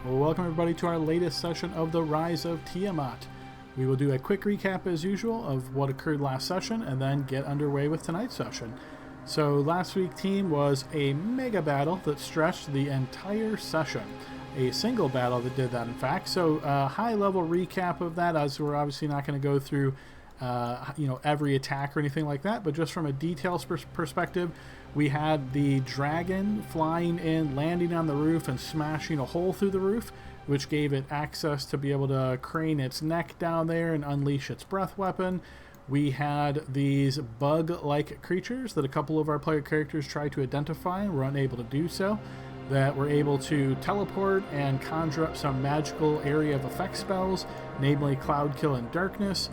Well, welcome everybody to our latest session of the Rise of Tiamat. We will do a quick recap as usual of what occurred last session and then get underway with tonight's session. So last week's team was a mega battle that stretched the entire session. A single battle that did that, in fact. So high level recap of that, as we're obviously not going to go through every attack or anything like that, but just from a details perspective, we had the dragon flying in, landing on the roof and smashing a hole through the roof, which gave it access to be able to crane its neck down there and unleash its breath weapon. We had these bug-like creatures that a couple of our player characters tried to identify and were unable to do so, that were able to teleport and conjure up some magical area of effect spells, namely Cloud Kill and Darkness.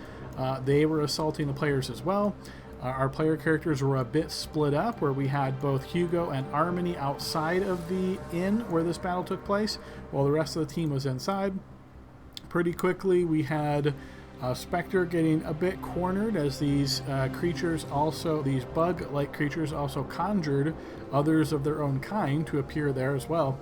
They were assaulting the players as well. Our player characters were a bit split up, where we had both Hugo and Armony outside of the inn where this battle took place, while the rest of the team was inside. Pretty quickly, we had Spectre getting a bit cornered as these these bug-like creatures also conjured others of their own kind to appear there as well,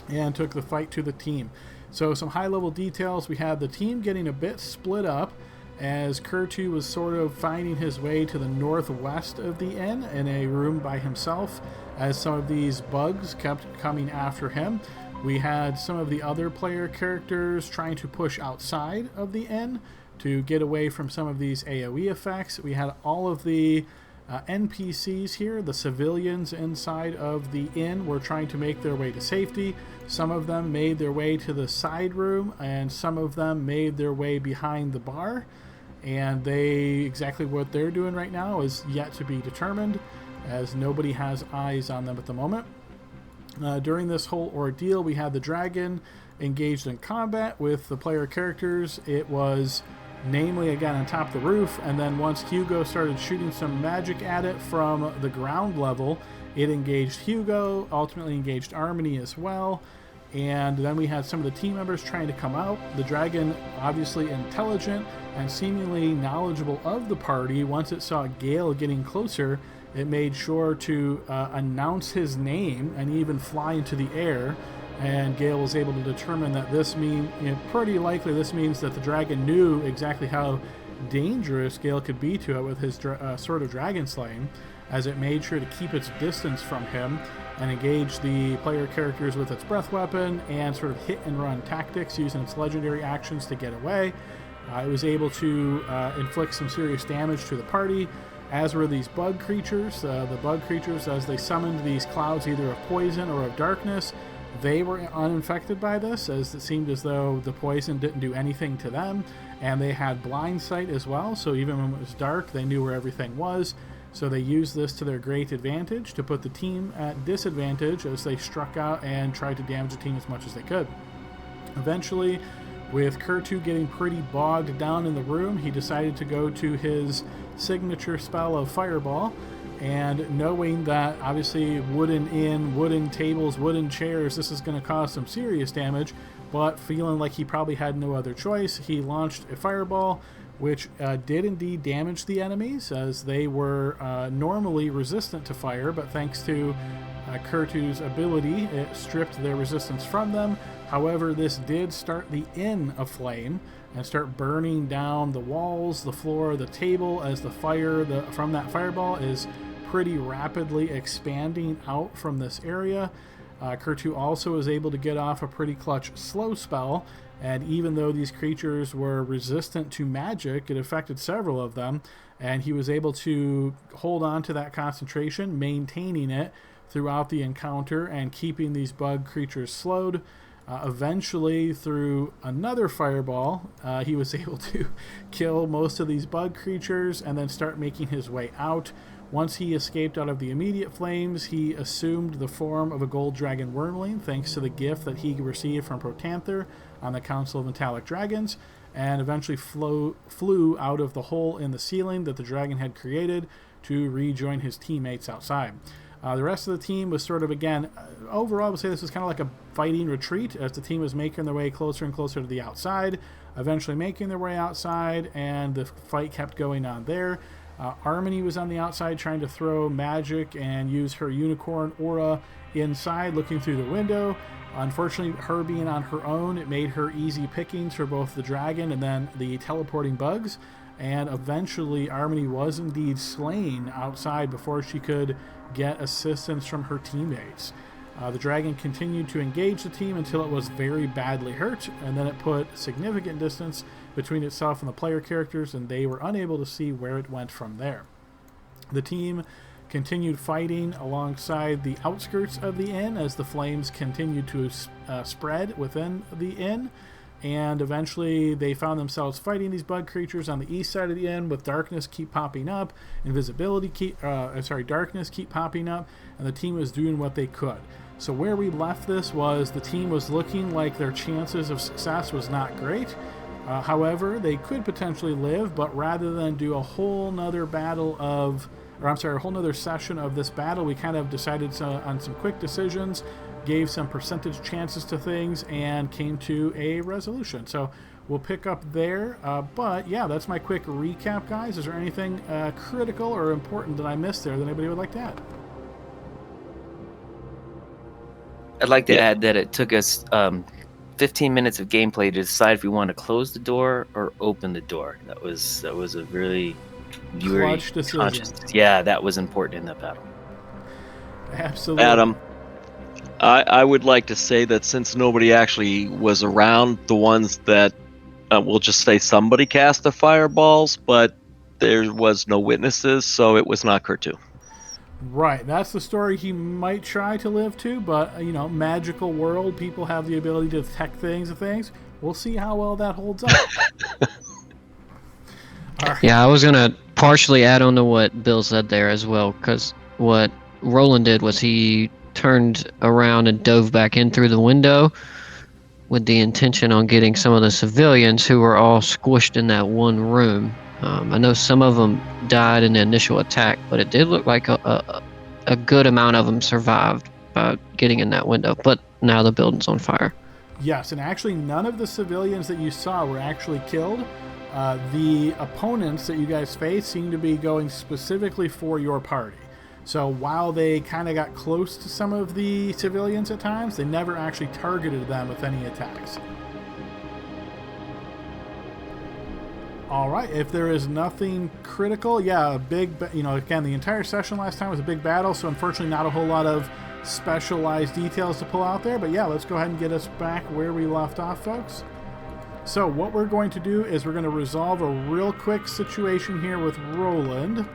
and took the fight to the team. So some high-level details. We had the team getting a bit split up, as Kurtu was sort of finding his way to the northwest of the inn in a room by himself, as some of these bugs kept coming after him. We had some of the other player characters trying to push outside of the inn to get away from some of these AoE effects. We had all of the NPCs here, the civilians inside of the inn, were trying to make their way to safety. Some of them made their way to the side room, and some of them made their way behind the bar. And exactly what they're doing right now is yet to be determined, as nobody has eyes on them at the moment. During this whole ordeal, we had the dragon engaged in combat with the player characters. It was namely again on top of the roof, and then once Hugo started shooting some magic at it from the ground level, it engaged Hugo, ultimately engaged Armony as well. And then we had some of the team members trying to come out. The dragon, obviously intelligent and seemingly knowledgeable of the party, once it saw Gale getting closer, it made sure to announce his name and even fly into the air. And Gale was able to determine that pretty likely this means that the dragon knew exactly how dangerous Gale could be to it with his Sword of Dragon Slaying, as it made sure to keep its distance from him and engage the player characters with its breath weapon and sort of hit and run tactics using its legendary actions to get away. It was able to inflict some serious damage to the party, as were these bug creatures. The bug creatures, as they summoned these clouds either of poison or of darkness, they were uninfected by this, as it seemed as though the poison didn't do anything to them, and they had blind sight as well, so even when it was dark, they knew where everything was. So they used this to their great advantage to put the team at disadvantage as they struck out and tried to damage the team as much as they could. Eventually, with Kurtu getting pretty bogged down in the room, he decided to go to his signature spell of Fireball, and knowing that obviously wooden tables, wooden chairs, this is going to cause some serious damage, but feeling like he probably had no other choice, he launched a Fireball, which did indeed damage the enemies, as they were normally resistant to fire, but thanks to Kurtu's ability, it stripped their resistance from them. However, this did start the inn aflame and start burning down the walls, the floor, the table, as the fire from that fireball is pretty rapidly expanding out from this area. Kurtu also was able to get off a pretty clutch slow spell, and even though these creatures were resistant to magic, it affected several of them, and he was able to hold on to that concentration, maintaining it throughout the encounter and keeping these bug creatures slowed. Eventually, through another fireball, he was able to kill most of these bug creatures and then start making his way out. Once he escaped out of the immediate flames, he assumed the form of a gold dragon wormling, thanks to the gift that he received from Protanther on the Council of Metallic Dragons, and eventually flew out of the hole in the ceiling that the dragon had created to rejoin his teammates outside. The rest of the team was sort of, again, overall I would say this was kind of like a fighting retreat, as the team was making their way closer and closer to the outside, eventually making their way outside, and the fight kept going on there. Harmony was on the outside trying to throw magic and use her unicorn aura inside, looking through the window. Unfortunately, her being on her own, it made her easy pickings for both the dragon and then the teleporting bugs. And eventually, Harmony was indeed slain outside before she could get assistance from her teammates. The dragon continued to engage the team until it was very badly hurt, and then it put significant distance between itself and the player characters, and they were unable to see where it went from there. The team continued fighting alongside the outskirts of the inn as the flames continued to spread within the inn, and eventually they found themselves fighting these bug creatures on the east side of the inn, with darkness keep popping up, darkness keep popping up, and the team was doing what they could. So where we left this was the team was looking like their chances of success was not great. However, they could potentially live, but rather than do a whole nother session of this battle, we kind of decided on some quick decisions, gave some percentage chances to things, and came to a resolution. So we'll pick up there. But yeah, that's my quick recap, guys. Is there anything critical or important that I missed there that anybody would like to add? I'd like to add that it took us 15 minutes of gameplay to decide if we want to close the door or open the door. That was a really clutch decision. Yeah, that was important in that battle. Absolutely. Adam, I would like to say that since nobody actually was around, the ones that we'll just say somebody cast the fireballs, but there was no witnesses, so it was not Kurtu. Right, that's the story he might try to live to, but, magical world, people have the ability to detect things. We'll see how well that holds up. Right. Yeah, I was going to partially add on to what Bill said there as well, because what Roland did was he turned around and dove back in through the window with the intention on getting some of the civilians who were all squished in that one room. I know some of them died in the initial attack, but it did look like a good amount of them survived by getting in that window. But now the building's on fire. Yes, and actually none of the civilians that you saw were actually killed. The opponents that you guys faced seem to be going specifically for your party. So while they kind of got close to some of the civilians at times, they never actually targeted them with any attacks. All right, if there is nothing critical, a big, again, the entire session last time was a big battle, so unfortunately not a whole lot of specialized details to pull out there, but yeah, let's go ahead and get us back where we left off, folks. So what we're going to do is we're going to resolve a real quick situation here with Roland.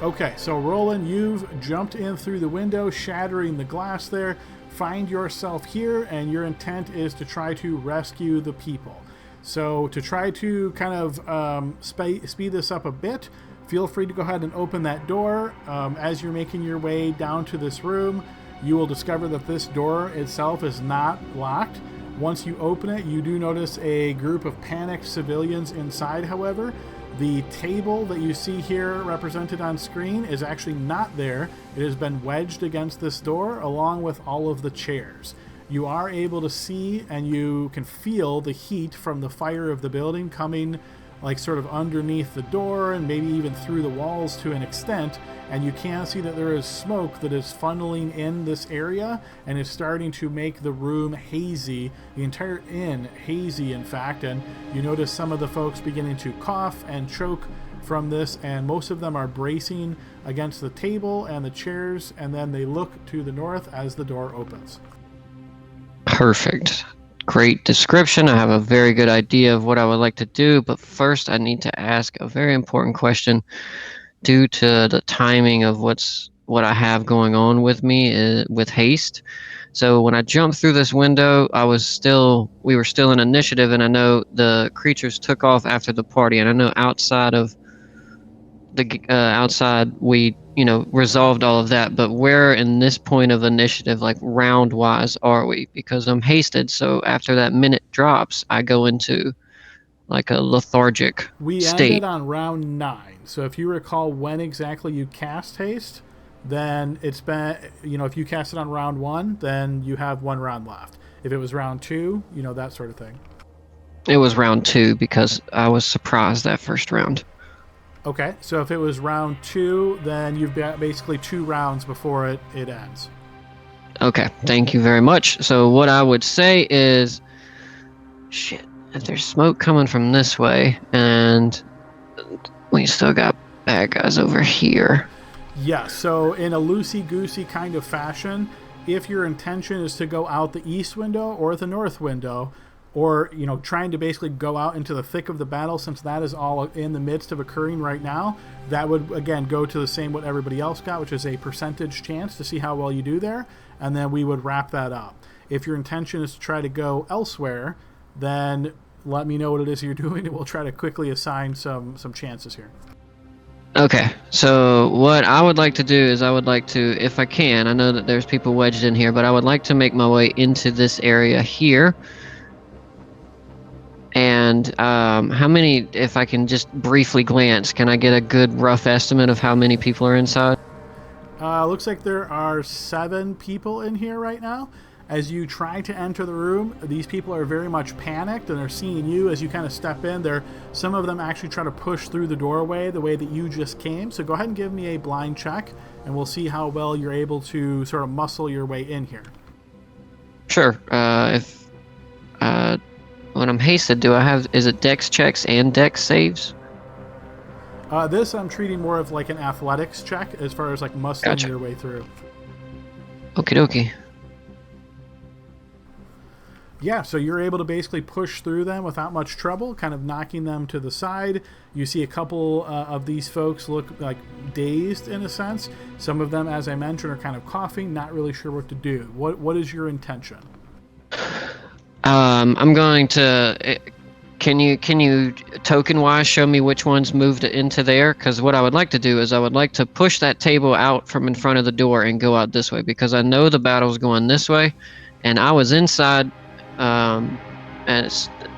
Okay, so Roland, you've jumped in through the window, shattering the glass there. Find yourself here, and your intent is to try to rescue the people. So to try to kind of speed this up a bit, feel free to go ahead and open that door. As you're making your way down to this room, you will discover that this door itself is not locked. Once you open it, you do notice a group of panicked civilians inside, however. The table that you see here represented on screen is actually not there. It has been wedged against this door along with all of the chairs. You are able to see and you can feel the heat from the fire of the building coming like sort of underneath the door and maybe even through the walls to an extent, and you can see that there is smoke that is funneling in this area and is starting to make the room hazy, the entire inn hazy in fact, and you notice some of the folks beginning to cough and choke from this, and most of them are bracing against the table and the chairs, and then they look to the north as the door opens. Perfect. Great description. I have a very good idea of what I would like to do, but first I need to ask a very important question due to the timing of what I have going on with me with haste. So when I jumped through this window, we were still in initiative, and I know the creatures took off after the party, and I know outside we resolved all of that, but where in this point of initiative, like round wise, are we? Because I'm hasted, so after that minute drops, I go into like a lethargic state. We ended on round 9, so if you recall when exactly you cast haste, then it's been, if you cast it on round 1, then you have 1 round left. If it was round 2, that sort of thing. It was round 2 because I was surprised that first round. Okay, so if it was round 2, then you've got basically 2 rounds before it ends. Okay, thank you very much. So what I would say is, shit, if there's smoke coming from this way, and we still got bad guys over here. Yeah, so in a loosey-goosey kind of fashion, if your intention is to go out the east window or the north window, or trying to basically go out into the thick of the battle, since that is all in the midst of occurring right now, that would again go to the same what everybody else got, which is a percentage chance to see how well you do there, and then we would wrap that up. If your intention is to try to go elsewhere, then let me know what it is you're doing, and we'll try to quickly assign some chances here. Okay, so what I would like to do is I would like to, if I can, I know that there's people wedged in here, but I would like to make my way into this area here. And how many, if I can just briefly glance, can I get a good rough estimate of how many people are inside? Looks like there are 7 people in here right now. As you try to enter the room, these people are very much panicked, and they're seeing you as you kind of step in. Some of them actually try to push through the doorway the way that you just came. So go ahead and give me a blind check, and we'll see how well you're able to sort of muscle your way in here. Sure. When I'm hasted, is it dex checks and dex saves? This I'm treating more of like an athletics check as far as like muscling your way through. Okie dokie. Yeah, so you're able to basically push through them without much trouble, kind of knocking them to the side. You see a couple of these folks look like dazed in a sense. Some of them, as I mentioned, are kind of coughing, not really sure what to do. What is your intention? I'm going to. Can you token-wise show me which ones moved into there? Because what I would like to do is I would like to push that table out from in front of the door and go out this way, because I know the battle's going this way, and I was inside. And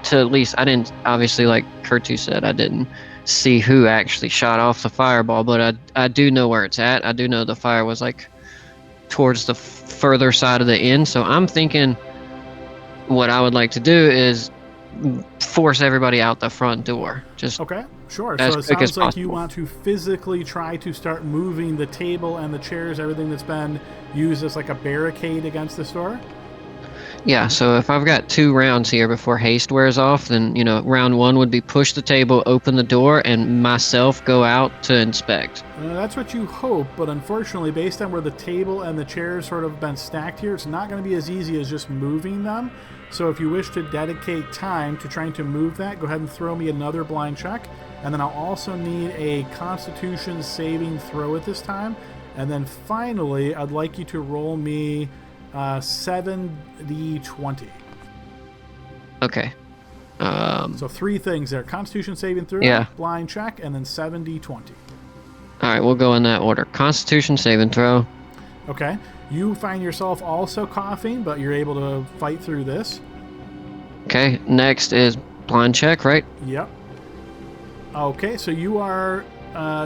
to at least I didn't, obviously, like Kurtu said, I didn't see who actually shot off the fireball, but I do know where it's at. I do know the fire was like towards the further side of the inn, so I'm thinking what I would like to do is force everybody out the front door. Just okay, sure. So it sounds like you want to physically try to start moving the table and the chairs, everything that's been used as like a barricade against this door. Yeah, so if I've got 2 rounds here before haste wears off, then, round 1 would be push the table, open the door, and myself go out to inspect. That's what you hope, but unfortunately, based on where the table and the chairs sort of been stacked here, it's not going to be as easy as just moving them. So if you wish to dedicate time to trying to move that, go ahead and throw me another blind check. And then I'll also need a Constitution saving throw at this time. And then finally, I'd like you to roll me 7d20. Okay. So 3 things there: Constitution saving throw, blind check, and then 7d20. All right, we'll go in that order. Constitution saving throw. Okay. You find yourself also coughing, but you're able to fight through this. Okay. Next is blind check, right? Yep. Okay, so you are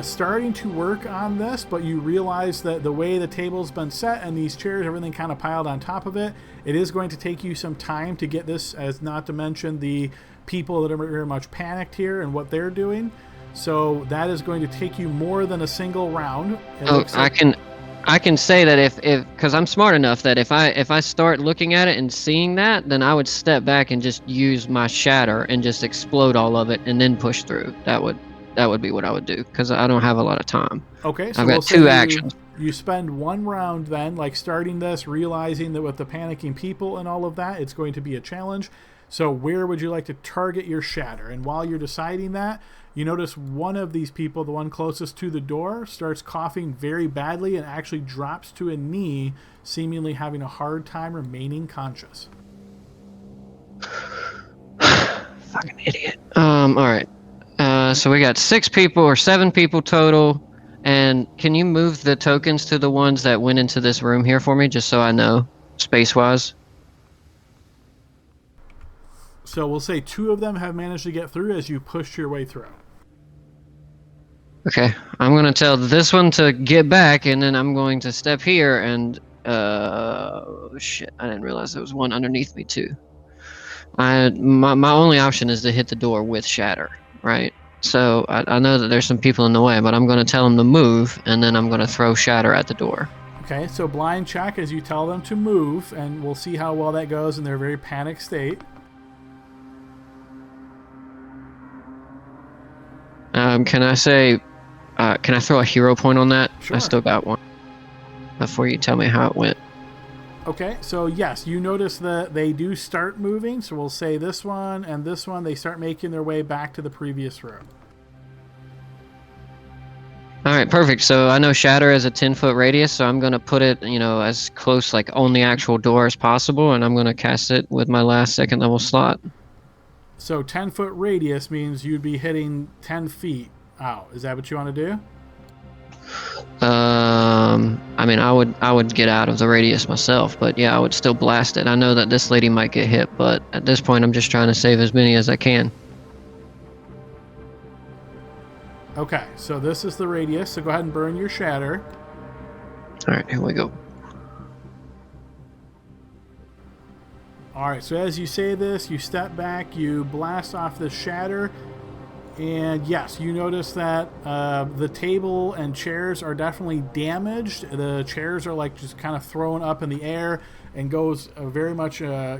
starting to work on this, but you realize that the way the table's been set and these chairs, everything kind of piled on top of it, it is going to take you some time to get this, as not to mention the people that are very much panicked here and what they're doing. So that is going to take you more than a single round. I can say that if because I'm smart enough that if I start looking at it and seeing that, then I would step back and just use my shatter and just explode all of it and then push through. That would be what I would do, because I don't have a lot of time. Okay, so I've got 2 actions. You spend 1 round then, like starting this, realizing that with the panicking people and all of that, it's going to be a challenge. So where would you like to target your shatter? And while you're deciding that, you notice one of these people, the one closest to the door, starts coughing very badly and actually drops to a knee, seemingly having a hard time remaining conscious. Fucking idiot. All right. So we got 6 people or 7 people total. And can you move the tokens to the ones that went into this room here for me, just so I know, space-wise? So we'll say 2 of them have managed to get through as you pushed your way through. Okay, I'm going to tell this one to get back, and then I'm going to step here and... shit, I didn't realize there was one underneath me, too. My only option is to hit the door with shatter, right? So I know that there's some people in the way, but I'm going to tell them to move, and then I'm going to throw shatter at the door. Okay, so blind check as you tell them to move, and we'll see how well that goes in their very panicked state. Can I say, can I throw a hero point on that? Sure. I still got one. Before you tell me how it went. Okay, so yes, you notice that they do start moving, so we'll say this one and this one, they start making their way back to the previous room. All right, perfect. So I know shatter is a 10-foot radius, so I'm going to put it, as close, like, on the actual door as possible, and I'm going to cast it with my last second level slot. So 10-foot radius means you'd be hitting 10 feet out. Is that what you want to do? I mean, I would get out of the radius myself, but yeah, I would still blast it. I know that this lady might get hit, but at this point, I'm just trying to save as many as I can. Okay, so this is the radius, so go ahead and burn your shatter. All right, here we go. All right, so as you say this, you step back, you blast off the shatter, and yes, you notice that the table and chairs are definitely damaged. The chairs are like just kind of thrown up in the air and goes very much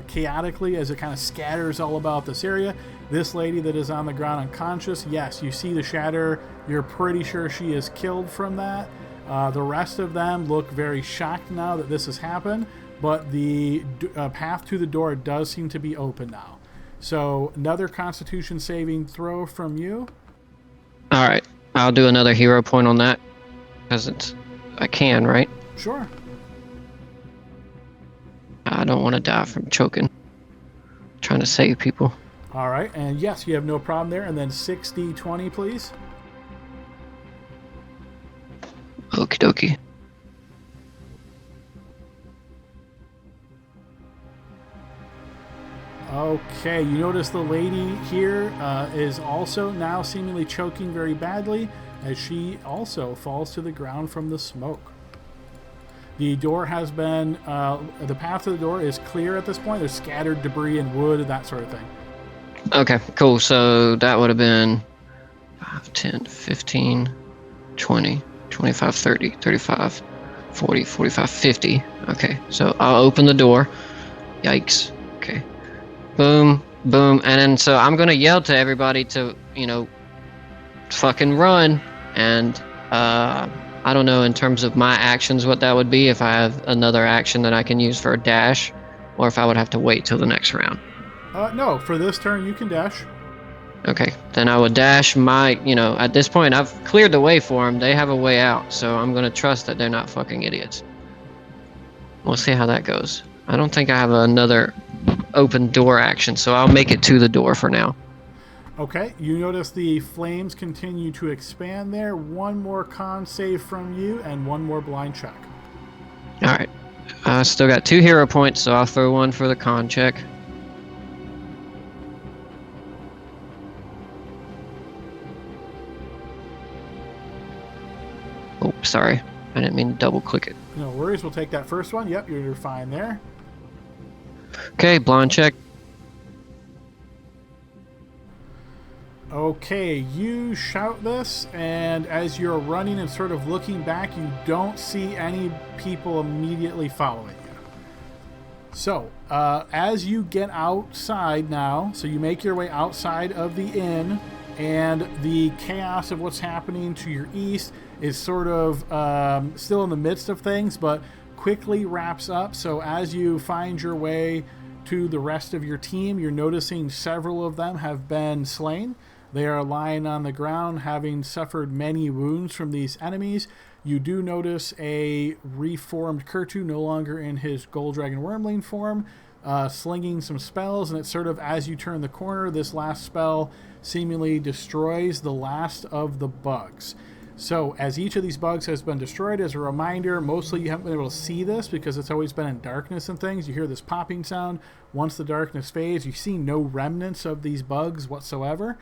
chaotically as it kind of scatters all about this area. This lady that is on the ground unconscious, yes, you see the shatter. You're pretty sure she is killed from that. The rest of them look very shocked now that this has happened, but the path to the door does seem to be open now. So another Constitution saving throw from you. All right, I'll do another hero point on that because I can, right? Sure. I don't want to die from choking. I'm trying to save people. All right, and yes, you have no problem there. And then 6d20, please. Okie dokie. Okay, you notice the lady here is also now seemingly choking very badly as she also falls to the ground from the smoke. The door has been, the path to the door is clear at this point. There's scattered debris and wood, that sort of thing. Okay, cool. So that would have been 5, 10, 15, 20, 25, 30, 35, 40, 45, 50. Okay, so I'll open the door. Yikes. Okay. Boom, boom. And then so I'm going to yell to everybody to, fucking run. And I don't know in terms of my actions what that would be, if I have another action that I can use for a dash, or if I would have to wait till the next round. No, for this turn you can dash. Okay, then I would dash my, at this point I've cleared the way for them. They have a way out, so I'm going to trust that they're not fucking idiots. We'll see how that goes. I don't think I have another open door action, so I'll make it to the door for now. Okay, you notice the flames continue to expand there. One more con save from you and one more blind check. All right, I still got 2 hero points, so I'll throw one for the con check. Oh, sorry. I didn't mean to double click it. No worries, we'll take that first one. Yep, you're fine there. Okay, blind check. Okay, you shout this, and as you're running and sort of looking back, you don't see any people immediately following you. So, as you get outside now, so you make your way outside of the inn, and the chaos of what's happening to your east is sort of still in the midst of things, but quickly wraps up. So as you find your way to the rest of your team, you're noticing several of them have been slain. They are lying on the ground, having suffered many wounds from these enemies. You do notice a reformed Kurtu, no longer in his Gold Dragon Wormling form, slinging some spells, and it's sort of as you turn the corner, this last spell seemingly destroys the last of the bugs. So as each of these bugs has been destroyed, as a reminder, mostly you haven't been able to see this because it's always been in darkness and things. You hear this popping sound. Once the darkness fades, you see no remnants of these bugs whatsoever.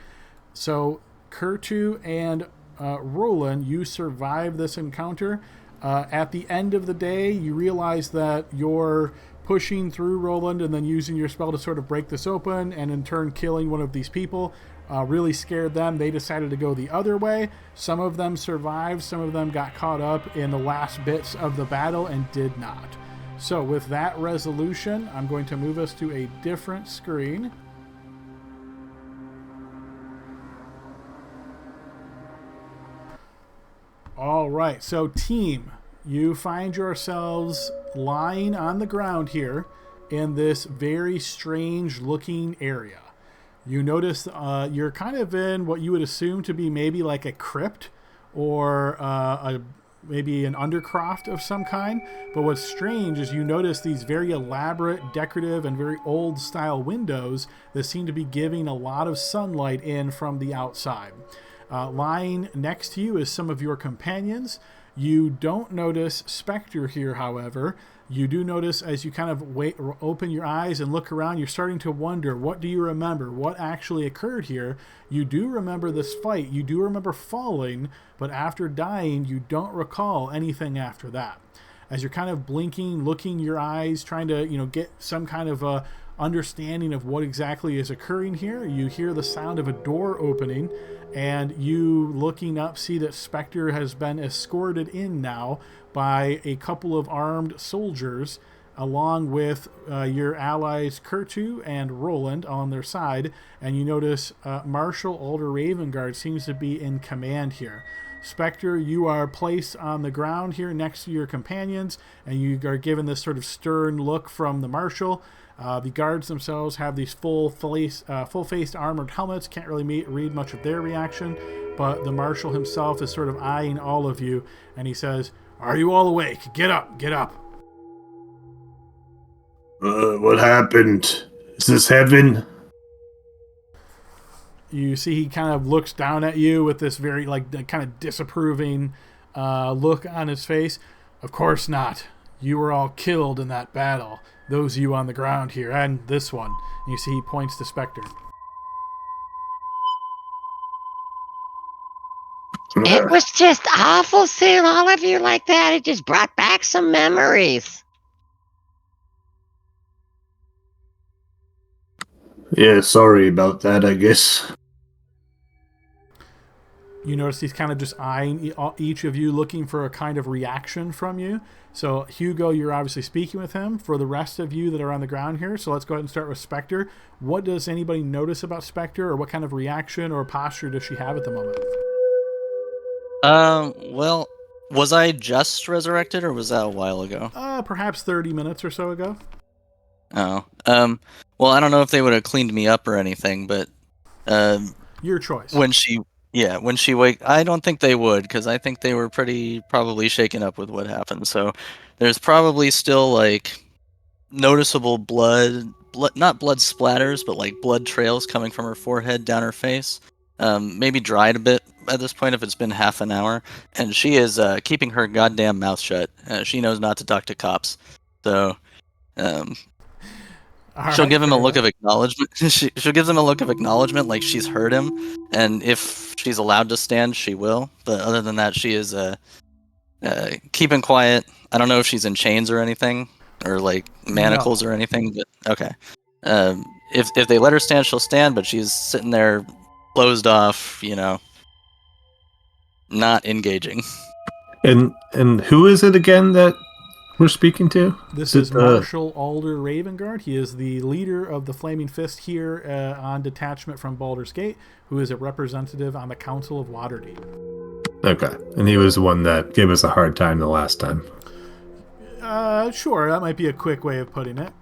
So Kurtu and Roland, you survive this encounter. At the end of the day, you realize that your pushing through Roland and then using your spell to sort of break this open and in turn killing one of these people really scared them. They decided to go the other way. Some of them survived. Some of them got caught up in the last bits of the battle and did not. So with that resolution, I'm going to move us to a different screen. All right, so team, you find yourselves lying on the ground here in this very strange looking area. You notice you're kind of in what you would assume to be maybe like a crypt or maybe an undercroft of some kind. But what's strange is you notice these very elaborate, decorative, and very old style windows that seem to be giving a lot of sunlight in from the outside. Lying next to you is some of your companions. You don't notice Spectre here, however. You do notice as you kind of open your eyes and look around, you're starting to wonder, what do you remember? What actually occurred here? You do remember this fight. You do remember falling, but after dying, you don't recall anything after that. As you're kind of blinking, looking your eyes, trying to, get some kind of a understanding of what exactly is occurring here, you hear the sound of a door opening, and you looking up see that Spectre has been escorted in now by a couple of armed soldiers along with your allies Kurtu and Roland on their side, and you notice Marshal Alder Ravengard seems to be in command here. Spectre, you are placed on the ground here next to your companions, and you are given this sort of stern look from the Marshal. The guards themselves have these full-faced armored helmets. Can't really read much of their reaction, but the Marshal himself is sort of eyeing all of you, and he says, "Are you all awake? Get up, get up." What happened? Is this heaven? You see he kind of looks down at you with this very, kind of disapproving look on his face. "Of course not. You were all killed in that battle. Those of you on the ground here, and this one." And you see he points to Spectre. It was just awful seeing all of you like that. It just brought back some memories. Yeah, sorry about that, I guess. You notice he's kind of just eyeing each of you, looking for a kind of reaction from you. So, Hugo, you're obviously speaking with him. For the rest of you that are on the ground here, so let's go ahead and start with Spectre. What does anybody notice about Spectre, or what kind of reaction or posture does she have at the moment? Well, was I just resurrected, or was that a while ago? Perhaps 30 minutes or so ago. Oh, well, I don't know if they would have cleaned me up or anything, but, Your choice. when she I don't think they would, because I think they were probably shaken up with what happened, so there's probably still, noticeable not blood splatters, but, blood trails coming from her forehead down her face. Maybe dried a bit at this point if it's been half an hour, and she is keeping her goddamn mouth shut. She knows not to talk to cops, so she'll give him a look of acknowledgement. She'll give him a look of acknowledgement, like she's heard him, and if she's allowed to stand, she will. But other than that, she is keeping quiet. I don't know if she's in chains or anything, or manacles or anything. But okay, if they let her stand, she'll stand. But she's sitting there, closed off, not engaging. And who is it again that we're speaking to? This is Marshal Alder Ravengard. He is the leader of the Flaming Fist here on detachment from Baldur's Gate, who is a representative on the Council of Waterdeep. Okay, and he was the one that gave us a hard time the last time. Sure, that might be a quick way of putting it.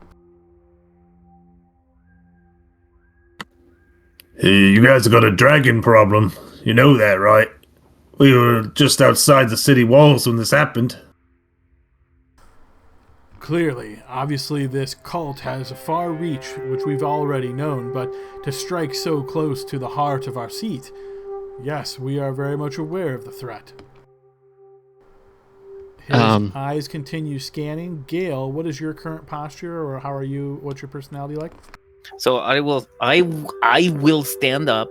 Hey, you guys got a dragon problem. You know that, right? We were just outside the city walls when this happened. Clearly, obviously this cult has a far reach, which we've already known, but to strike so close to the heart of our seat, yes, we are very much aware of the threat. His eyes continue scanning. Gale, what is your current posture, or how are you? What's your personality like? So I will stand up,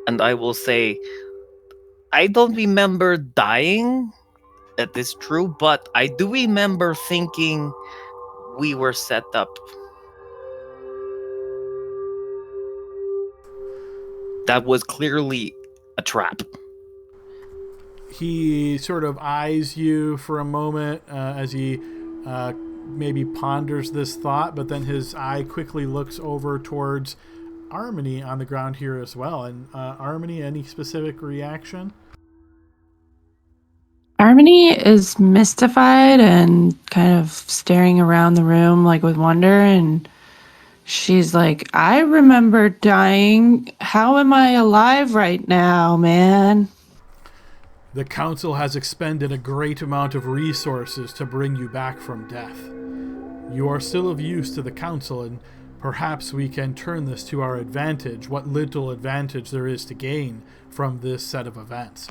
and I will say, I don't remember dying. That is true, but I do remember thinking we were set up. That was clearly a trap. He sort of eyes you for a moment as he maybe ponders this thought, but then his eye quickly looks over towards Harmony on the ground here as well. And Harmony, any specific reaction? Harmony is mystified and kind of staring around the room like with wonder, and she's like, I remember dying. How am I alive right now, man? The council has expended a great amount of resources to bring you back from death. You are still of use to the council, and perhaps we can turn this to our advantage, what little advantage there is to gain from this set of events.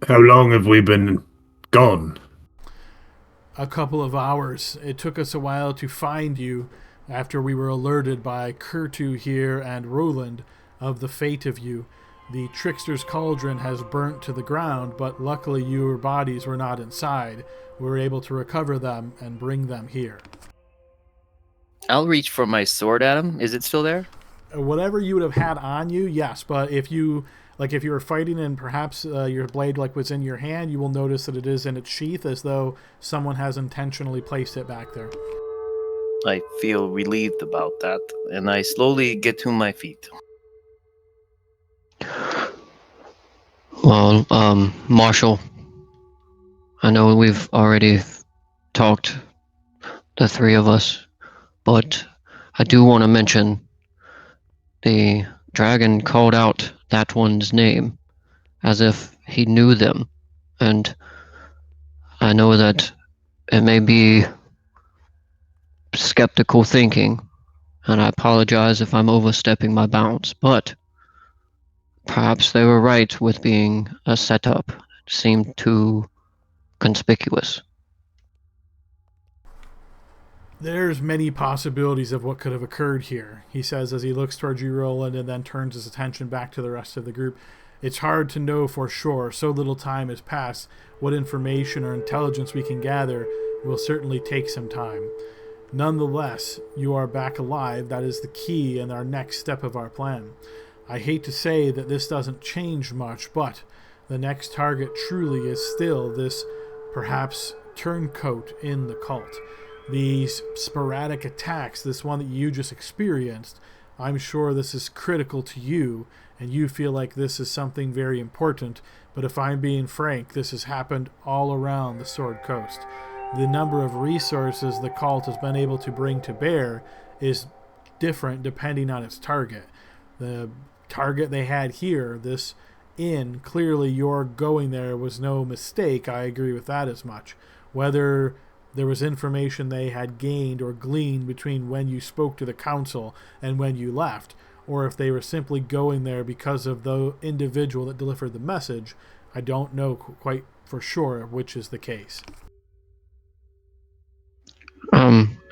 How long have we been gone? A couple of hours. It took us a while to find you after we were alerted by Kurtu here and Roland of the fate of you. The trickster's cauldron has burnt to the ground, but luckily your bodies were not inside. We were able to recover them and bring them here. I'll reach for my sword, Adam. Is it still there? Whatever you would have had on you, yes, but if you were fighting and perhaps your blade was in your hand, you will notice that it is in its sheath, as though someone has intentionally placed it back there. I feel relieved about that, and I slowly get to my feet. Well, Marshall, I know we've already talked, the three of us, but I do want to mention the dragon called out that one's name as if he knew them, and I know that it may be skeptical thinking, and I apologize if I'm overstepping my bounds, but perhaps they were right with being a setup. It seemed too conspicuous. There's many possibilities of what could have occurred here, he says as he looks towards you, Roland, and then turns his attention back to the rest of the group. It's hard to know for sure. So little time has passed. What information or intelligence we can gather will certainly take some time. Nonetheless, you are back alive. That is the key and our next step of our plan. I hate to say that this doesn't change much, but the next target truly is still this perhaps turncoat in the cult. These sporadic attacks, this one that you just experienced, I'm sure this is critical to you, and you feel like this is something very important, but if I'm being frank, this has happened all around the Sword Coast. The number of resources the cult has been able to bring to bear is different depending on its target. The target they had here, this inn, clearly your going there was no mistake. I agree with that as much. Whether there was information they had gained or gleaned between when you spoke to the council and when you left, or if they were simply going there because of the individual that delivered the message, I don't know quite for sure which is the case.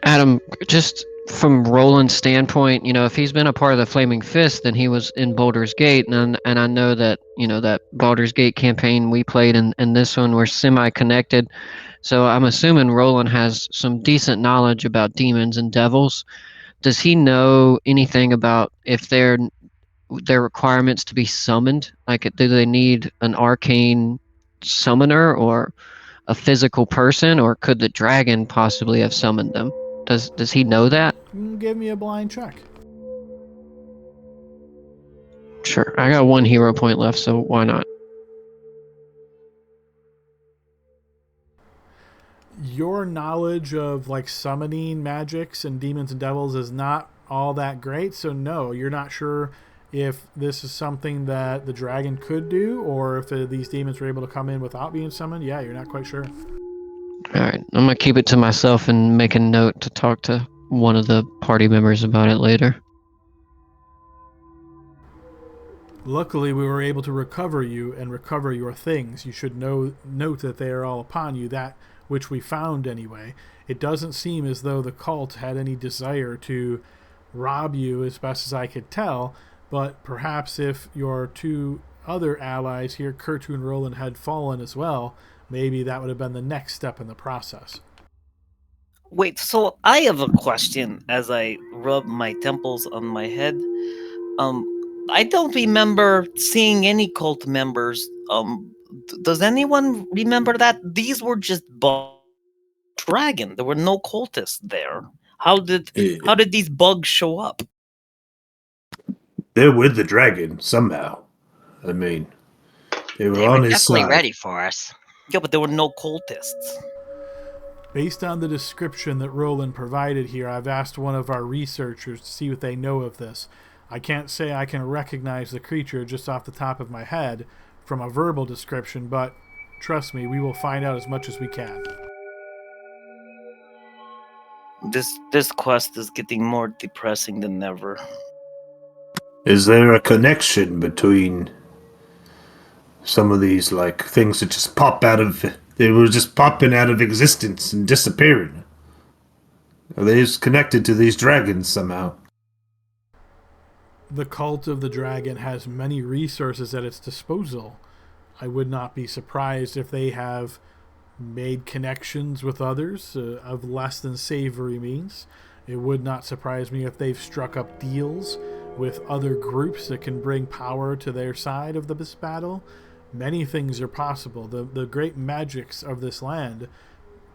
Adam, just from Roland's standpoint, if he's been a part of the Flaming Fist, then he was in Baldur's Gate, and I know that, that Baldur's Gate campaign we played and this one were semi-connected, so I'm assuming Roland has some decent knowledge about demons and devils. Does he know anything about if their requirements to be summoned? Like, do they need an arcane summoner or a physical person, or could the dragon possibly have summoned them? Does he know that? Give me a blind check. Sure. I got 1 hero point left, so why not? Your knowledge of summoning magics and demons and devils is not all that great, so no, you're not sure if this is something that the dragon could do, or if these demons were able to come in without being summoned. Yeah, you're not quite sure. Alright, I'm gonna keep it to myself and make a note to talk to one of the party members about it later. Luckily, we were able to recover you and recover your things. You should note that they are all upon you, that which we found anyway. It doesn't seem as though the cult had any desire to rob you, as best as I could tell, but perhaps if your two other allies here, Kurtu and Roland, had fallen as well, maybe that would have been the next step in the process. Wait, so I have a question as I rub my temples on my head. Um, I don't remember seeing any cult members. Does anyone remember that? These were just dragon. There were no cultists there. How did these bugs show up? They're with the dragon somehow. I mean, they were They were on his definitely side. ready for us. Yeah, but there were no cultists. Based on the description that Roland provided here, I've asked one of our researchers to see what they know of this. I can't say I can recognize the creature just off the top of my head from a verbal description, but trust me, we will find out as much as we can. This quest is getting more depressing than ever. Is there a connection between some of these like things that just pop out of they were just popping out of existence and disappearing? Are they just connected to these dragons somehow? The cult of the dragon has many resources at its disposal. I would not be surprised if they have made connections with others of less than savory means. It would not surprise me if they've struck up deals with other groups that can bring power to their side of this battle. Many things are possible. The great magics of this land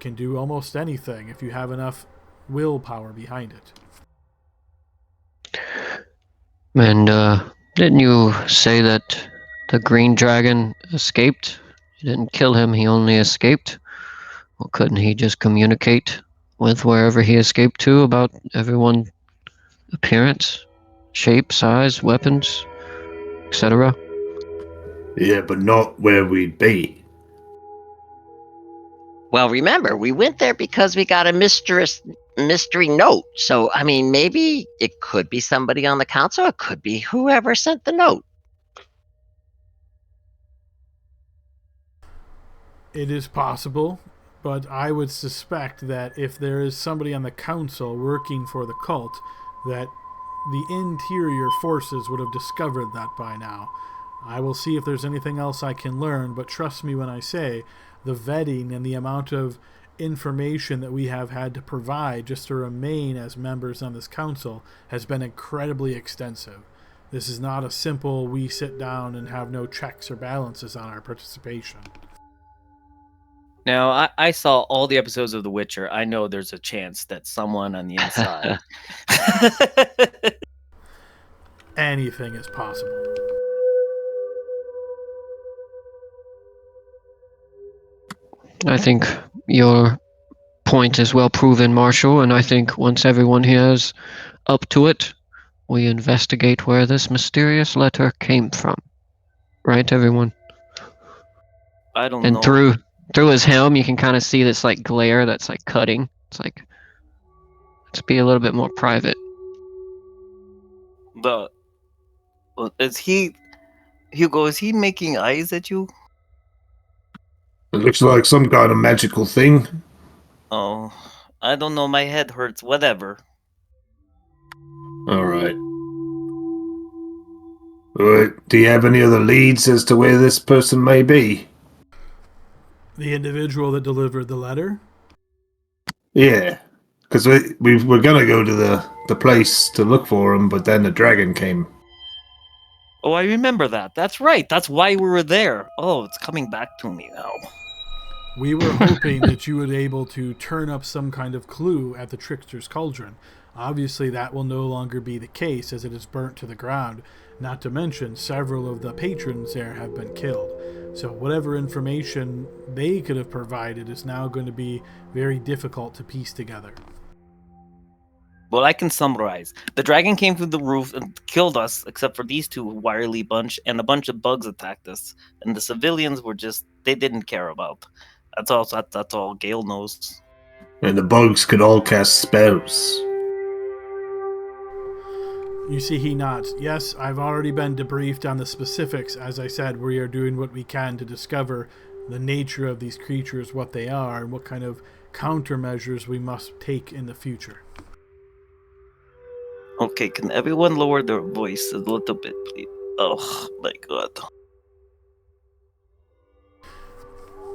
can do almost anything if you have enough willpower behind it. And didn't you say that the green dragon escaped? You didn't kill him, he only escaped? Well, couldn't he just communicate with wherever he escaped to about everyone's appearance, shape, size, weapons, etc.? Yeah, but not where we'd be. Well, remember, we went there because we got a mystery note. So, I mean, maybe it could be somebody on the council. It could be whoever sent the note. It is possible, but I would suspect that if there is somebody on the council working for the cult, that the interior forces would have discovered that by now. I will see if there's anything else I can learn, but trust me when I say the vetting and the amount of information that we have had to provide just to remain as members on this council has been incredibly extensive. This is not a simple we sit down and have no checks or balances on our participation. Now, I saw all the episodes of The Witcher. I know there's a chance that someone on the inside. Anything is possible. I think your point is well proven, Marshall, and I think once everyone here is up to it, we investigate where this mysterious letter came from. Right, everyone? I don't And know. through his helm, you can kind of see this like glare that's like cutting. It's like, let's be a little bit more private. Is he, Hugo? Is he making eyes at you? It looks like some kind of magical thing. Oh, I don't know. My head hurts. Whatever. All right. Do you have any other leads as to where this person may be? The individual that delivered the letter? Yeah, because we were gonna go to the place to look for him, but then the dragon came. Oh, I remember that. That's right. That's why we were there. Oh, it's coming back to me now. We were hoping that you would be able to turn up some kind of clue at the Trickster's Cauldron. Obviously, that will no longer be the case as it is burnt to the ground, not to mention several of the patrons there have been killed. So whatever information they could have provided is now going to be very difficult to piece together. Well, I can summarize. The dragon came through the roof and killed us, except for these two wily bunch, and a bunch of bugs attacked us. And the civilians were they didn't care about. That's all Gale knows. And the bugs could all cast spells. You see, he nods. Yes, I've already been debriefed on the specifics. As I said, we are doing what we can to discover the nature of these creatures, what they are, and what kind of countermeasures we must take in the future. Okay, can everyone lower their voice a little bit, please? Oh, my God.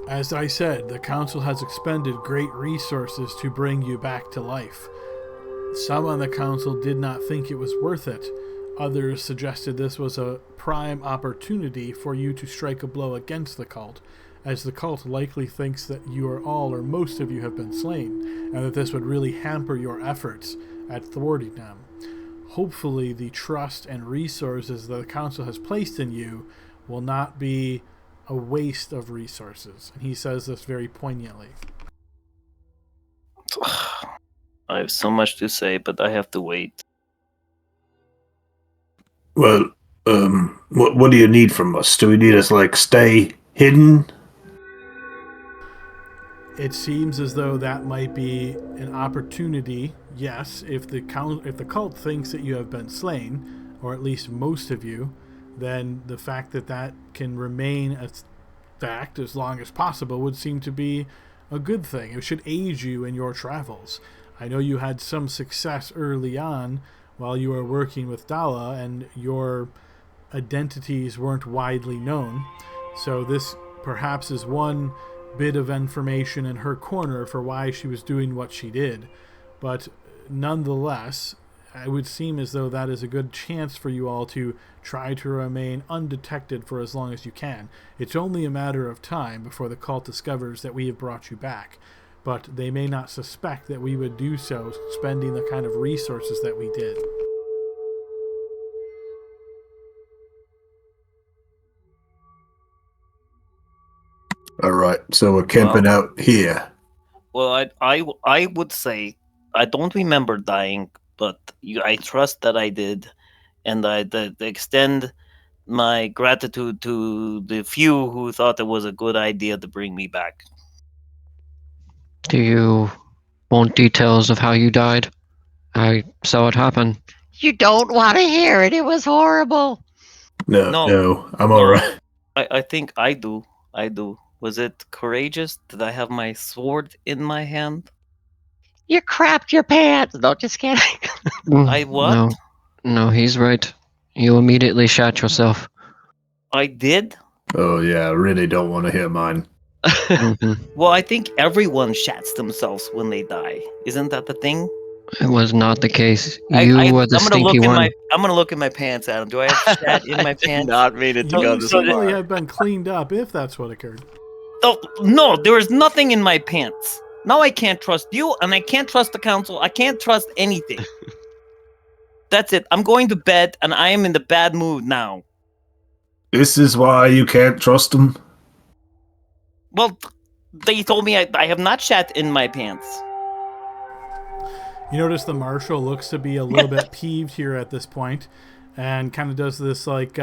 As I said, the Council has expended great resources to bring you back to life. Some on the Council did not think it was worth it. Others suggested this was a prime opportunity for you to strike a blow against the cult, as the cult likely thinks that you are all or most of you have been slain, and that this would really hamper your efforts at thwarting them. Hopefully, the trust and resources that the Council has placed in you will not be a waste of resources. And he says this very poignantly. I have so much to say, but I have to wait. Well, what do you need from us? Do we need us, like, stay hidden? It seems as though that might be an opportunity. Yes, if the cult thinks that you have been slain, or at least most of you, then the fact that that can remain a fact as long as possible would seem to be a good thing. It should aid you in your travels. I know you had some success early on while you were working with Dala, and your identities weren't widely known. So this perhaps is one bit of information in her corner for why she was doing what she did. But nonetheless, it would seem as though that is a good chance for you all to try to remain undetected for as long as you can. It's only a matter of time before the cult discovers that we have brought you back. But they may not suspect that we would do so, spending the kind of resources that we did. All right, so we're camping out here. Well, I would say I don't remember dying, but I trust that I did, and I extend my gratitude to the few who thought it was a good idea to bring me back. Do you want details of how you died? I saw it happen. You don't want to hear it. It was horrible. No, I'm all right. I think I do. Was it courageous? Did I have my sword in my hand? You crapped your pants. No, just kidding. I what? No, he's right. You immediately shot yourself. I did? Oh, yeah, I really don't want to hear mine. Well, I think everyone shats themselves when they die. Isn't that the thing? It was not the case. You were the stinky one. I'm gonna look in my pants, Adam. Do I have shat in my I did pants? not mean it to go You this certainly far. have been cleaned up if that's what occurred. Oh, no, there is nothing in my pants. Now I can't trust you, and I can't trust the Council. I can't trust anything. That's it. I'm going to bed, and I am in the bad mood now. This is why you can't trust them? Well, they told me I have not shat in my pants. You notice the marshal looks to be a little bit peeved here at this point, and kind of does this, like,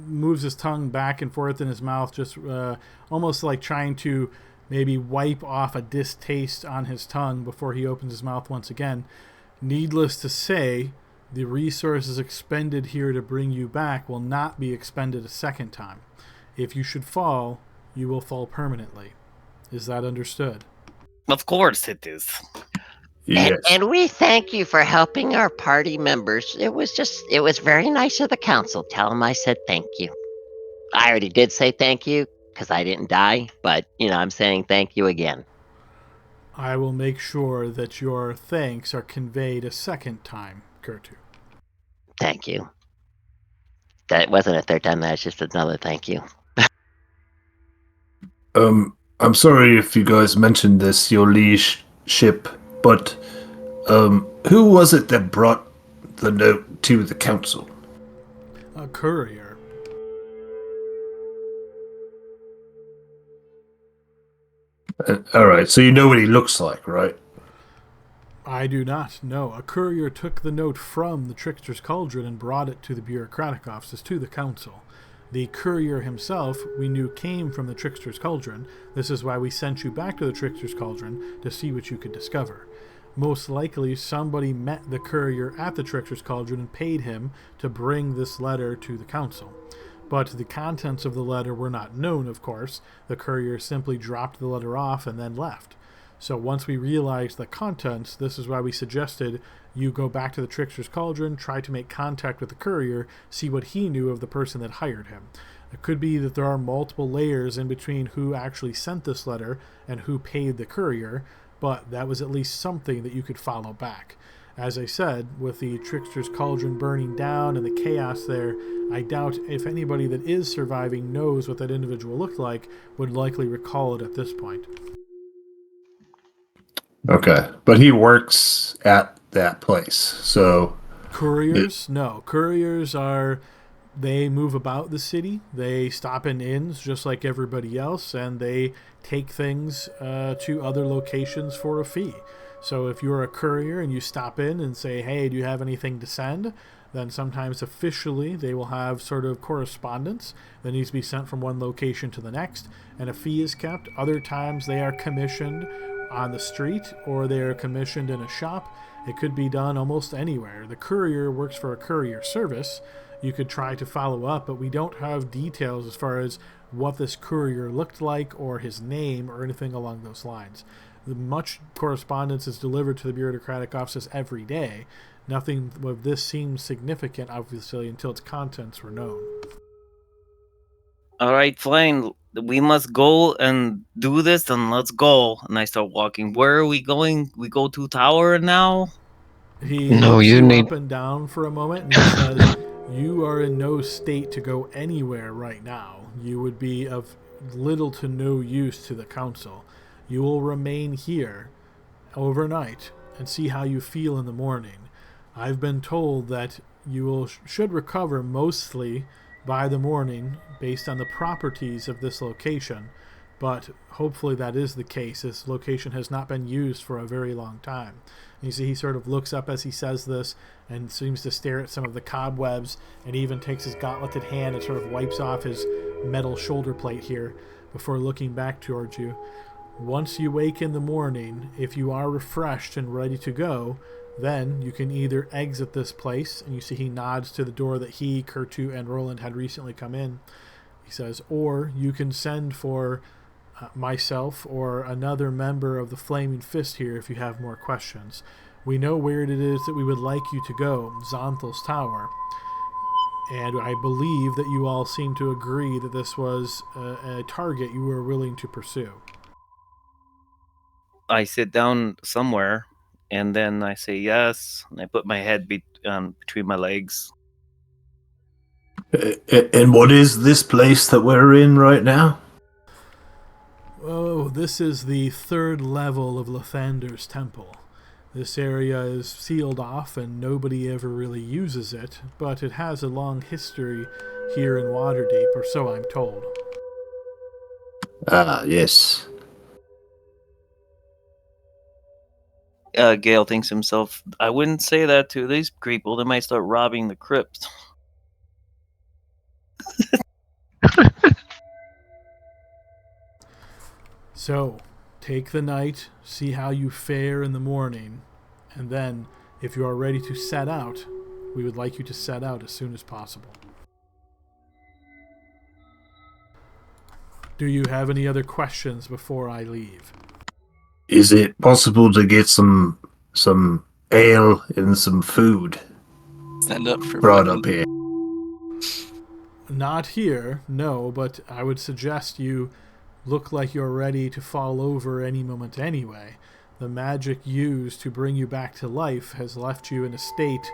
moves his tongue back and forth in his mouth, just almost like trying to maybe wipe off a distaste on his tongue before he opens his mouth once again. Needless to say, the resources expended here to bring you back will not be expended a second time. If you should fall, you will fall permanently. Is that understood? Of course it is. Yes. And we thank you for helping our party members. It was very nice of the Council. Tell them I said thank you. I already did say thank you because I didn't die, but, I'm saying thank you again. I will make sure that your thanks are conveyed a second time, Kurtu. Thank you. That wasn't a third time, that's just another thank you. I'm sorry if you guys mentioned this, your liege ship, but who was it that brought the note to the Council? A courier. Alright, so you know what he looks like, right? I do not know. A courier took the note from the Trickster's Cauldron and brought it to the bureaucratic offices, to the Council. The courier himself, we knew, came from the Trickster's Cauldron. This is why we sent you back to the Trickster's Cauldron, to see what you could discover. Most likely, somebody met the courier at the Trickster's Cauldron and paid him to bring this letter to the Council. But the contents of the letter were not known, of course. The courier simply dropped the letter off and then left. So once we realized the contents, this is why we suggested you go back to the Trickster's Cauldron, try to make contact with the courier, see what he knew of the person that hired him. It could be that there are multiple layers in between who actually sent this letter and who paid the courier, but that was at least something that you could follow back. As I said, with the Trickster's Cauldron burning down and the chaos there, I doubt if anybody that is surviving knows what that individual looked like, would likely recall it at this point. Okay, but he works at that place, so... Couriers? No. Couriers they move about the city. They stop in inns just like everybody else, and they take things to other locations for a fee. So if you're a courier and you stop in and say, hey, do you have anything to send? Then sometimes officially they will have sort of correspondence that needs to be sent from one location to the next, and a fee is kept. Other times they are commissioned on the street or they are commissioned in a shop. It could be done almost anywhere. The courier works for a courier service. You could try to follow up, but we don't have details as far as what this courier looked like or his name or anything along those lines. Much correspondence is delivered to the bureaucratic offices every day. Nothing of this seems significant, obviously, until its contents were known. All right, fine. We must go and do this, and let's go. And I start walking. Where are we going? We go to tower now? He No, looks you you need- up and down for a moment and he says, you are in no state to go anywhere right now. You would be of little to no use to the council. You will remain here overnight and see how you feel in the morning. I've been told that you should recover mostly by the morning based on the properties of this location, but hopefully that is the case. This location has not been used for a very long time. And you see he sort of looks up as he says this and seems to stare at some of the cobwebs, and even takes his gauntleted hand and sort of wipes off his metal shoulder plate here before looking back towards you. Once you wake in the morning, if you are refreshed and ready to go, then you can either exit this place, and you see he nods to the door that he, Kurtu, and Roland had recently come in. He says, or you can send for myself or another member of the Flaming Fist here if you have more questions. We know where it is that we would like you to go, Xonthal's Tower. And I believe that you all seem to agree that this was a target you were willing to pursue. I sit down somewhere, and then I say yes, and I put my head between my legs. And what is this place that we're in right now? Oh, this is the third level of Lathander's temple. This area is sealed off and nobody ever really uses it, but it has a long history here in Waterdeep, or so I'm told. Ah, yes. Gale thinks to himself, I wouldn't say that to these people. They might start robbing the crypt. So, take the night, see how you fare in the morning, and then, if you are ready to set out, we would like you to set out as soon as possible. Do you have any other questions before I leave? Is it possible to get some ale and some food Stand up for brought fucking- up here? Not here, no, but I would suggest you look like you're ready to fall over any moment anyway. The magic used to bring you back to life has left you in a state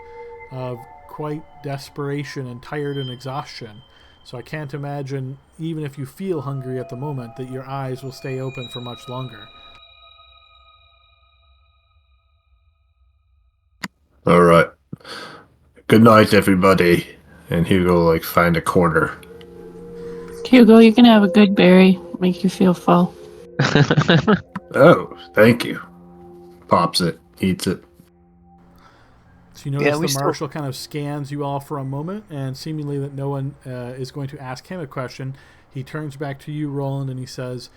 of quite desperation and tired and exhaustion. So I can't imagine, even if you feel hungry at the moment, that your eyes will stay open for much longer. All right. Good night, everybody. And Hugo find a corner. Hugo, you can have a good berry. Make you feel full. Oh, thank you. Pops it, eats it. So you notice we the still- marshal kind of scans you all for a moment, and seemingly that no one is going to ask him a question. He turns back to you, Roland, and he says,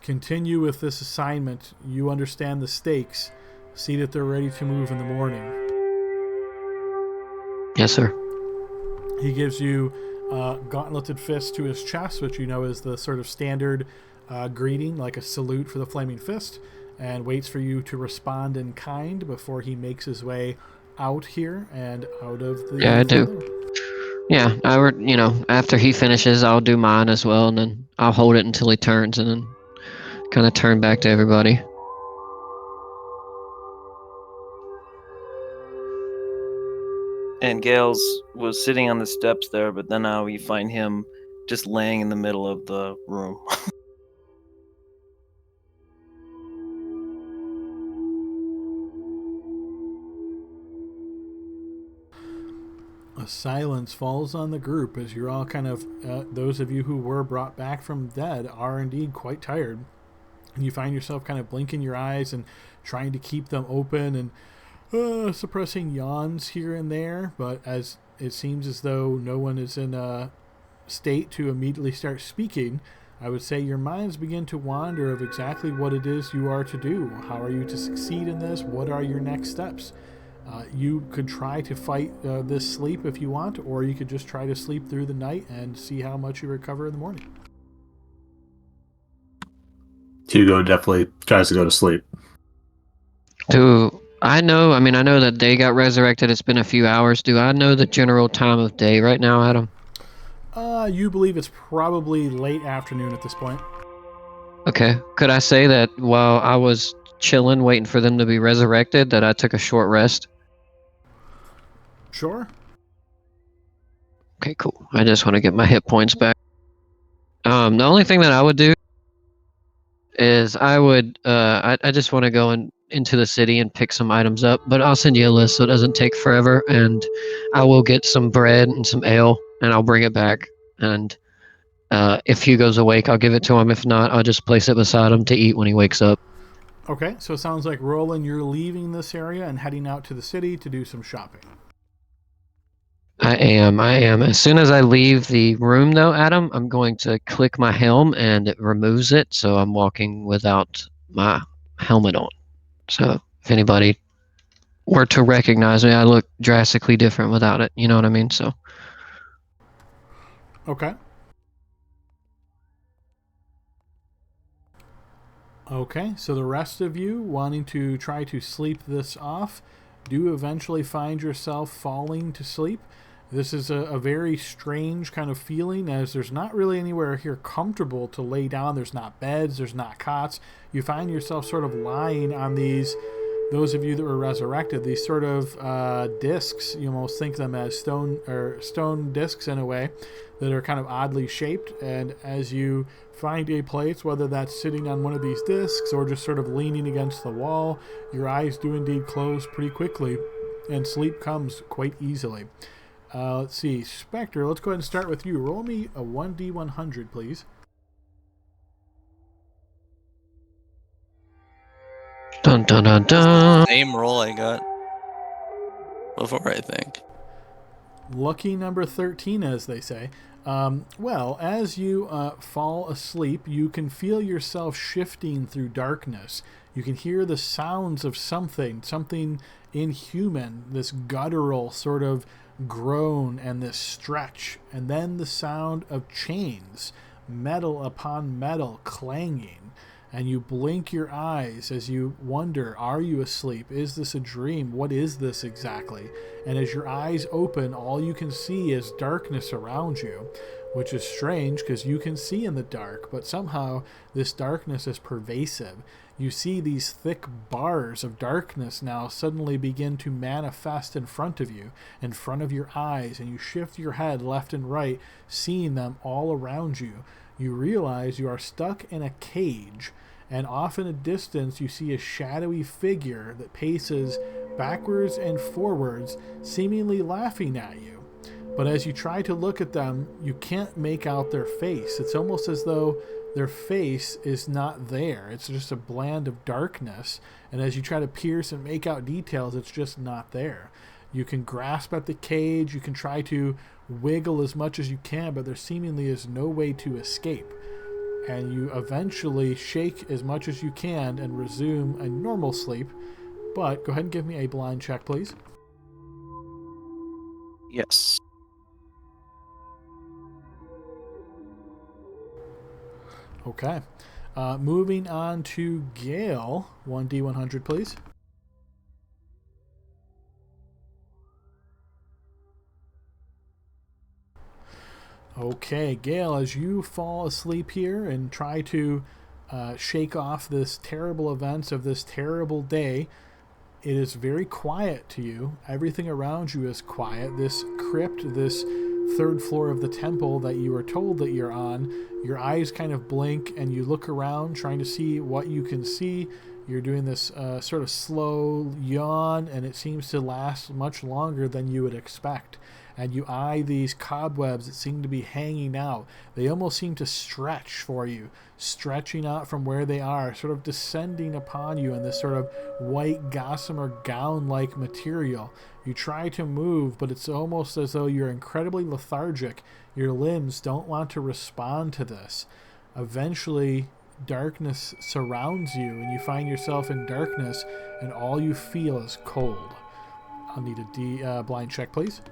continue with this assignment. You understand the stakes. See that they're ready to move in the morning. Yes, sir. He gives you gauntleted fist to his chest, which you know is the sort of standard greeting, like a salute for the Flaming Fist, and waits for you to respond in kind before he makes his way out here and out of the... Yeah, I do. Yeah, after he finishes, I'll do mine as well, and then I'll hold it until he turns, and then kind of turn back to everybody. And Gales was sitting on the steps there, but then now you find him just laying in the middle of the room. A silence falls on the group as you're all kind of, those of you who were brought back from dead are indeed quite tired. And you find yourself kind of blinking your eyes and trying to keep them open and suppressing yawns here and there. But as it seems as though no one is in a state to immediately start speaking, I would say your minds begin to wander of exactly what it is you are to do. How are you to succeed in this? What are your next steps? You could try to fight this sleep if you want, or you could just try to sleep through the night and see how much you recover in the morning. Hugo definitely tries to go to sleep. I know that they got resurrected. It's been a few hours. Do I know the general time of day right now, Adam? You believe it's probably late afternoon at this point. Okay. Could I say that while I was chilling, waiting for them to be resurrected, that I took a short rest? Sure. Okay, cool. I just want to get my hit points back. The only thing that I would do is I just want to go into the city and pick some items up, but I'll send you a list so it doesn't take forever, and I will get some bread and some ale, and I'll bring it back, and if Hugo's awake, I'll give it to him. If not, I'll just place it beside him to eat when he wakes up. Okay, so it sounds like, Roland, you're leaving this area and heading out to the city to do some shopping. I am. As soon as I leave the room, though, Adam, I'm going to click my helm, and it removes it, so I'm walking without my helmet on. So if anybody were to recognize me, I look drastically different without it. You know what I mean? So. Okay. Okay, so the rest of you wanting to try to sleep this off do eventually find yourself falling to sleep. This is a very strange kind of feeling, as there's not really anywhere here comfortable to lay down. There's not beds, there's not cots. You find yourself sort of lying on those of you that were resurrected, these sort of discs. You almost think them as stone discs in a way, that are kind of oddly shaped. And as you find a place, whether that's sitting on one of these discs or just sort of leaning against the wall, your eyes do indeed close pretty quickly, and sleep comes quite easily. Let's see, Spectre, let's go ahead and start with you. Roll me a 1d100, please. Dun dun dun dun. Same roll I got before, I think. Lucky number 13, as they say. Well, as you fall asleep, you can feel yourself shifting through darkness. You can hear the sounds of something inhuman, this guttural sort of groan and this stretch, and then the sound of chains, metal upon metal clanging. And you blink your eyes as you wonder, are you asleep? Is this a dream? What is this exactly? And as your eyes open, all you can see is darkness around you, which is strange because you can see in the dark, but somehow this darkness is pervasive. You see these thick bars of darkness now suddenly begin to manifest in front of you, in front of your eyes, and you shift your head left and right, seeing them all around you. You realize you are stuck in a cage, and off in a distance you see a shadowy figure that paces backwards and forwards, seemingly laughing at you. But as you try to look at them, you can't make out their face. It's almost as though their face is not there. It's just a blend of darkness, and as you try to pierce and make out details, it's just not there. You can grasp at the cage, you can try to wiggle as much as you can, but there seemingly is no way to escape. And you eventually shake as much as you can and resume a normal sleep. But go ahead and give me a blind check, please. Yes. Okay. Moving on to Gale. 1d100, please. Okay, Gail, as you fall asleep here and try to shake off this terrible events of this terrible day, it is very quiet to you. Everything around you is quiet. This crypt, this third floor of the temple that you are told that you're on, your eyes kind of blink and you look around trying to see what you can see. You're doing this sort of slow yawn, and it seems to last much longer than you would expect. And you eye these cobwebs that seem to be hanging out. They almost seem to stretch for you, stretching out from where they are, sort of descending upon you in this sort of white gossamer gown-like material. You try to move, but it's almost as though you're incredibly lethargic. Your limbs don't want to respond to this. Eventually, darkness surrounds you, and you find yourself in darkness, and all you feel is cold. I'll need a blind check, please.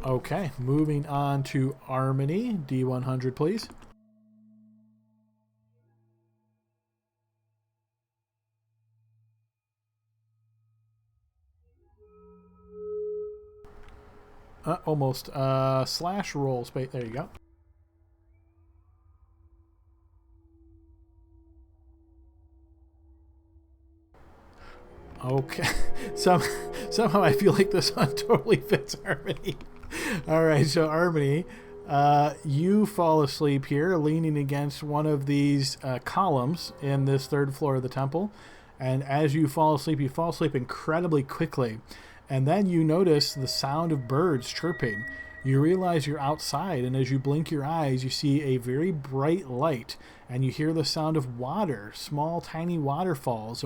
Okay, moving on to Harmony. D100, please. Almost. Slash roll space. There you go. Okay. Somehow I feel like this one totally fits Harmony. All right, so Harmony, you fall asleep here, leaning against one of these columns in this third floor of the temple. And as you fall asleep incredibly quickly. And then you notice the sound of birds chirping. You realize you're outside, and as you blink your eyes, you see a very bright light, and you hear the sound of water, small, tiny waterfalls,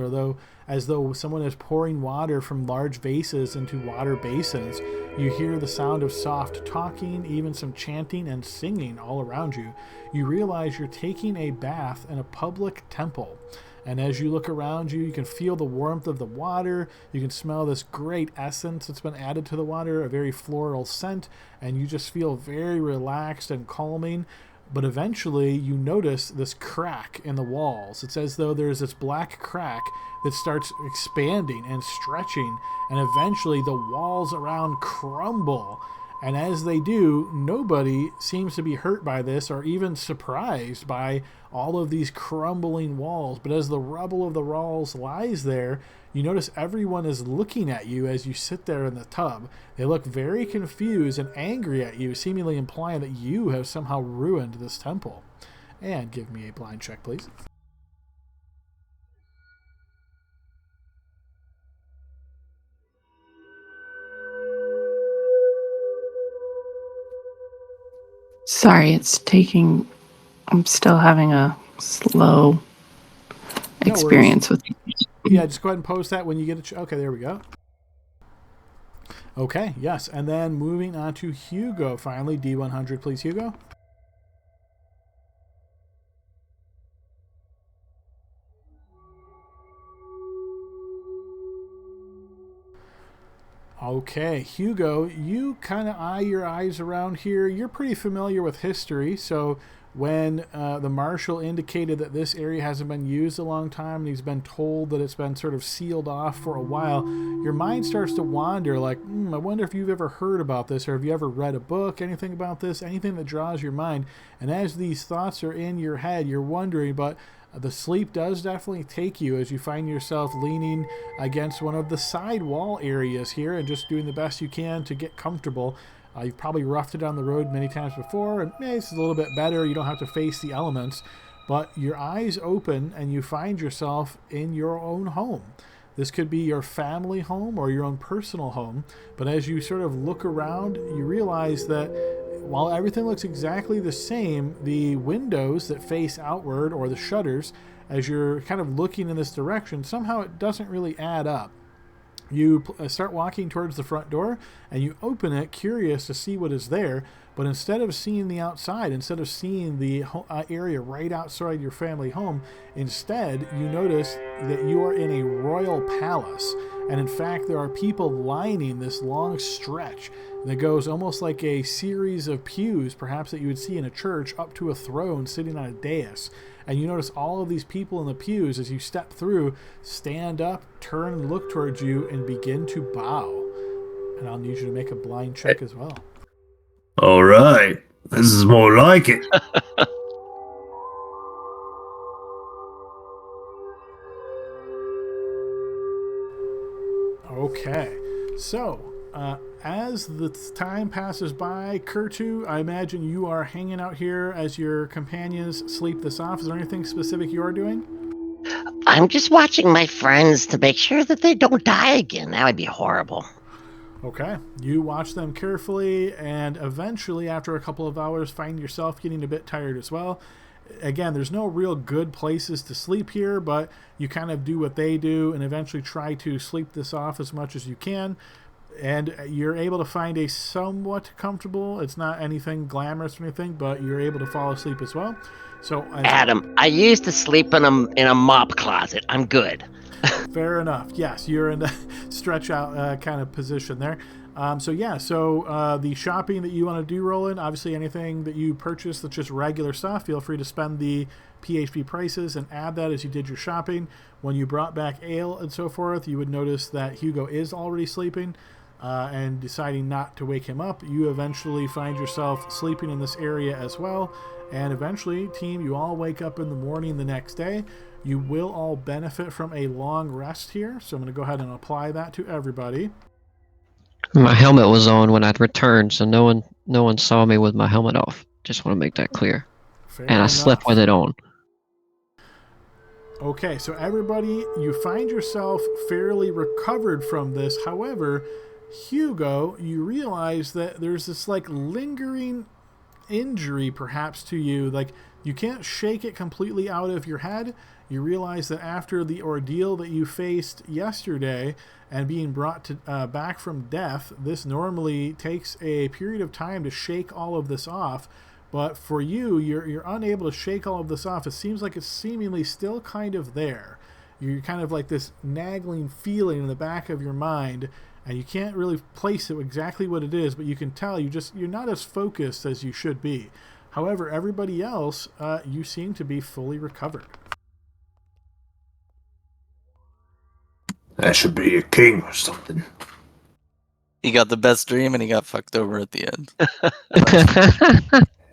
as though someone is pouring water from large vases into water basins. You hear the sound of soft talking, even some chanting and singing all around you. You realize you're taking a bath in a public temple. And as you look around you, you can feel the warmth of the water. You can smell this great essence that's been added to the water, a very floral scent, and you just feel very relaxed and calming. But eventually you notice this crack in the walls. It's as though there's this black crack that starts expanding and stretching, and eventually the walls around crumble. And as they do, nobody seems to be hurt by this or even surprised by all of these crumbling walls. But as the rubble of the walls lies there, you notice everyone is looking at you as you sit there in the tub. They look very confused and angry at you, seemingly implying that you have somehow ruined this temple. And give me a blind check, please. Sorry, I'm still having a slow experience with it. Yeah, just go ahead and post that when you get okay, there we go. Okay, yes. And then moving on to Hugo, finally. D100, please, Hugo. Okay, Hugo, you kind of eye your eyes around here. You're pretty familiar with history, so when the marshal indicated that this area hasn't been used a long time and he's been told that it's been sort of sealed off for a while, your mind starts to wander like, I wonder if you've ever heard about this, or have you ever read a book, anything about this, anything that draws your mind. And as these thoughts are in your head, you're wondering, but the sleep does definitely take you as you find yourself leaning against one of the side wall areas here and just doing the best you can to get comfortable. You've probably roughed it on the road many times before, and it's a little bit better. You don't have to face the elements, but your eyes open and you find yourself in your own home. This could be your family home or your own personal home, but as you sort of look around, you realize that while everything looks exactly the same, the windows that face outward, or the shutters, as you're kind of looking in this direction, somehow it doesn't really add up. You start walking towards the front door, and you open it, curious to see what is there, but instead of seeing the outside, instead of seeing the area right outside your family home, instead you notice that you are in a royal palace. And in fact, there are people lining this long stretch that goes almost like a series of pews, perhaps that you would see in a church, up to a throne sitting on a dais. And you notice all of these people in the pews, as you step through, stand up, turn and look towards you, and begin to bow. And I'll need you to make a blind check as well. All right. This is more like it. Okay. So, as the time passes by, Kurtu, I imagine you are hanging out here as your companions sleep this off. Is there anything specific you are doing? I'm just watching my friends to make sure that they don't die again. That would be horrible. Okay. You watch them carefully, and eventually, after a couple of hours, find yourself getting a bit tired as well. Again, there's no real good places to sleep here, but you kind of do what they do and eventually try to sleep this off as much as you can. And you're able to find a somewhat comfortable, it's not anything glamorous or anything, but you're able to fall asleep as well. So, Adam, I used to sleep in a mop closet. I'm good. Fair enough. Yes, you're in the stretch out kind of position there. So the shopping that you want to do, Roland, obviously anything that you purchase that's just regular stuff, feel free to spend the PHP prices and add that as you did your shopping. When you brought back ale and so forth, you would notice that Hugo is already sleeping and deciding not to wake him up. You eventually find yourself sleeping in this area as well. And eventually, team, you all wake up in the morning the next day. You will all benefit from a long rest here. So I'm going to go ahead and apply that to everybody. My helmet was on when I returned, so no one saw me with my helmet off. Just want to make that clear. Fair and I enough. slept with it on. Okay, so everybody, you find yourself fairly recovered from this. However, Hugo, you realize that there's this like lingering injury perhaps to you. Like you can't shake it completely out of your head. You realize that after the ordeal that you faced yesterday and being brought to back from death, this normally takes a period of time to shake all of this off. But for you, you're unable to shake all of this off. It seems like it's seemingly still kind of there. You're kind of like this nagging feeling in the back of your mind, and you can't really place it exactly what it is, but you can tell you're not as focused as you should be. However, everybody else, you seem to be fully recovered. I should be a king or something. He got the best dream and he got fucked over at the end.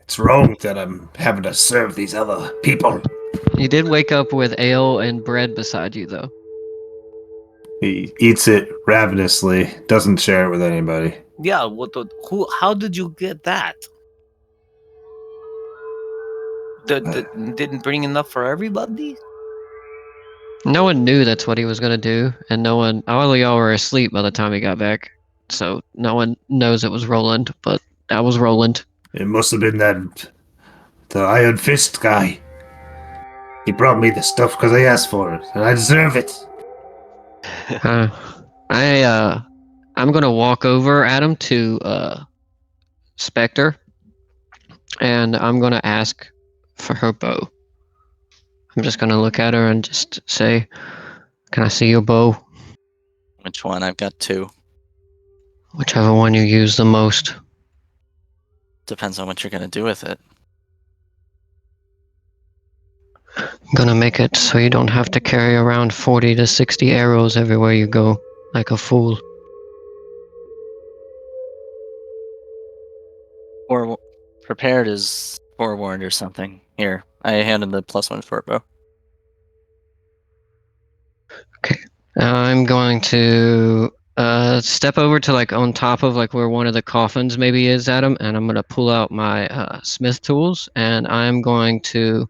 It's wrong that I'm having to serve these other people. You did wake up with ale and bread beside you, though. He eats it ravenously, doesn't share it with anybody. Yeah, how did you get that? Didn't bring enough for everybody? No one knew that's what he was going to do, and all of y'all were asleep by the time he got back. So no one knows it was Roland, but that was Roland. It must have been the Iron Fist guy. He brought me the stuff because I asked for it, and I deserve it. I'm gonna walk over, Adam, to Spectre, and I'm gonna ask for her bow. I'm just gonna look at her and just say, "Can I see your bow?" Which one? I've got two. Whichever one you use the most. Depends on what you're gonna do with it. I'm gonna make it so you don't have to carry around 40 to 60 arrows everywhere you go, like a fool. Or prepared is forewarned or something. Here, I handed the +1 short bow. Okay. I'm going to step over to like on top of like where one of the coffins maybe is, Adam, and I'm gonna pull out my smith tools, and I'm going to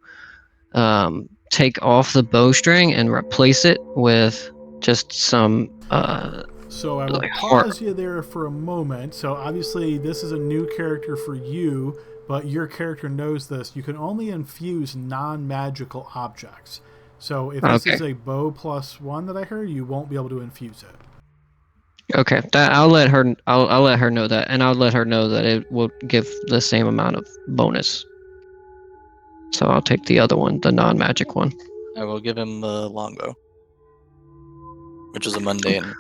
take off the bowstring and replace it with just some So I will like pause you there for a moment. So obviously this is a new character for you, but your character knows this. You can only infuse non-magical objects. So if this is a bow +1 that I heard, you won't be able to infuse it. Okay, I'll let her know that, and I'll let her know that it will give the same amount of bonus. So I'll take the other one, the non-magic one. I will give him the longbow, which is a mundane.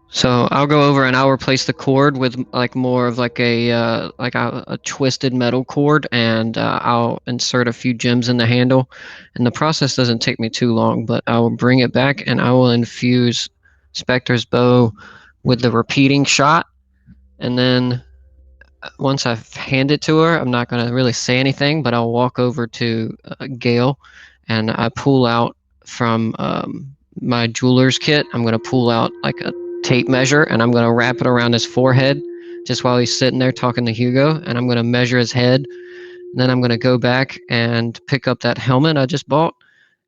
So I'll go over and I'll replace the cord with like more of like a twisted metal cord, and I'll insert a few gems in the handle. And the process doesn't take me too long, but I will bring it back and I will infuse Spectre's bow with the repeating shot, and then once I've handed it to her, I'm not going to really say anything, but I'll walk over to Gail, and I pull out from my jeweler's kit. I'm going to pull out like a tape measure, and I'm going to wrap it around his forehead just while he's sitting there talking to Hugo, and I'm going to measure his head. And then I'm going to go back and pick up that helmet I just bought,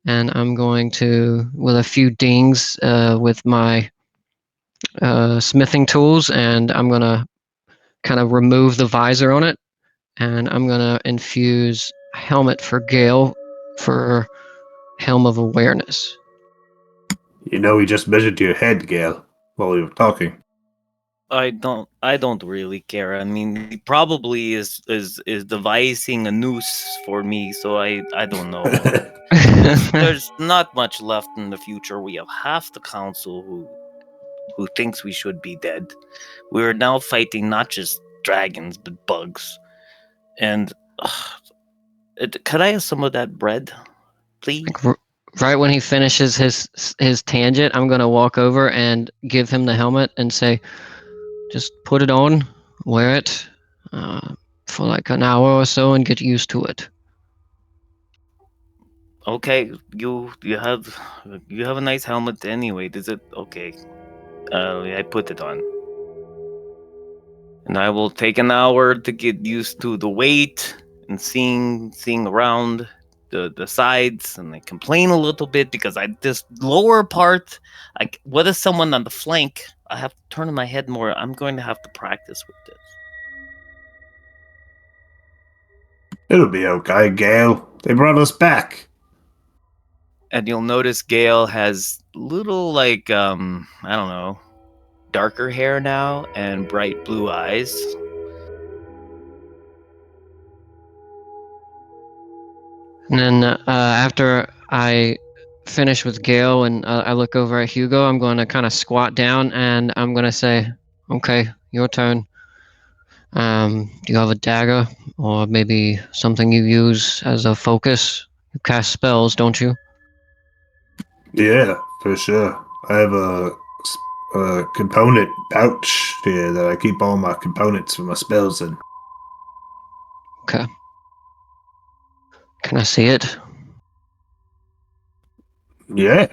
and I'm going to, with a few dings with my smithing tools, and I'm going to kind of remove the visor on it, and I'm going to infuse helmet for Gale for Helm of Awareness. You know, we just measured your head, Gail, while we were talking. I don't really care. I mean, he probably is devising a noose for me, so I don't know. There's not much left in the future. We have half the council who thinks we should be dead. We're now fighting not just dragons but bugs. And could I have some of that bread, please? Right when he finishes his tangent, I'm going to walk over and give him the helmet and say, just put it on, wear it for like an hour or so and get used to it. Okay, you have a nice helmet anyway. Does it? Okay, I put it on, and I will take an hour to get used to the weight and seeing around the sides, and I complain a little bit because this lower part. What is someone on the flank? I have to turn my head more. I'm going to have to practice with this. It'll be okay, Gail. They brought us back. And you'll notice Gale has little, like, I don't know, darker hair now and bright blue eyes. And then after I finish with Gale and I look over at Hugo, I'm going to kind of squat down and I'm going to say, okay, your turn. Do you have a dagger or maybe something you use as a focus? You cast spells, don't you? Yeah, for sure. I have a component pouch here that I keep all my components for my spells in. Okay. Can I see it? Yeah.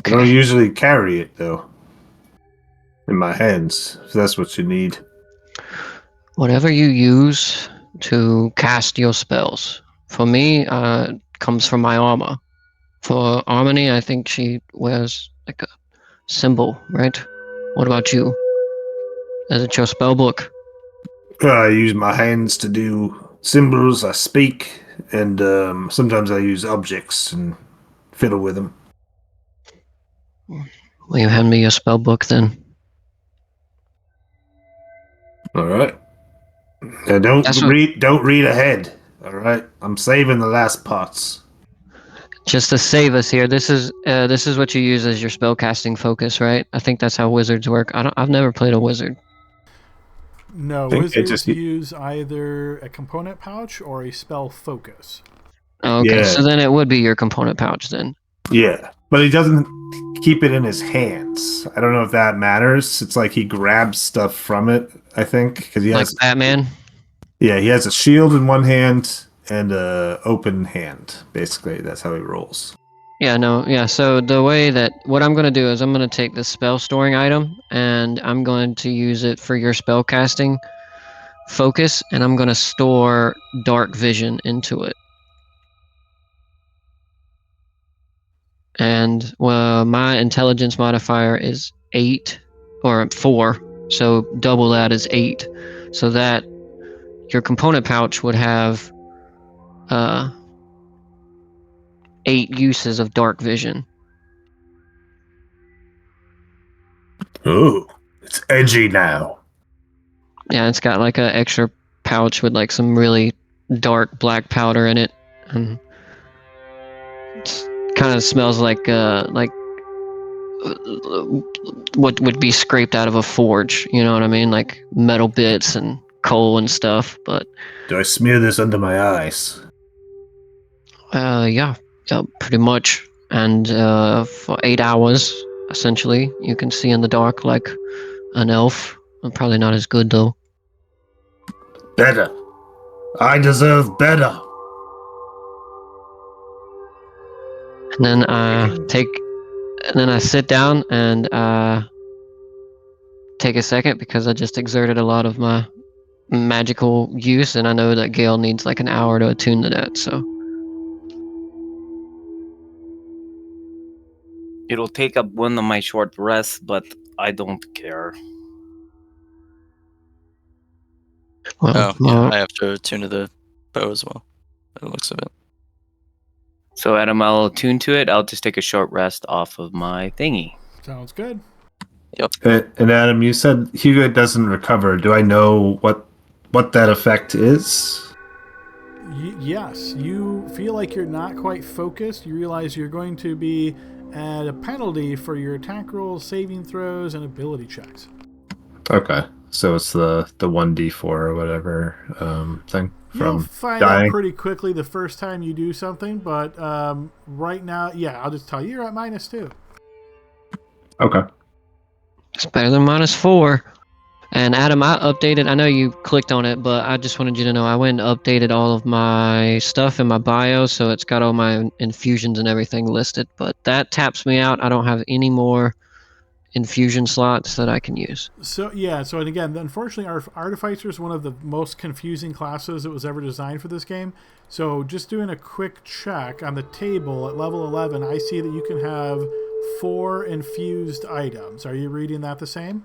I don't Okay. usually carry it, though. In my hands, if that's what you need. Whatever you use to cast your spells. For me, comes from my armor. For Harmony, I think she wears like a symbol, right? What about you? Is it your spell book? I use my hands to do symbols, I speak, and sometimes I use objects and fiddle with them. Will you hand me your spell book then? All right. Now don't read ahead. All right. I'm saving the last parts. Just to save us here, this is what you use as your spellcasting focus, right? I think that's how wizards work. I've never played a wizard. No, think it wizards just- use either a component pouch or a spell focus. Oh, okay, Yeah. so then it would be your component pouch then. Yeah, but he doesn't keep it in his hands. I don't know if that matters. It's like he grabs stuff from it, I think, because he Like has. Batman? Yeah, he has a shield in one hand and a open hand. Basically, that's how he rolls. Yeah, no, yeah. So the way that what I'm going to do is I'm going to take this spell storing item and I'm going to use it for your spell casting focus, and I'm going to store dark vision into it. And my intelligence modifier is 8 or 4, so double that is 8. So that your component pouch would have 8 uses of dark vision. Ooh, it's edgy now. Yeah, it's got like an extra pouch with like some really dark black powder in it, and it kind of smells like what would be scraped out of a forge. You know what I mean? Like metal bits and coal and stuff. But Do I smear this under my eyes? yeah, pretty much. And for 8 hours, essentially. You can see in the dark like an elf. I'm probably not as good though. Better. I deserve better. And then I sit down and take a second because I just exerted a lot of my magical use, and I know that Gale needs like an hour to attune to that. So It'll take up one of my short rests, but I don't care. well, I have to tune to the bow as well. By the looks of it. So Adam, I'll attune to it. I'll just take a short rest off of my thingy. Sounds good. And Adam, you said Hugo doesn't recover. Do I know what that effect is? Yes, you feel like you're not quite focused. You realize you're going to be at a penalty for your attack rolls, saving throws, and ability checks. Okay, so it's the 1d4 or whatever thing You'll from find dying. out pretty quickly the first time you do something, but right now, yeah, I'll just tell you, you're at -2. Okay. it's better than -4. And Adam, I updated. I know you clicked on it, but I just wanted you to know I went and updated all of my stuff in my bio, so it's got all my infusions and everything listed. But that taps me out. I don't have any more infusion slots that I can use. So yeah, so and again, unfortunately, our Artificer is one of the most confusing classes that was ever designed for this game. So just doing a quick check on the table at level 11, I see that you can have 4 infused items. Are you reading that the same?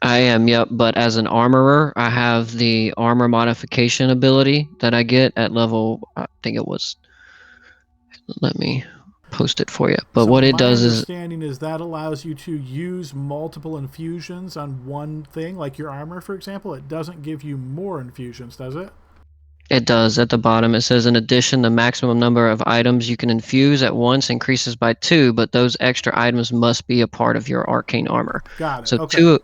I am, yep. But as an armorer, I have the armor modification ability that I get at level. I think it was. Let me post it for you. But So what it does my is understanding is that allows you to use multiple infusions on one thing, like your armor, for example. It doesn't give you more infusions, does it? it does at the bottom. It says in addition, the maximum number of items you can infuse at once increases by 2, but those extra items must be a part of your arcane armor. Got it. So Okay.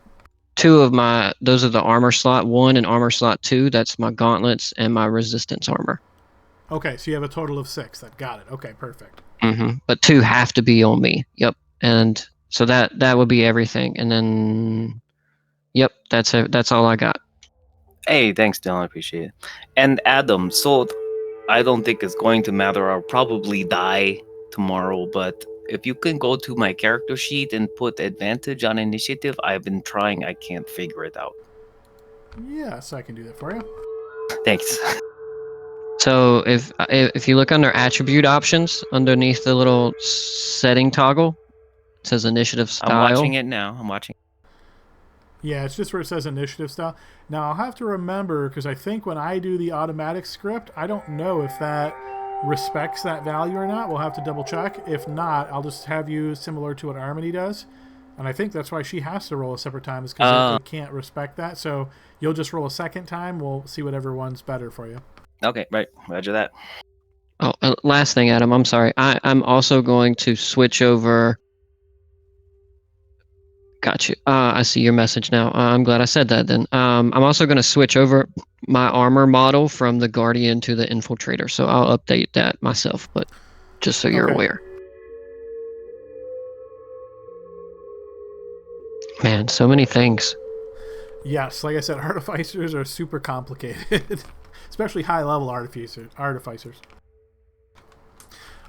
two of my those are the armor slot 1 and armor slot 2. That's my gauntlets and my resistance armor. Okay, so you have a total of 6 then. Got it. Okay, perfect. But 2 have to be on me. Yep. And so that would be everything. And then, yep, that's it. That's all I got. Hey, thanks, Dylan. I appreciate it. And Adam, so I don't think it's going to matter. I'll probably die tomorrow, but if you can go to my character sheet and put advantage on initiative, I've been trying. I can't figure it out. Yes, I can do that for you. Thanks. So if you look under attribute options underneath the little setting toggle, it says initiative style. I'm watching it now. Yeah, it's just where it says initiative style. Now, I'll have to remember, because I think when I do the automatic script, I don't know if that respects that value or not. We'll have to double check. If not, I'll just have you similar to what Armony does. And I think that's why she has to roll a separate time, is because they can't respect that. So you'll just roll a second time. We'll see whatever one's better for you. Okay, right. Roger that. Oh, last thing, Adam. I'm sorry. I'm also going to switch over. Got you. I see your message now. I'm glad I said that then. I'm also going to switch over my armor model from the Guardian to the Infiltrator. So I'll update that myself, but just so you're aware. Man, so many things. Yes, like I said, artificers are super complicated, especially high-level artificers.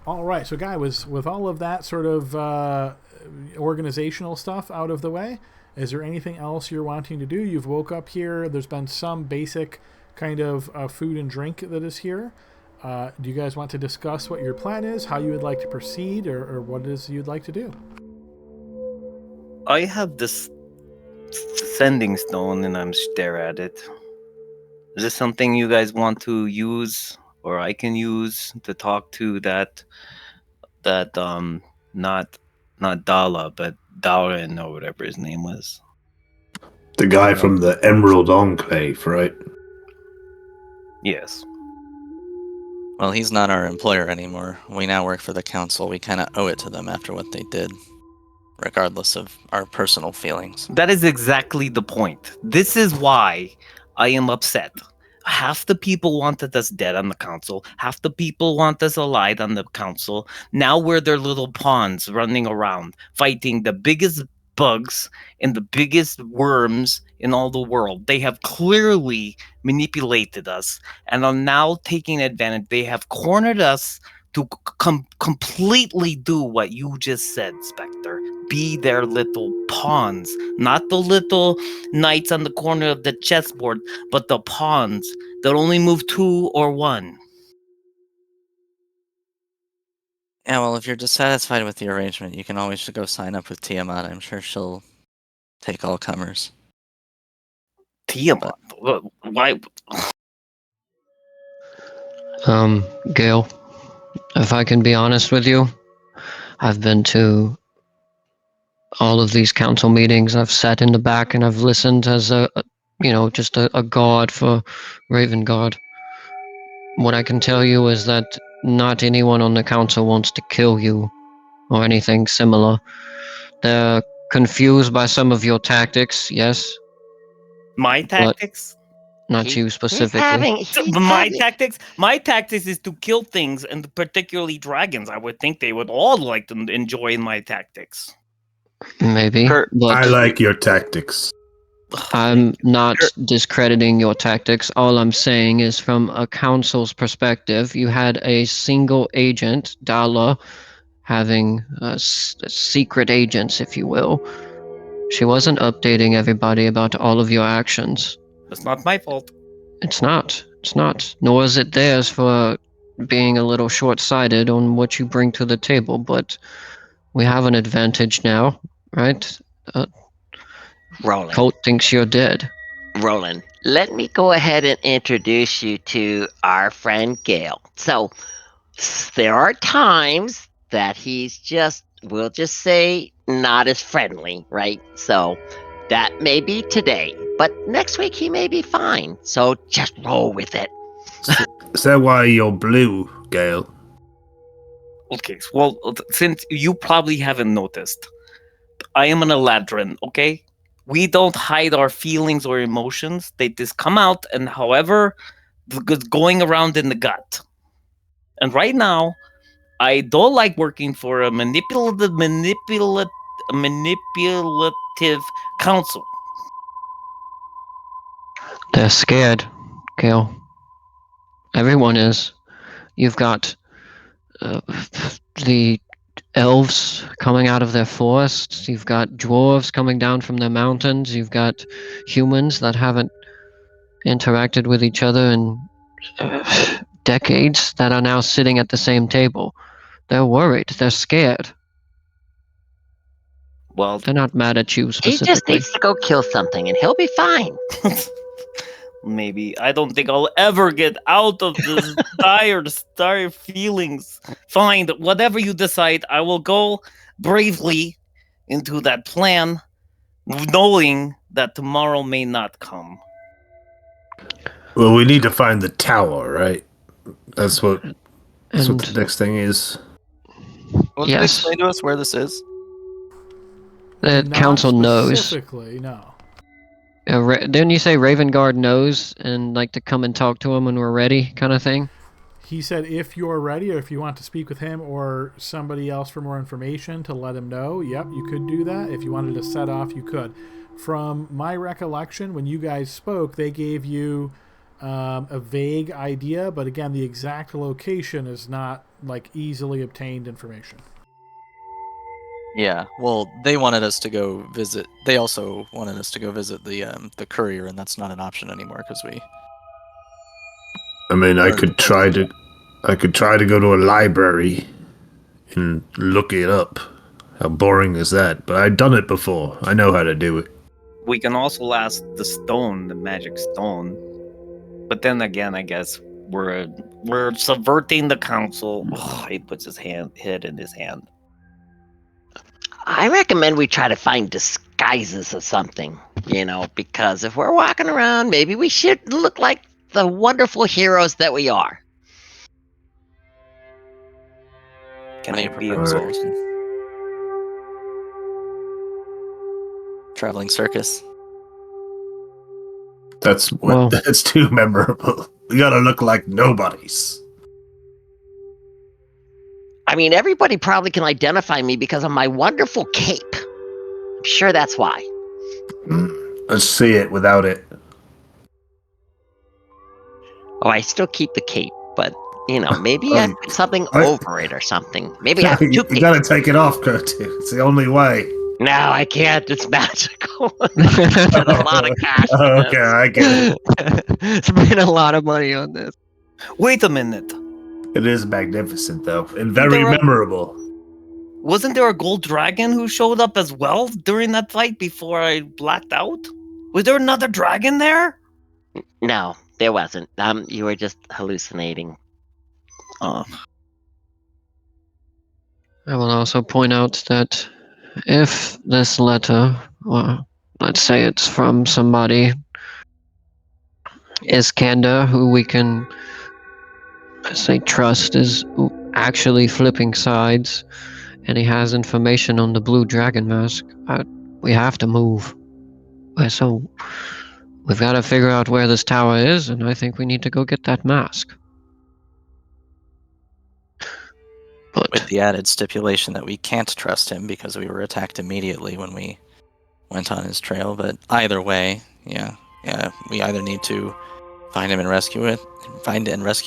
All right, so Guy, with all of that sort of organizational stuff out of the way, is there anything else you're wanting to do? You've woke up here. There's been some basic kind of food and drink that is here. Do you guys want to discuss what your plan is, how you would like to proceed, or what it is you'd like to do? I have this sending stone and I'm stare at it. Is this something you guys want to use, or I can use to talk to that not Dala, but Darren or whatever his name was? The guy from the Emerald Enclave, right? Yes. Well, he's not our employer anymore. We now work for the council. We kind of owe it to them after what they did, regardless of our personal feelings. That is exactly the point. This is why I am upset. Half the people wanted us dead on the council. Half the people want us alive on the council. Now we're their little pawns running around, fighting the biggest bugs and the biggest worms in all the world. They have clearly manipulated us and are now taking advantage. They have cornered us to completely do what you just said, Spectre. Be their little pawns, not the little knights on the corner of the chessboard, but the pawns that only move 2 or 1. Yeah, well, if you're dissatisfied with the arrangement, you can always go sign up with Tiamat. I'm sure she'll take all comers. Tiamat? Why? Gail, if I can be honest with you, I've been to all of these council meetings. I've sat in the back and I've listened as just a guard for Raven Guard. What I can tell you is that not anyone on the council wants to kill you or anything similar. They're confused by some of your tactics, yes, My but tactics? not you specifically. My tactics is to kill things, and particularly dragons. I would think they would all like to enjoy my tactics. Maybe, Kurt, but I like your tactics. I'm not discrediting your tactics. All I'm saying is from a council's perspective, you had a single agent, Dala, having secret agents, if you will. She wasn't updating everybody about all of your actions. That's not my fault. It's not. It's not. Nor is it theirs for being a little short-sighted on what you bring to the table, but we have an advantage now, right? Roland. Colt thinks you're dead. Roland, let me go ahead and introduce you to our friend Gale. So, there are times that he's just, we'll just say, not as friendly, right? So, that may be today, but next week he may be fine. So, just roll with it. Is that why you're blue, Gale? Okay, well, since you probably haven't noticed, I am an Eladrin, okay? We don't hide our feelings or emotions. They just come out, and however, it's going around in the gut. And right now, I don't like working for a manipulative council. They're scared, Gail. Everyone is. You've got the elves coming out of their forests. You've got dwarves coming down from their mountains. You've got humans that haven't interacted with each other in decades that are now sitting at the same table. They're worried. They're scared. Well, they're not mad at you He specifically. just needs to go kill something and he'll be fine. Maybe. I don't think I'll ever get out of this dire feelings. Fine, whatever you decide, I will go bravely into that plan, knowing that tomorrow may not come. Well, we need to find the tower, right? That's what the next thing is. Will you explain to us where this is? The council knows. Specifically, no. Didn't you say Raven Guard knows and like to come and talk to him when we're ready, kind of thing? He said if you're ready or if you want to speak with him or somebody else for more information to let him know, yep, you could do that. If you wanted to set off, you could. From my recollection, when you guys spoke, they gave you a vague idea, but again, the exact location is not like easily obtained information. Yeah, well, they wanted us to go visit. They also wanted us to go visit the courier, and that's not an option anymore because we. I mean, I could try to go to a library and look it up. How boring is that? But I've done it before. I know how to do it. We can also ask the magic stone. But then again, I guess we're subverting the council. Ugh, he puts his head in his hand. I recommend we try to find disguises or something, because if we're walking around, maybe we should look like the wonderful heroes that we are. Can I be traveling circus? Well- That's too memorable. We gotta look like nobodies. I mean, everybody probably can identify me because of my wonderful cape. I'm sure that's why. Let's see it without it. Oh, I still keep the cape, but maybe I put something over it or something. Maybe I have two You capes. gotta take it off, Kurt. It's the only way. No, I can't. It's magical. There's a lot of cash. in Okay, this. I get it. Spent a lot of money on this. Wait a minute. It is magnificent, though, and very There are- memorable. Wasn't there a gold dragon who showed up as well during that fight before I blacked out? Was there another dragon there? No, there wasn't. You were just hallucinating. Oh, I will also point out that if this letter, well, let's say it's from somebody, Iskander, who we can say trust, is actually flipping sides, and he has information on the blue dragon mask, we have to move. So we've got to figure out where this tower is, and I think we need to go get that mask. But With the added stipulation that we can't trust him because we were attacked immediately when we went on his trail. But either way, yeah, we either need to find and rescue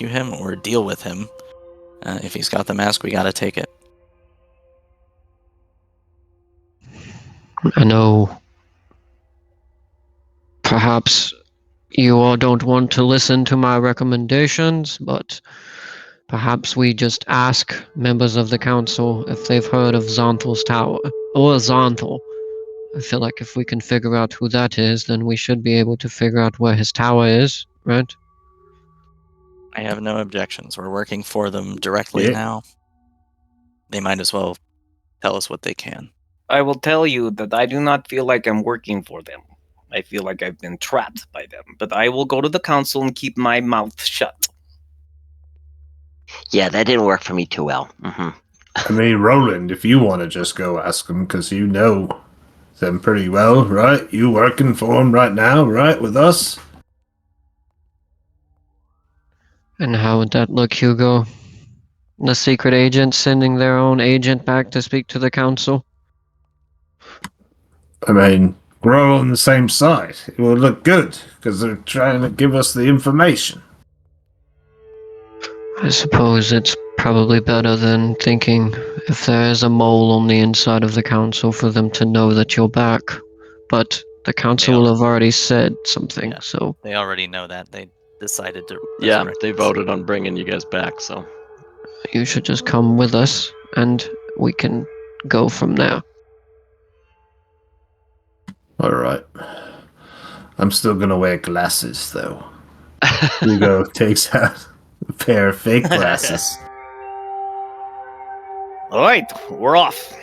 him, or deal with him. If he's got the mask, we gotta take it. I know perhaps you all don't want to listen to my recommendations, but perhaps we just ask members of the council if they've heard of Zonthal's tower, or Zonthal. I feel like if we can figure out who that is, then we should be able to figure out where his tower is, right? I have no objections. We're working for them directly Yeah. now. They might as well tell us what they can. I will tell you that I do not feel like I'm working for them. I feel like I've been trapped by them. But I will go to the council and keep my mouth shut. Yeah, that didn't work for me too well. I mean, Roland, if you want to just go ask them, because you know them pretty well, right? You working for them right now, right, with us? And how would that look, Hugo? The secret agent sending their own agent back to speak to the council? I mean, we're all on the same side. It will look good, because they're trying to give us the information. I suppose it's probably better than thinking if there is a mole on the inside of the council for them to know that you're back. But the council will have already said something, Yeah. so They already know that. They decided to. Yeah, resurrect they us. voted on bringing you guys back, so. you should just come with us and we can go from there. Alright. I'm still gonna wear glasses, though. Hugo takes out a pair of fake glasses. All right, we're off.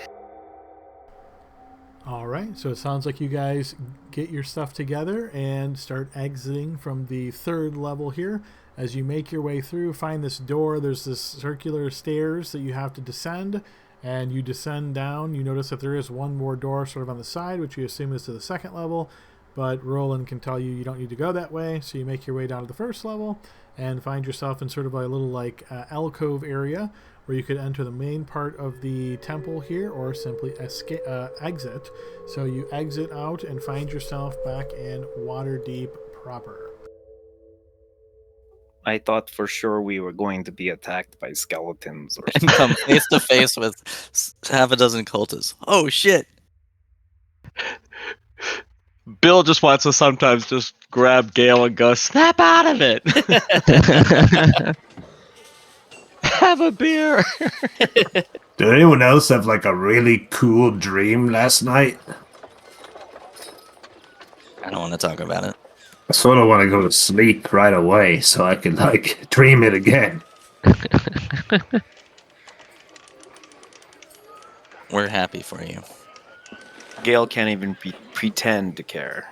All right, so it sounds like you guys get your stuff together and start exiting from the third level here. As you make your way through, find this door. There's this circular stairs that you have to descend, and you descend down. You notice that there is one more door sort of on the side, which you assume is to the second level, but Roland can tell you don't need to go that way, so you make your way down to the first level and find yourself in sort of a little alcove area where you could enter the main part of the temple here or simply exit. So you exit out and find yourself back in Waterdeep proper. I thought for sure we were going to be attacked by skeletons or And come face to face with half a dozen cultists. Oh shit! Bill just wants to sometimes just grab Gale and go, snap out of it! Have a beer! Did anyone else have like a really cool dream last night? I don't want to talk about it. I sort of want to go to sleep right away so I can like dream it again. We're happy for you. Gale can't even pretend to care.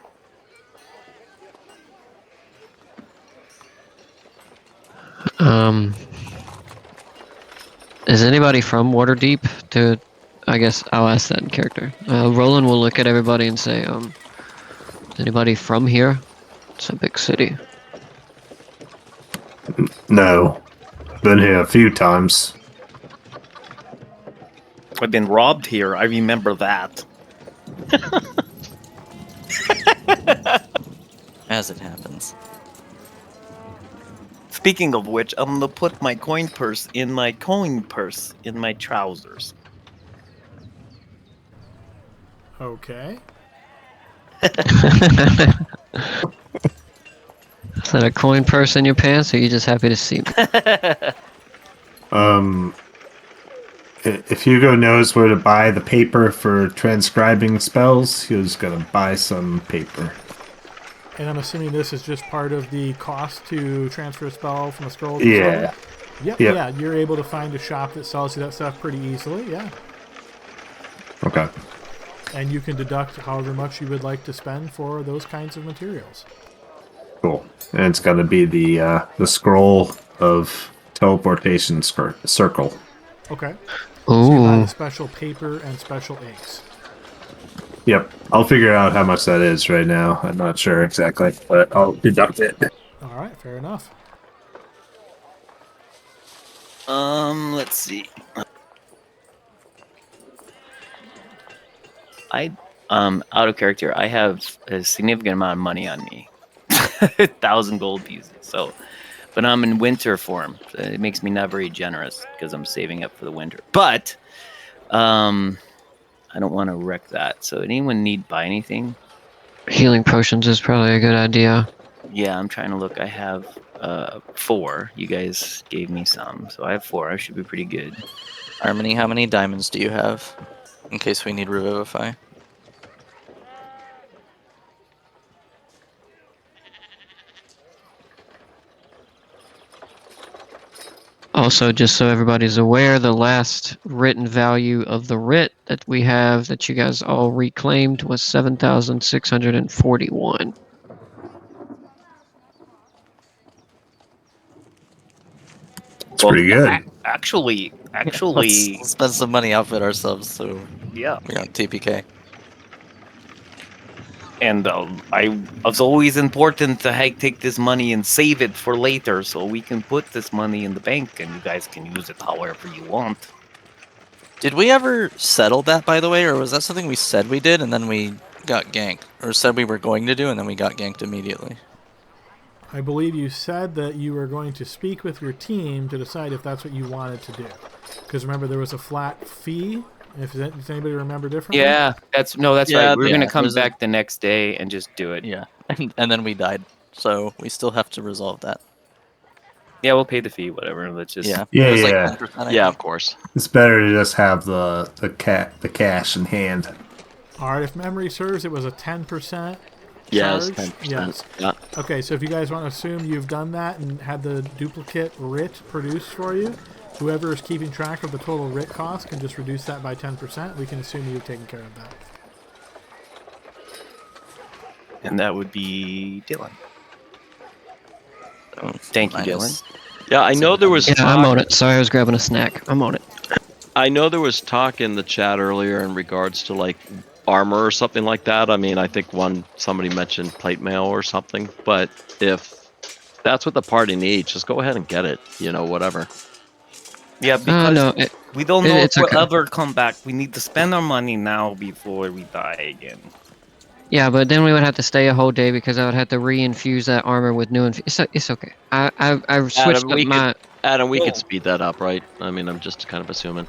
Is anybody from Waterdeep? I guess I'll ask that in character. Roland will look at everybody and say, is anybody from here It's a big city. No. Been here a few times. I've been robbed here. I remember that. As it happens. Speaking of which, I'm gonna put my coin purse in my trousers. Okay. Is that a coin purse in your pants, or are you just happy to see me? If Hugo knows where to buy the paper for transcribing spells, he was gonna buy some paper. And I'm assuming this is just part of the cost to transfer a spell from a scroll to Yeah. stone? Yep, Yep. yeah. You're able to find a shop that sells you that stuff pretty easily, yeah. Okay. And you can deduct however much you would like to spend for those kinds of materials. Cool. And it's gonna be the scroll of teleportation circle. Okay. So you buy Ooh. the special paper and special inks. Yep. I'll figure out how much that is right now. I'm not sure exactly, but I'll deduct it. All right, fair enough. Let's see. Out of character, I have a significant amount of money on me. 1,000 gold pieces. So, but I'm in winter form. So it makes me not very generous because I'm saving up for the winter. But, I don't want to wreck that. So, anyone need buy anything? Healing potions is probably a good idea. Yeah, I'm trying to look. I have 4. You guys gave me some, so I have 4. I should be pretty good. Harmony, how many diamonds do you have? In case we need Revivify. Also, just so everybody's aware, the last written value of the writ that we have that you guys all reclaimed was 7,641. It's pretty good. Actually, Let's spend some money outfit ourselves, so yeah. we got TPK. And it's always important to take this money and save it for later, so we can put this money in the bank, and you guys can use it however you want. Did we ever settle that, by the way, or was that something we said we did and then we got ganked? Or said we were going to do and then we got ganked immediately? I believe you said that you were going to speak with your team to decide if that's what you wanted to do. Because remember, there was a flat fee. Does anybody remember differently? Yeah, that's Yeah, right. We're gonna come there's a- back the next day and just do it. Yeah, and then we died, so we still have to resolve that. Yeah, we'll pay the fee, whatever. Let's just Yeah, Yeah, it was yeah. like 10%, I Yeah, think. of course. It's better to just have the cash in hand. All right, if memory serves, it was a 10% Yeah, it's charge. 10%. Yes. Yeah. Okay, so if you guys want to assume you've done that and had the duplicate writ produced for you, whoever is keeping track of the total writ cost can just reduce that by 10%. We can assume you've taken care of that. and that would be Dylan. So, Thank you, minus- Yeah, I know there was Yeah, talk, I'm on it. Sorry, I was grabbing a snack. I'm on it. I know there was talk in the chat earlier in regards to like armor or something like that. I mean, I think somebody mentioned plate mail or something, but if that's what the party needs, just go ahead and get it, whatever. Yeah, because No, we don't know it's if we'll okay. ever come back. We need to spend our money now before we die again. yeah, but then we would have to stay a whole day because I would have to re-infuse that armor with new It's okay. I've switched up my. Adam, we Whoa. could speed that up, right? I mean, I'm just kind of assuming.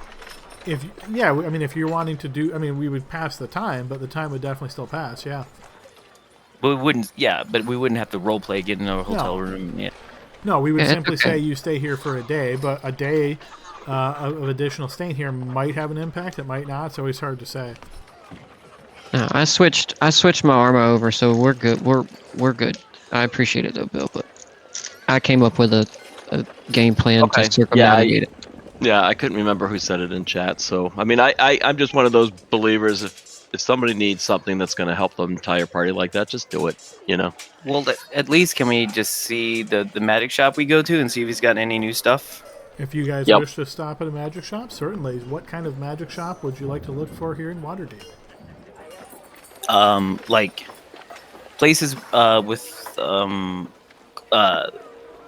If you're wanting to do, we would pass the time, but the time would definitely still pass. Yeah. But we wouldn't. Yeah, but we wouldn't have to role play, get in a hotel room. Yeah. No, we would Yeah, simply okay. say you stay here for a day, but a day of additional staying here might have an impact. It might not. It's always hard to say. No, I switched my armor over, so we're good. We're good. I appreciate it though, Bill, but I came up with a game plan Okay. to circumnavigate it. Yeah, I couldn't remember who said it in chat. So, I mean, I'm just one of those believers. If somebody needs something that's going to help the entire party like that, just do it. Well, at least can we just see the magic shop we go to and see if he's got any new stuff? If you guys Yep. wish to stop at a magic shop, certainly. What kind of magic shop would you like to look for here in Waterdeep? Like places with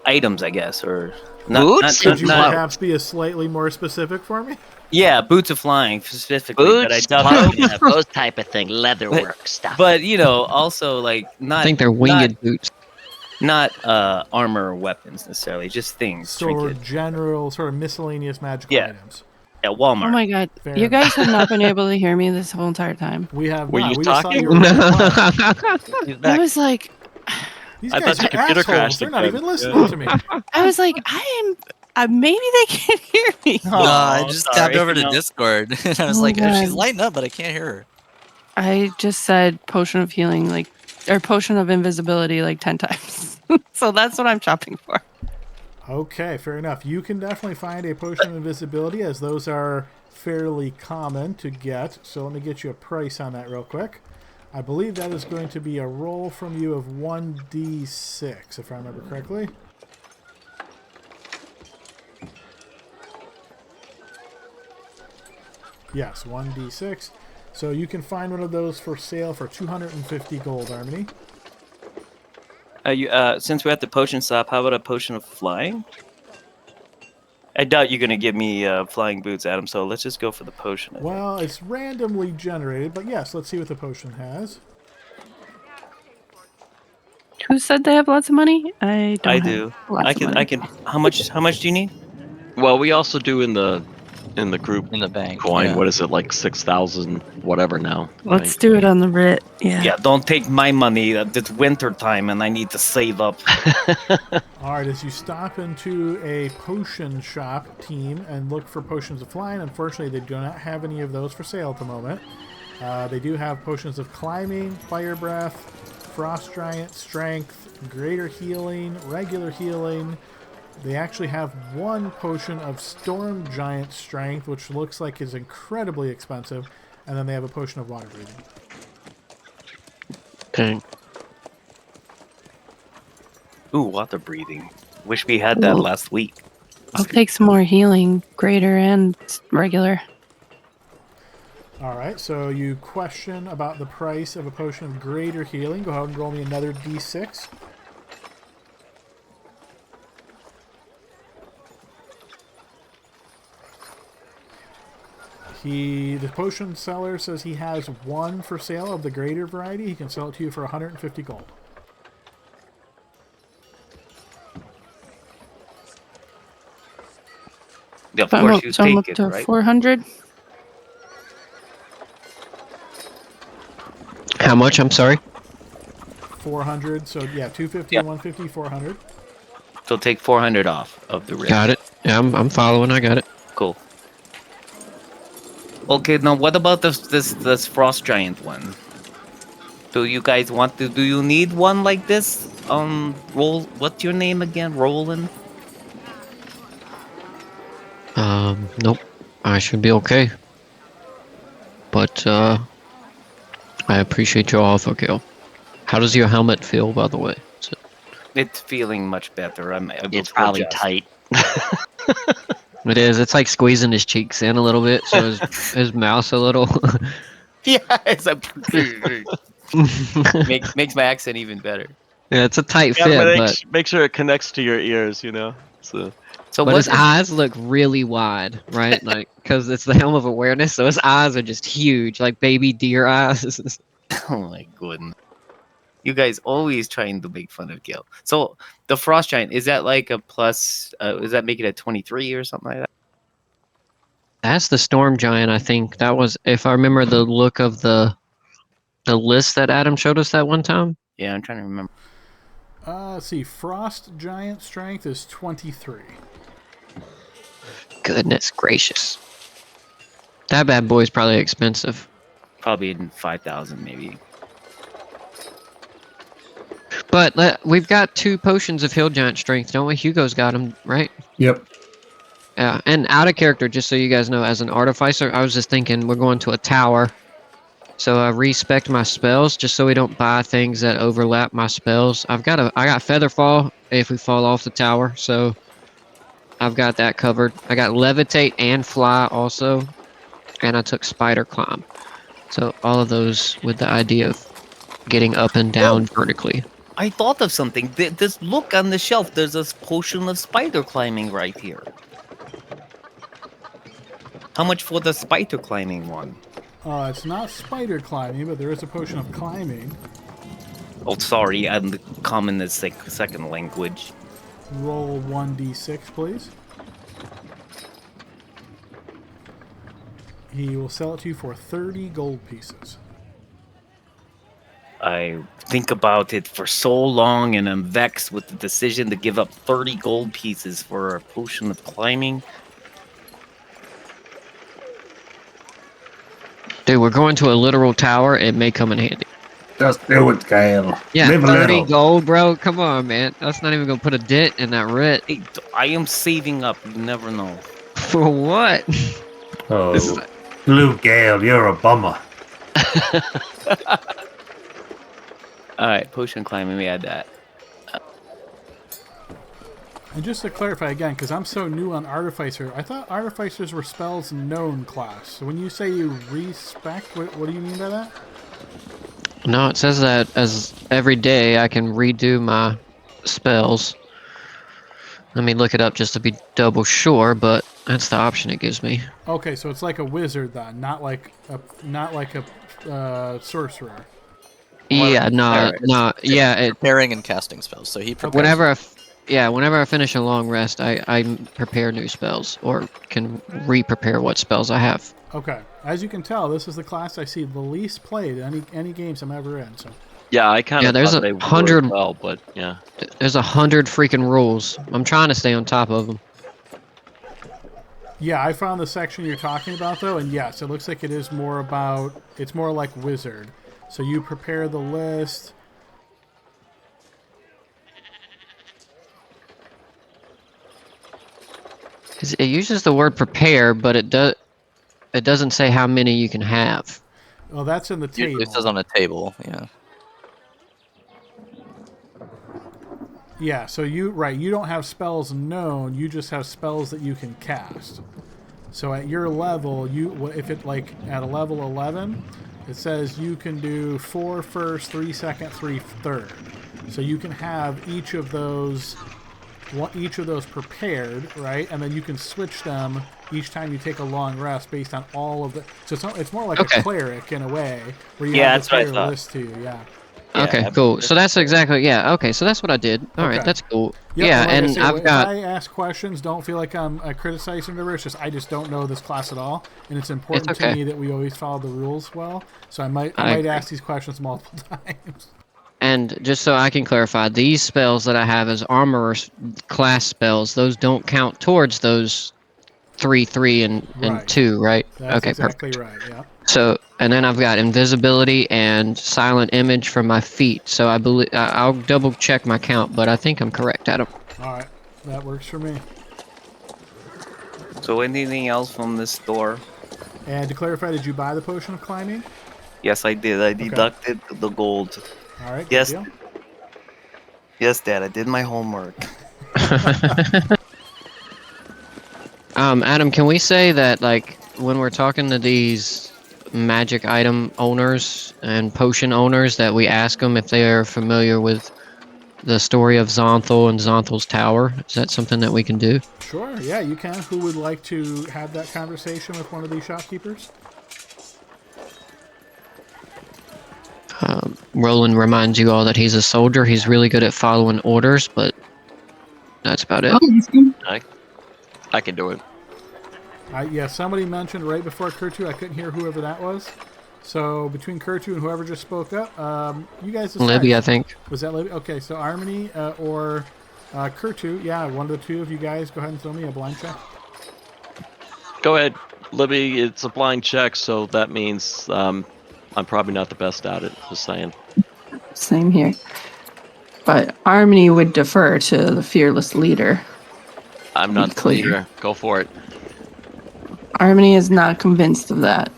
items, I guess, or Boots? Could you Not- perhaps be slightly more specific for me? Yeah, boots of flying specifically, but I Boots, doubt cloaks, they have. those type of thing, leatherwork stuff. But also like I think they're winged boots. not armor or weapons necessarily, just things. So trinkets. general sort of miscellaneous magical Yeah. items. At Walmart. Oh my god. Fair You enough. guys have not been able to hear me this whole entire time. We have Were not. you We just saw talking? you were really quiet. He's I back. was like, These I guys thought your are computer assholes. crashed They're not again. even listening to me. I was like, maybe they can't hear me. No, I Oh, just sorry. tapped over to No. Discord, and I was Oh, like, she's God. lighting up, but I can't hear her. I just said potion of healing, or potion of invisibility, 10 times. So that's what I'm shopping for. Okay, fair enough. You can definitely find a potion of invisibility, as those are fairly common to get. So let me get you a price on that real quick. I believe that is going to be a roll from you of 1d6, if I remember correctly. Yes, 1d6. So you can find one of those for sale for 250 gold, Harmony. Since we're at the potion shop, how about a potion of flying? I doubt you're gonna give me flying boots, Adam. So let's just go for the potion. I think. Well, it's randomly generated, but yes, let's see what the potion has. Who said they have lots of money? I don't. I have do. Lots of money. I can. How much do you need? Well, we also do in the group In the bank. coin. yeah. What is it, like 6,000 whatever now? Let's right? do it on the writ. Yeah. Yeah, don't take my money. It's winter time, and I need to save up. Alright, as you stop into a potion shop team and look for potions of flying, unfortunately they do not have any of those for sale at the moment. They do have potions of climbing, fire breath, frost giant, strength, greater healing, regular healing. They actually have one potion of storm giant strength, which looks like is incredibly expensive, and then they have a potion of water breathing. Okay. Ooh, water breathing. Wish we had that Ooh. last week. I'll take some more healing, greater and regular. Alright, so you question about the price of a potion of greater healing. Go ahead and roll me another d6. The potion seller says he has one for sale of the greater variety. He can sell it to you for 150 gold. Yeah, of So course you I'm up take it, to right? 400. How much? I'm sorry. 400, so yeah, 250, Yeah. 150, 400. So take 400 off of the rip. Got it. Yeah, I'm following. I got it. Cool. Okay, now what about this frost giant one? Do you guys want to? Do you need one like this? Roll. What's your name again? Roland. Nope. I should be okay. But I appreciate your offer, Gil. How does your helmet feel, by the way? It's feeling much better. It's probably adjust. tight. It is. It's like squeezing his cheeks in a little bit, so his mouth's a little. Yeah, it's a makes my accent even better. Yeah, it's a tight Yeah, fit, but but make sure it connects to your ears, you know? So So but what his eyes look really wide, right? Like, because it's the helm of awareness, so his eyes are just huge, like baby deer eyes. Oh my goodness. You guys always trying to make fun of Gil. So the frost giant, is that like a plus? Does that make it a 23 or something like that? That's the storm giant, I think. That was, if I remember the look of the list that Adam showed us that one time. Yeah, I'm trying to remember. Let's see, frost giant strength is 23. Goodness gracious. That bad boy's probably expensive. Probably in 5,000 maybe. But we've got 2 potions of hill giant strength, don't we? Hugo's got them, right? Yep. Yeah, and out of character, just so you guys know, as an artificer, I was just thinking we're going to a tower. So I respect my spells, just so we don't buy things that overlap my spells. I got Featherfall if we fall off the tower, so I've got that covered. I got Levitate and Fly also, and I took Spider Climb. So all of those with the idea of getting up and down vertically. I thought of something. This look on the shelf. There's a potion of spider climbing right here. How much for the spider climbing one? It's not spider climbing, but there is a potion of climbing. Oh, sorry. I'm common as second language. Roll 1d6, please. He will sell it to you for 30 gold pieces. I think about it for so long, and I'm vexed with the decision to give up 30 gold pieces for a potion of climbing. Dude, we're going to a literal tower. It may come in handy. Just do it, Kyle. Yeah, Live a 30 little. gold, bro. Come on, man. That's not even gonna put a dent in that writ. Hey, I am saving up. You never know. For what? Oh, This is- Blue Gale, you're a bummer. All right, potion climbing. We had that. And just to clarify again, because I'm so new on Artificer, I thought Artificers were spells known class. So when you say you respec, what do you mean by that? No, it says that as every day I can redo my spells. Let me look it up just to be double sure, but that's the option it gives me. Okay, so it's like a wizard then, not like a sorcerer. Yeah, yeah. Preparing and casting spells. So he prepares. Whenever I finish a long rest, I prepare new spells or can re-prepare what spells I have. Okay, as you can tell, this is the class I see the least played in any games I'm ever in. So Yeah, I kind Yeah, of there's thought a they would hundred- as well, but yeah. There's 100 freaking rules. I'm trying to stay on top of them. yeah, I found the section you're talking about though, and yes, it looks like it is more about. It's more like wizard. So you prepare the list. It uses the word prepare, but it doesn't say how many you can have. Well, that's in the table. Usually it says on a table. Yeah. Yeah, so you don't have spells known, you just have spells that you can cast. So at your level, if it like at a level 11, it says you can do 4 first, 3 second, 3 third. So you can have each of those prepared, right? And then you can switch them each time you take a long rest based on all of the. So it's more like a cleric in a way, where you have that's the what I player thought. list too. Yeah. Okay, cool. So that's exactly Okay, so that's what I did. All right, Okay. that's cool. Yep, Yeah, like I and say, I've if got. I ask questions, don't feel like I'm criticizing the It's just I just don't know this class at all, and it's important It's okay. to me that we always follow the rules well. So I might agree. ask these questions multiple times. And just so I can clarify, these spells that I have as armor class spells, those don't count towards those 3, 3, and Right. 2, right? That's Okay, exactly perfect. right. Yeah. So, and then I've got invisibility and silent image from my feet. So I believe I'll double check my count, but I think I'm correct, Adam. All right, that works for me. So anything else from this store? And to clarify, did you buy the potion of climbing? Yes, I did. I deducted the gold. All right. Yes. Good deal. Yes, Dad. I did my homework. Adam, can we say that, like, when we're talking to these magic item owners and potion owners, that we ask them if they are familiar with the story of Zonthal and Zonthal's Tower? Is that something that we can do? Sure. Yeah, you can. Who would like to have that conversation with one of these shopkeepers? Roland reminds you all that he's a soldier. He's really good at following orders, but that's about it. I can do it. Yeah, somebody mentioned right before Kurtu. I couldn't hear whoever that was. So between Kurtu and whoever just spoke up, you guys decide. Libby, I think. Was that Libby? Okay, so Harmony or Kurtu. Yeah, one of the two of you guys. Go ahead and throw me a blind check. Go ahead, Libby. It's a blind check, so that means I'm probably not the best at it. Just saying. Same here. But Harmony would defer to the fearless leader. I'm not the Clear. leader. Go for it. Harmony is not convinced of that.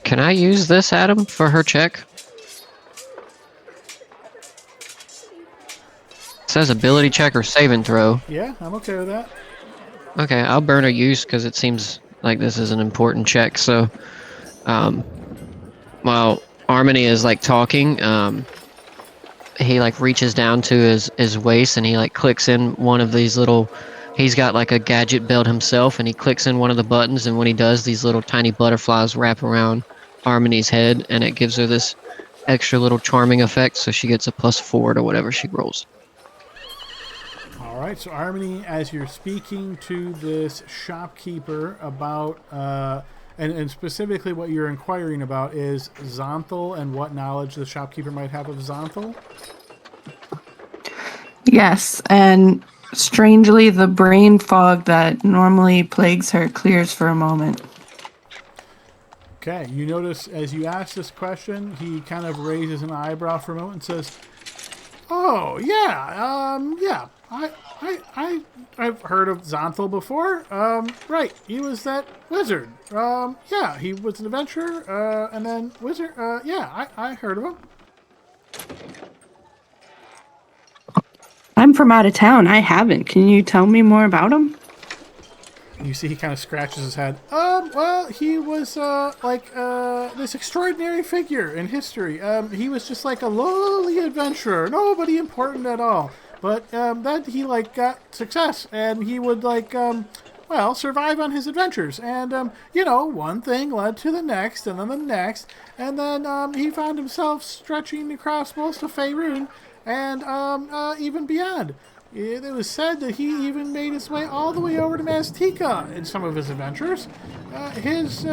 Can I use this, Adam, for her check? It says ability check or save and throw. Yeah, I'm okay with that. Okay, I'll burn a use because it seems like this is an important check. So, well, Harmony is like talking, he like reaches down to his waist and he like clicks in one of these little. He's got like a gadget belt himself, and he clicks in one of the buttons, and when he does, these little tiny butterflies wrap around Harmony's head, and it gives her this extra little charming effect, so she gets a +4 to whatever she rolls. All right, so Harmony, as you're speaking to this shopkeeper about, and specifically what you're inquiring about is Zonthal and what knowledge the shopkeeper might have of Zonthal. Yes, and strangely, the brain fog that normally plagues her clears for a moment. Okay, you notice as you ask this question, he kind of raises an eyebrow for a moment and says, "Oh yeah, I've heard of Zonthal before. Right, he was that wizard. Yeah, he was an adventurer, and then wizard. Yeah, I heard of him." I'm from out of town. I haven't. Can you tell me more about him? You see he kind of scratches his head. Well, he was, this extraordinary figure in history. He was just like a lowly adventurer. Nobody important at all. But, then he, got success. And he would, survive on his adventures. And, one thing led to the next, and then the next. And then, he found himself stretching across most of Faerun and, even beyond. It was said that he even made his way all the way over to Mastika in some of his adventures. His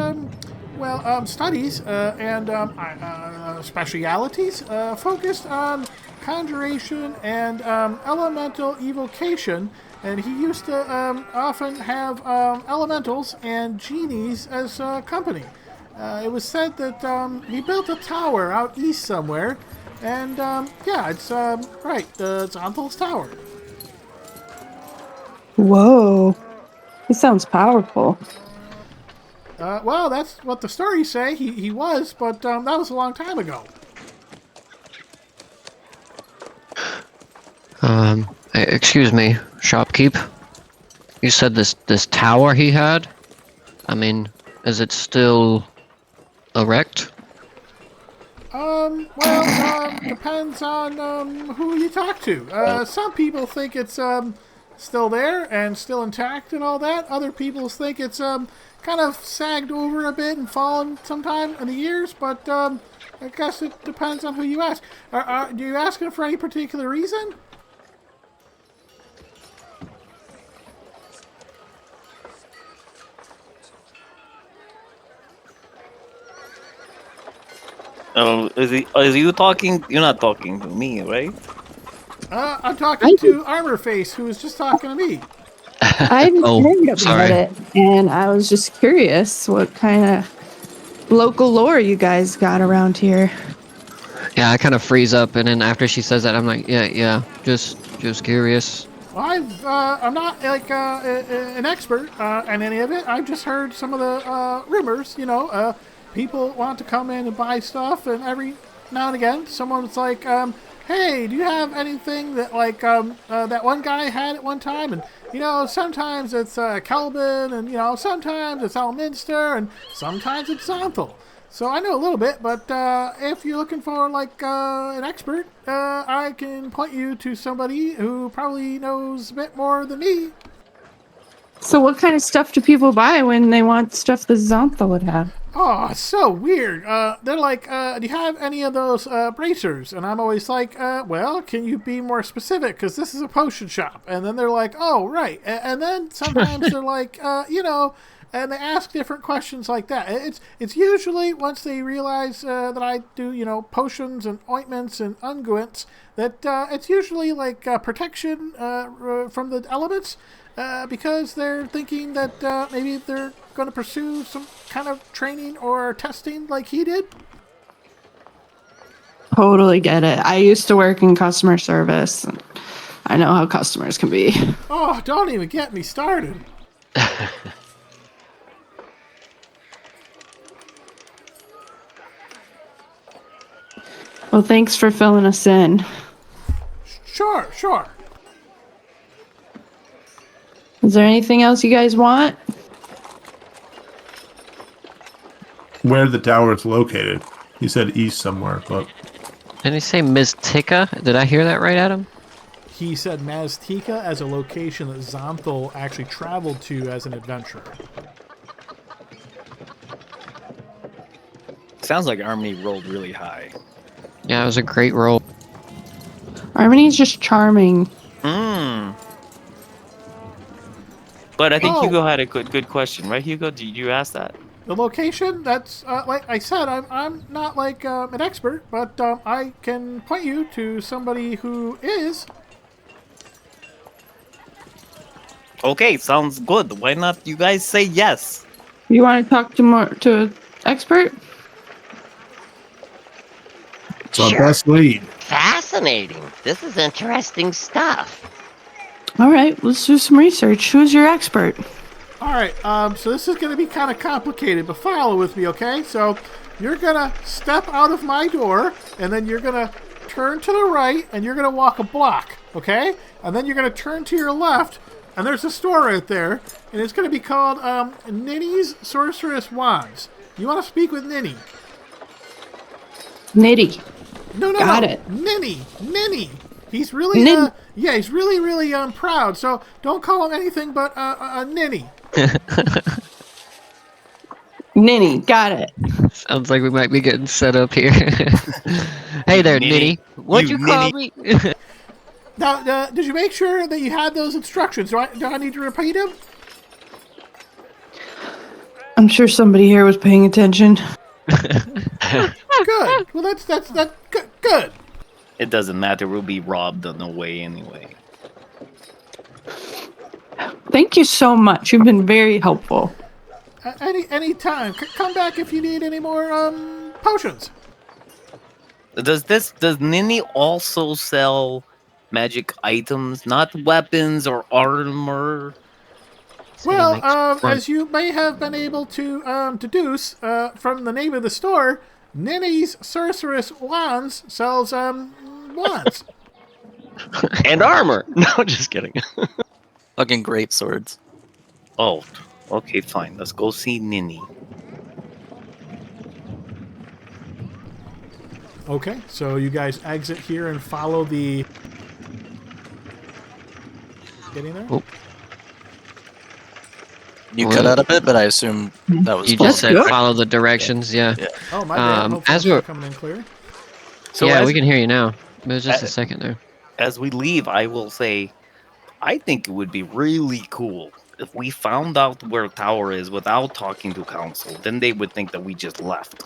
studies and specialities focused on conjuration and elemental evocation, and he used to often have elementals and genies as company. It was said that he built a tower out east somewhere, and it's Zonthal's Tower. Whoa. This sounds powerful. Well, that's what the stories say. He was, but that was a long time ago. Excuse me, shopkeep. You said this tower he had? I mean, is it still erect? Depends on who you talk to. Some people think it's still there and still intact and all that. Other people think it's kind of sagged over a bit and fallen sometime in the years, but I guess it depends on who you ask. Are you asking for any particular reason? Is you talking? You're not talking to me, right? I'm talking to Armor Face, who was just talking to me. I've heard about it, and I was just curious what kind of local lore you guys got around here. Yeah, I kind of freeze up, and then after she says that, I'm like, yeah, just curious. Well, I'm not an expert in any of it. I've just heard some of the rumors. People want to come in and buy stuff, and every now and again, someone's like, "Hey, do you have anything that that one guy had at one time?" And sometimes it's Kelvin, and sometimes it's Elminster, and sometimes it's Zonthal. So I know a little bit, but if you're looking for an expert, I can point you to somebody who probably knows a bit more than me. So what kind of stuff do people buy when they want stuff that Zonthal would have? Oh, it's so weird. They're like, do you have any of those bracers? And I'm always like, well, can you be more specific? Because this is a potion shop. And then they're like, oh, right. And then sometimes they're like, and they ask different questions like that. It's usually once they realize that I do, potions and ointments and unguents, that it's usually like protection from the elements. Because they're thinking that maybe they're going to pursue some kind of training or testing like he did. Totally get it. I used to work in customer service. And I know how customers can be. Oh, don't even get me started. Well, thanks for filling us in. Sure. Is there anything else you guys want? Where the tower is located. He said east somewhere, but Did he say Ms. Tika? Did I hear that right, Adam? He said Maztica as a location that Xanthal actually traveled to as an adventurer. Sounds like Harmony rolled really high. Yeah, it was a great roll. Harmony's just charming. But I think Oh. Hugo had a good question, right, Hugo? Did you ask that? The location, that's, like I said, I'm not like an expert, but I can point you to somebody who is. Okay, sounds good. Why not you guys say yes? You want to talk to an expert? it's our Sure. best lead. Fascinating. This is interesting stuff. All right, let's do some research. Who's your expert? All right, so this is going to be kind of complicated, but follow with me, okay? So you're going to step out of my door, and then you're going to turn to the right, and you're going to walk a block, okay? And then you're going to turn to your left, and there's a store right there, and it's going to be called Ninny's Sorceress Wands. You want to speak with Ninny? Nitty. No, Got it. Ninny. He's really, Nin- he's really proud. So don't call him anything but Ninny. Ninny, got it. Sounds like we might be getting set up here. Hey there, Ninny. Nitty. What'd You you call me? Now, did you make sure that you had those instructions? Do I need to repeat them? I'm sure somebody here was paying attention. Good. Well, that's good. It doesn't matter. We'll be robbed on the way anyway. Thank you so much. You've been very helpful. Any time. Come back if you need any more potions. Does Ninny also sell magic items, not weapons or armor? Well, makes one. as you may have been able to deduce from the name of the store, Ninny's Sorceress Wands sells wands. And armor. No, just kidding. Fucking great swords. Oh, okay, fine. Let's go see Ninny. Okay, so you guys exit here and follow the. Getting there? Oh. You Well, cut out a bit, but I assume that was You full. just said good. follow the directions, yeah. Oh, my bad. Hopefully as it's we're- coming in clear. So yeah, as, we can hear you now. It was just a second there. as we leave, I will say, I think it would be really cool if we found out where Tower is without talking to Council. Then they would think that we just left.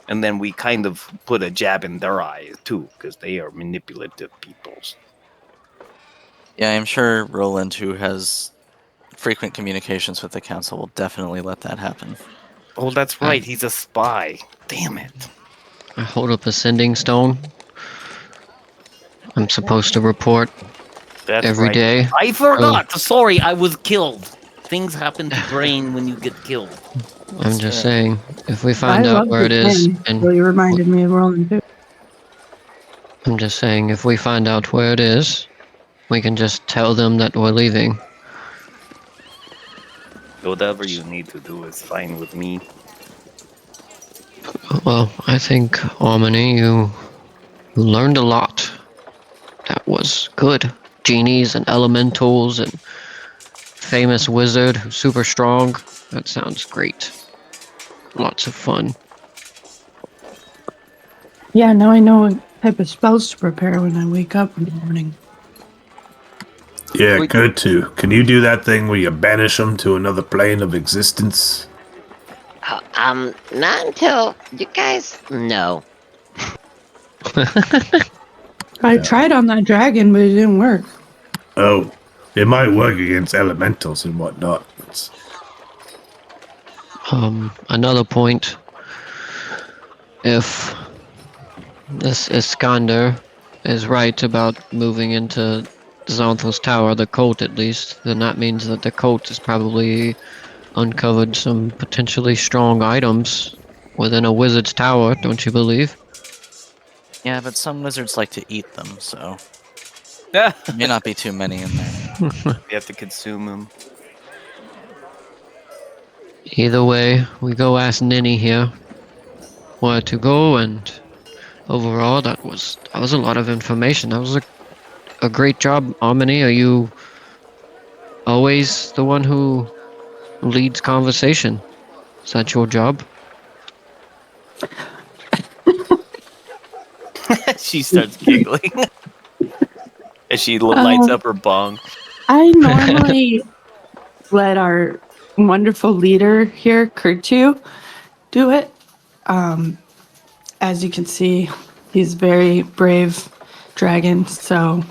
And then we kind of put a jab in their eye, too, because they are manipulative peoples. Yeah, I'm sure Roland, who has frequent communications with the council, will definitely let that happen. Oh, that's right. He's a spy. Damn it. I hold up a sending stone. I'm supposed to report That's every right. day. I forgot. Sorry, I was killed. Things happen to brain when you get killed. I'm just saying, if we find out where it is, and Well, you reminded me of Roland too. I'm just saying, if we find out where it is, we can just tell them that we're leaving. Whatever you need to do is fine with me. Well, I think, Harmony, you learned a lot. That was good. Genies and elementals and famous wizard who's super strong. That sounds great. Lots of fun. Yeah, now I know what type of spells to prepare when I wake up in the morning. Yeah, Wait. good too. Can you do that thing where you banish them to another plane of existence? Not until you guys know. I tried on that dragon, but it didn't work. Oh, it might work against elementals and whatnot. It's- Another point. If this Iskander is right about moving into Xanthal's tower, the cult at least, then that means that the cult has probably uncovered some potentially strong items within a wizard's tower, don't you believe? Yeah, but some wizards like to eat them, so Yeah. there may not be too many in there. You have to consume them. Either way, we go ask Ninny here. where to go, and overall, that was a lot of information. That was a great job, Omni. Are you always the one who leads conversation? Is that your job? She starts giggling as she lights up her bong. I normally let our wonderful leader here, Kurtu, do it. As you can see, he's very brave dragon, so,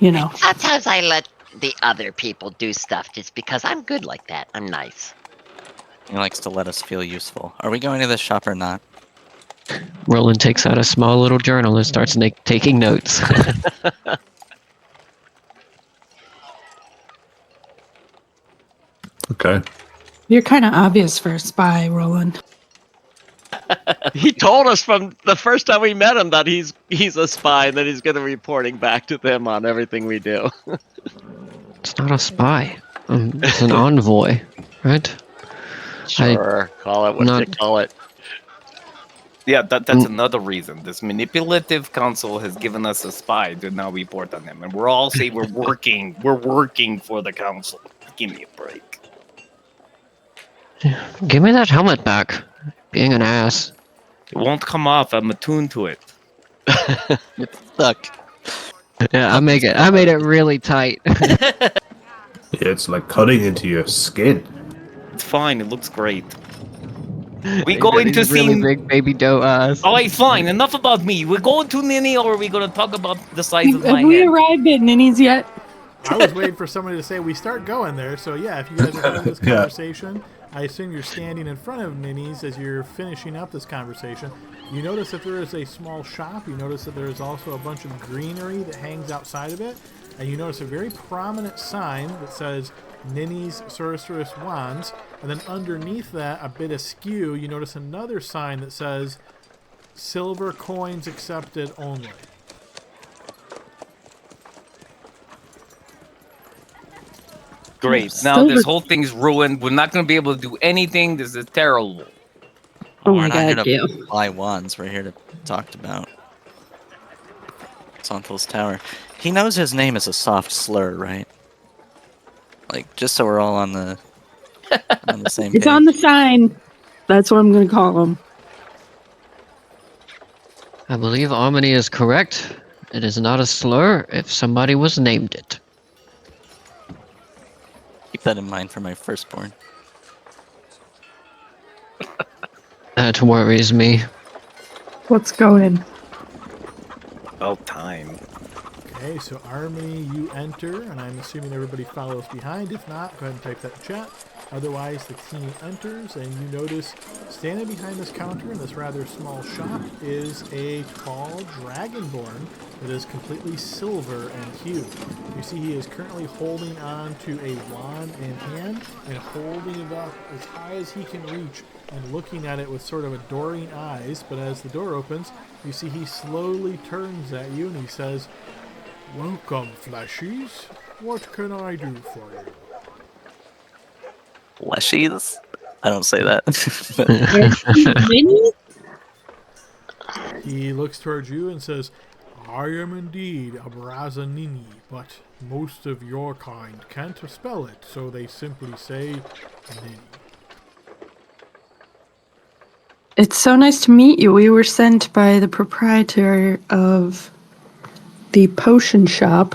you know. Sometimes I let the other people do stuff just because I'm good like that. I'm nice. He likes to let us feel useful. Are we going to the shop or not? Roland takes out a small little journal and starts taking notes. Okay. You're kind of obvious for a spy, Roland. He told us from the first time we met him that he's a spy and that he's going to be reporting back to them on everything we do. It's not a spy. It's an envoy, right? Sure, call it what you call it. Yeah, that's another reason. This manipulative council has given us a spy to now report on them. And we're all saying we're working for the council. Give me a break. Give me that helmet back. Being an ass. It won't come off. I'm attuned to it. It's stuck. Yeah, I made it really tight. Yeah, it's like cutting into your skin. It's fine. It looks great. We They go got into these really scene. big baby doe eyes. All right, fine. Enough about me. We're going to Ninny, or are we going to talk about the size of Have my we head? arrived at Ninny's yet? I was waiting for somebody to say we start going there. So yeah, if you guys are having this Yeah. conversation, I assume you're standing in front of Ninny's as you're finishing up this conversation. You notice that there is a small shop. You notice that there is also a bunch of greenery that hangs outside of it. And you notice a very prominent sign that says Ninny's Sorceress Wands. And then underneath that, a bit askew, you notice another sign that says Silver Coins Accepted Only. Great. Now this whole thing's ruined. We're not going to be able to do anything. This is terrible. Oh We're my not god, gonna Gil. buy wands. We're here to talk about Sontal's tower. He knows his name is a soft slur, right? Like, just so we're all on the same page. It's on the sign. That's what I'm going to call him. I believe Harmony is correct. It is not a slur if somebody was named it. Keep that in mind for my firstborn. That worries me. Let's go in. About time. Okay, so Army, you enter, and I'm assuming everybody follows behind. If not, go ahead and type that in chat. Otherwise, the team enters, and you notice standing behind this counter in this rather small shop is a tall dragonborn that is completely silver and hued. You see he is currently holding on to a wand in hand and holding it up as high as he can reach and looking at it with sort of adoring eyes. But as the door opens, you see he slowly turns at you and he says, "Welcome, fleshies. What can I do for you?" Fleshies? I don't say that. He looks towards you and says, "I am indeed a Brazanini, but most of your kind can't spell it, so they simply say Nini." It's so nice to meet you. We were sent by the proprietor of the potion shop,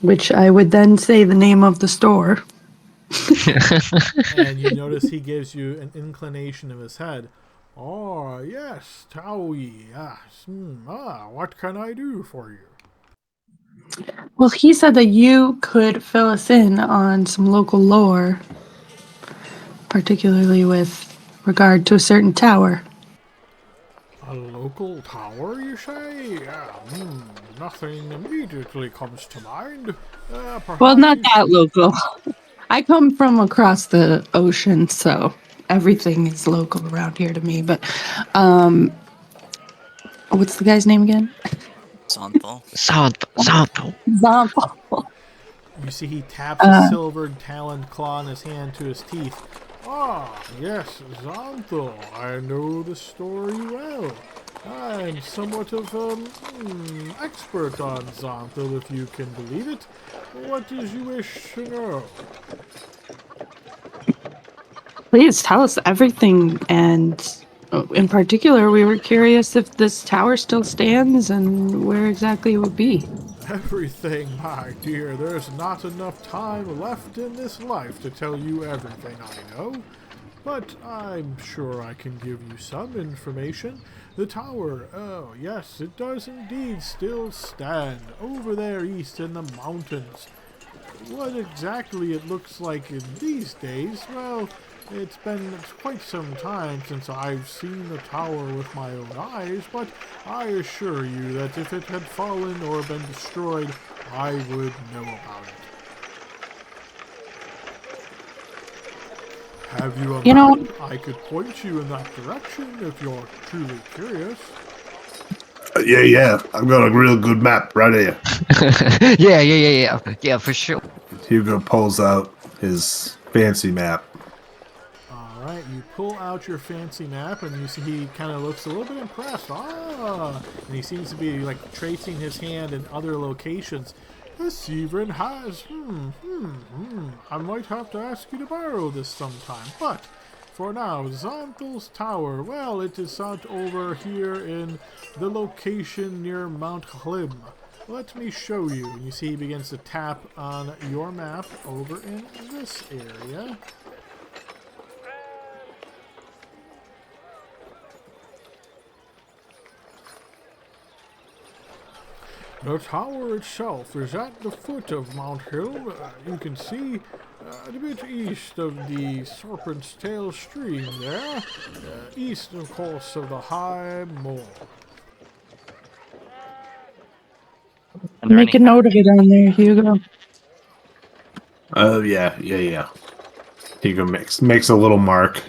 which I would then say the name of the store. And you notice he gives you an inclination of his head. "Oh, yes, Taui, yes. What can I do for you?" Well, he said that you could fill us in on some local lore, particularly with regard to a certain tower. "A local tower, you say? Nothing immediately comes to mind. Well, not that local. I come from across the ocean, so everything is local around here to me. But, what's the guy's name again? Sontal. Zonto. Zonthal. You see he taps his silver taloned claw in his hand to his teeth. Ah, yes, Xanthal. I know the story well. I'm somewhat of expert on Xanthal, if you can believe it. What did you wish to know? Please tell us everything, and in particular, we were curious if this tower still stands and where exactly it would be. Everything, my dear. There's not enough time left in this life to tell you everything I know. But I'm sure I can give you some information. The tower, oh yes, it does indeed still stand over there east in the mountains. What exactly it looks like in these days, well, it's been quite some time since I've seen the tower with my own eyes, but I assure you that if it had fallen or been destroyed, I would know about it. Have you a You map? know, I could point you in that direction if you're truly curious. Yeah. I've got a real good map right here. Yeah, for sure. Hugo pulls out his fancy map. Alright, you pull out your fancy map and you see he kind of looks a little bit impressed. Ah! And he seems to be like tracing his hand in other locations. This even has, I might have to ask you to borrow this sometime. But for now, Xanthal's Tower, well, it is out over here in the location near Mount Hlim. Let me show you. And you see he begins to tap on your map over in this area. The tower itself is at the foot of Mount Hill. You can see a bit east of the Serpent's Tail stream there. East, of course, of the High Moor. make a note of it on there, Hugo. Oh, yeah. Hugo makes a little mark.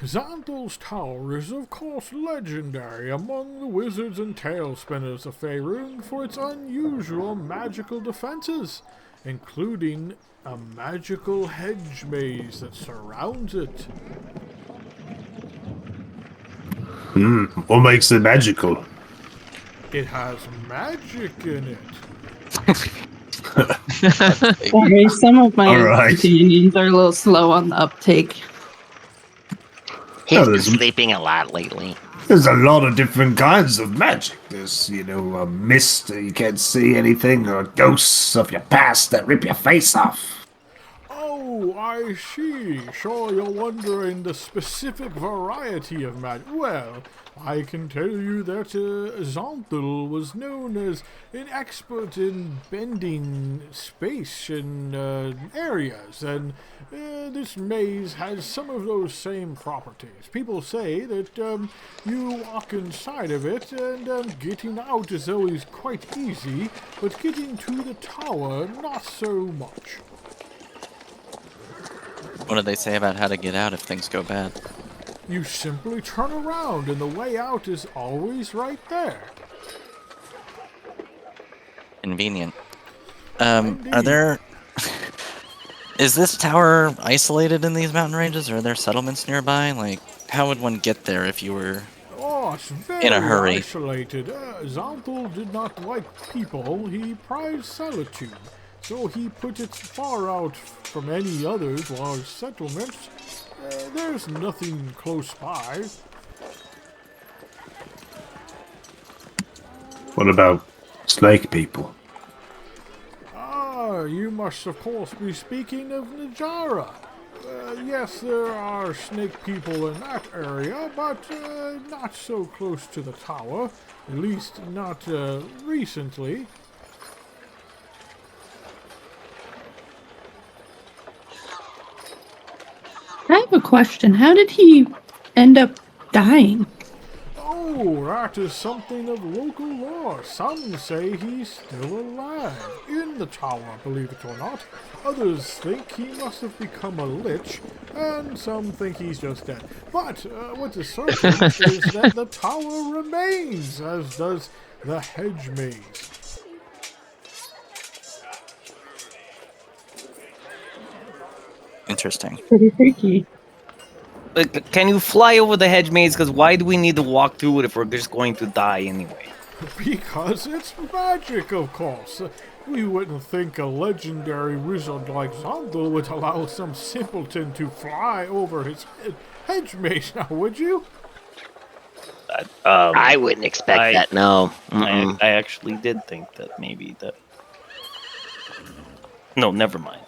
Xanthal's Tower is, of course, legendary among the wizards and tale spinners of Faerun for its unusual magical defenses, including a magical hedge maze that surrounds it. What makes it magical? It has magic in it. Sorry, some of my All right. companions are a little slow on the uptake. He's been there's- sleeping a lot lately. There's a lot of different kinds of magic. There's, a mist that you can't see anything, or ghosts of your past that rip your face off. Oh, I see. Sure, you're wondering the specific variety of magic. Well, I can tell you that Xanthal was known as an expert in bending space and areas, and this maze has some of those same properties. People say that you walk inside of it, and getting out is always quite easy, but getting to the tower, not so much. What do they say about how to get out if things go bad? You simply turn around and the way out is always right there. Convenient. Indeed. Are there... Is this tower isolated in these mountain ranges, or are there settlements nearby? Like, how would one get there if you were... Oh, it's very In a hurry. isolated. Xanthal did not like people. He prized solitude. So he put it far out from any other large settlements. There's nothing close by. What about snake people? Ah, you must of course be speaking of Najara. Yes, there are snake people in that area, but not so close to the tower. At least not recently. I have a question. How did he end up dying? Oh, that is something of local lore. Some say he's still alive in the tower, believe it or not. Others think he must have become a lich, and some think he's just dead. But what is certain is that the tower remains, as does the hedge maze. Interesting. Pretty freaky. Can you fly over the hedge maze? Because why do we need to walk through it if we're just going to die anyway? Because it's magic, of course. We wouldn't think a legendary wizard like Zondo would allow some simpleton to fly over his hedge maze now, would you? I wouldn't expect that. No. I actually did think that maybe that. No, never mind.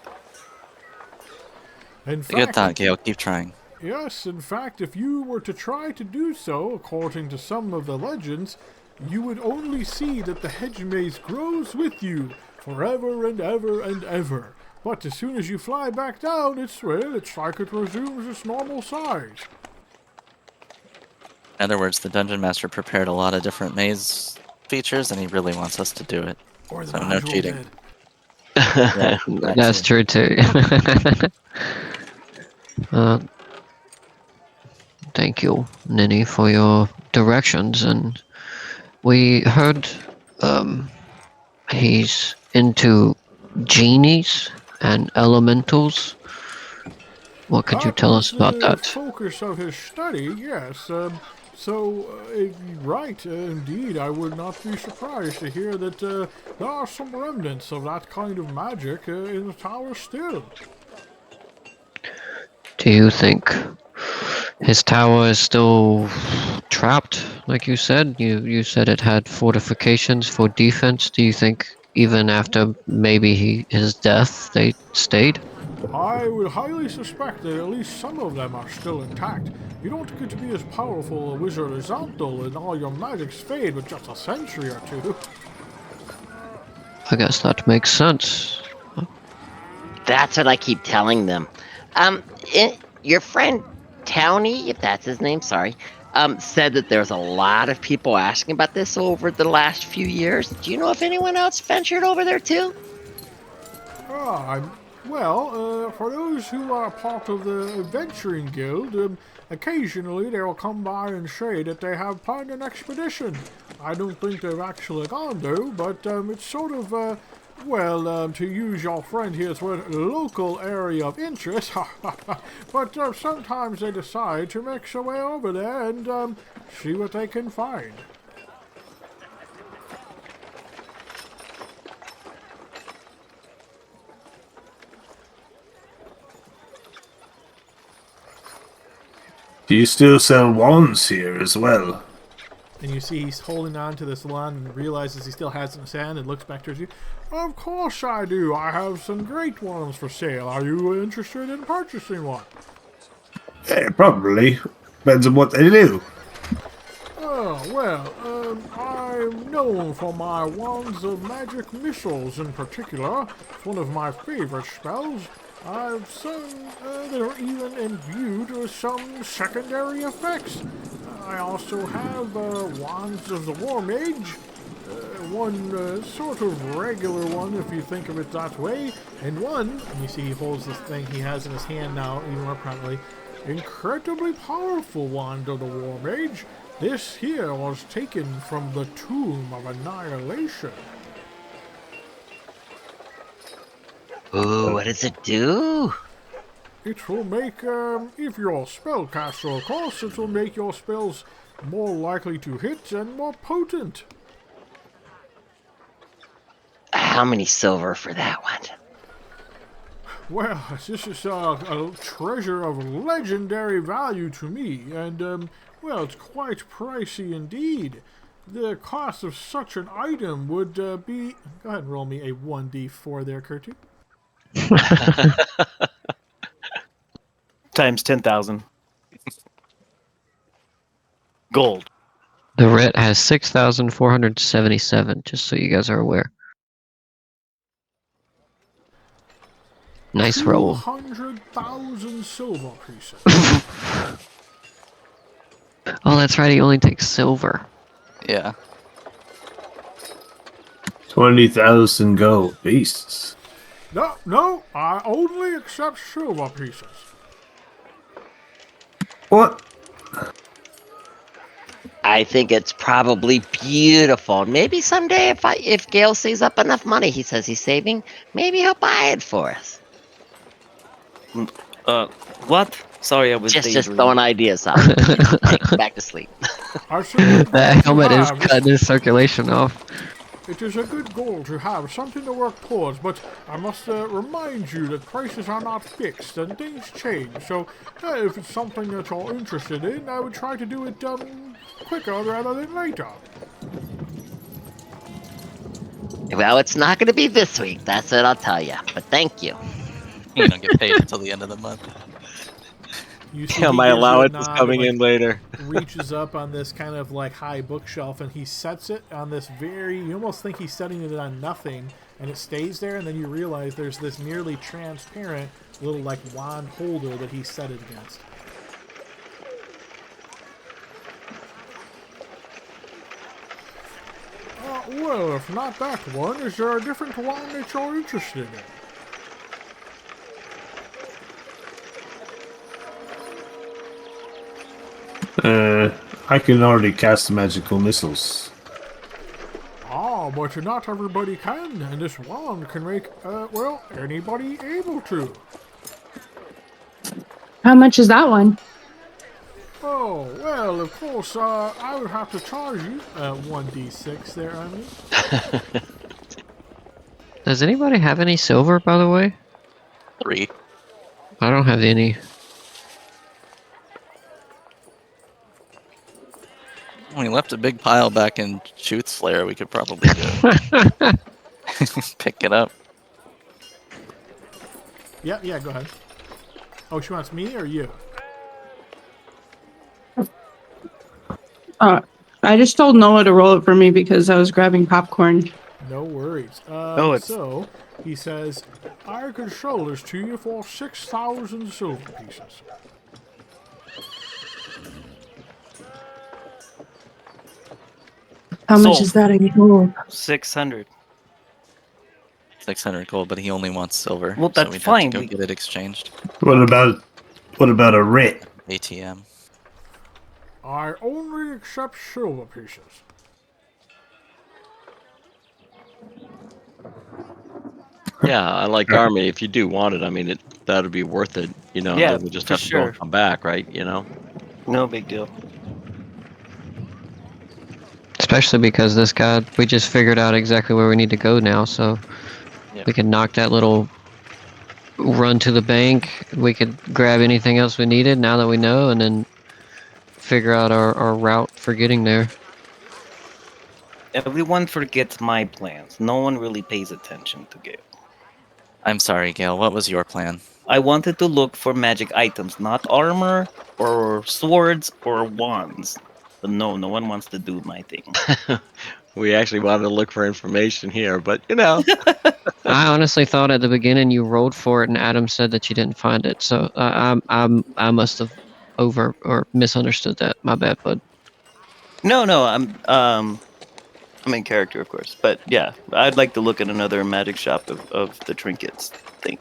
In Good thought, Gale. Keep trying. Yes, in fact, if you were to try to do so, according to some of the legends, you would only see that the hedge maze grows with you forever and ever and ever. But as soon as you fly back down, it's like it resumes its normal size. In other words, the Dungeon Master prepared a lot of different maze features, and he really wants us to do it. Or the So no module cheating. did. Yeah, That's true too. Thank you, Ninny, for your directions. And we heard he's into genies and elementals. What could you tell us about The that? focus of his study, yes. Right, indeed, I would not be surprised to hear that there are some remnants of that kind of magic in the tower still. Do you think his tower is still trapped, like you said? You said it had fortifications for defense. Do you think even after maybe his death, they stayed? I would highly suspect that at least some of them are still intact. You don't get to be as powerful a wizard as Zantel and all your magics fade with just a century or two. I guess that makes sense. That's what I keep telling them. Your friend Townie, if that's his name, sorry, said that there's a lot of people asking about this over the last few years. Do you know if anyone else ventured over there too? For those who are part of the Adventuring Guild, occasionally they will come by and say that they have planned an expedition. I don't think they've actually gone though, but it's sort of, to use your friend here's word, local area of interest. But sometimes they decide to make their way over there and see what they can find. Do you still sell wands here as well? And you see he's holding on to this wand and realizes he still has it in his hand and looks back towards you. Of course I do. I have some great ones for sale. Are you interested in purchasing one? Yeah, probably. Depends on what they do. I'm known for my wands of magic missiles in particular. It's one of my favorite spells. I've seen that are even imbued with some secondary effects. I also have wands of the War Mage, one sort of regular one if you think of it that way, and one, and you see he holds this thing he has in his hand now even more prominently, incredibly powerful wand of the War Mage. This here was taken from the Tomb of Annihilation. Ooh, what does it do? It will make, if you're a spellcaster, of course, it will make your spells more likely to hit and more potent. How many silver for that one? Well, this is a treasure of legendary value to me, and, it's quite pricey indeed. The cost of such an item would be... Go ahead and roll me a 1d4 there, Kurtu. Times 10,000. Gold. The writ has 6,477, just so you guys are aware. Nice roll. 200,000 silver pieces. Oh, that's right, he only takes silver. Yeah. 20,000 gold beasts. No, I only accept silver pieces. What? I think it's probably beautiful. Maybe someday if Gale saves up enough money he says he's saving, maybe he'll buy it for us. What? Sorry, I was Just daydreaming. throwing ideas out. Hey, back to sleep. It's a good goal That to helmet is have. cutting his circulation off. It is a good goal to have, something to work towards, but I must remind you that prices are not fixed and things change. So, if it's something that you're interested in, I would try to do it quicker rather than later. Well, it's not going to be this week. That's what I'll tell you. But thank you. You don't get paid until the end of the month. You see, Yeah, he my gives you a allowance is nod coming and, in later. reaches up on this kind of like high bookshelf and he sets it on this you almost think he's setting it on nothing, and it stays there, and then you realize there's this nearly transparent little like wand holder that he set it against. Well, if not that one, is there a different one that you're interested in? I can already cast magical missiles. But not everybody can, and this wand can make, anybody able to. How much is that one? Oh, well, of course, I would have to charge you 1d6 there, I mean. Does anybody have any silver, by the way? 3. I don't have any. We left a big pile back in Shoot's Flare. We could probably go pick it up. Yeah, go ahead. Oh, she wants me or you? I just told Noah to roll it for me because I was grabbing popcorn. No worries. it's- So, he says, I can sell this to you for 6,000 silver pieces. How much Sold. is that in gold? 600. 600 gold, but he only wants silver. Well, so that's we'd fine. Have to We- go get it exchanged. What about a writ? ATM. I only accept silver pieces. Yeah, I like Army. If you do want it, I mean, that would be worth it. You know, Yeah, then we just for have to go sure. and come back, right? You know. No big deal. Especially because this guy, we just figured out exactly where we need to go now, so Yep. we can knock that little run to the bank. We could grab anything else we needed now that we know, and then figure out our route for getting there. Everyone forgets my plans. No one really pays attention to Gale. I'm sorry, Gail. What was your plan? I wanted to look for magic items, not armor or swords or wands. But no one wants to do my thing. We actually wanted to look for information here, but you know. I honestly thought at the beginning you rolled for it, and Adam said that you didn't find it. So I must have over or misunderstood that. My bad, bud. No, I'm in character, of course. But yeah, I'd like to look at another magic shop of the trinkets thing.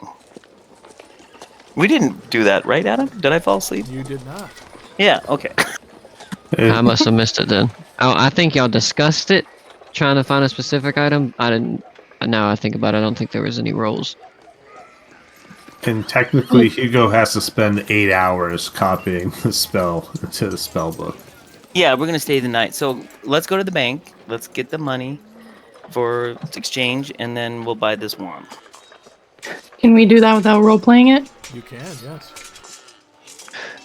We didn't do that, right, Adam? Did I fall asleep? You did not. Yeah, okay. I must have missed it then. Oh, I think y'all discussed it, trying to find a specific item. I didn't. Now I think about it, I don't think there was any rolls. And technically, Hugo has to spend 8 hours copying the spell into the spell book. Yeah, we're gonna stay the night. So let's go to the bank. Let's get the money for exchange, and then we'll buy this wand. Can we do that without role playing it? You can, yes.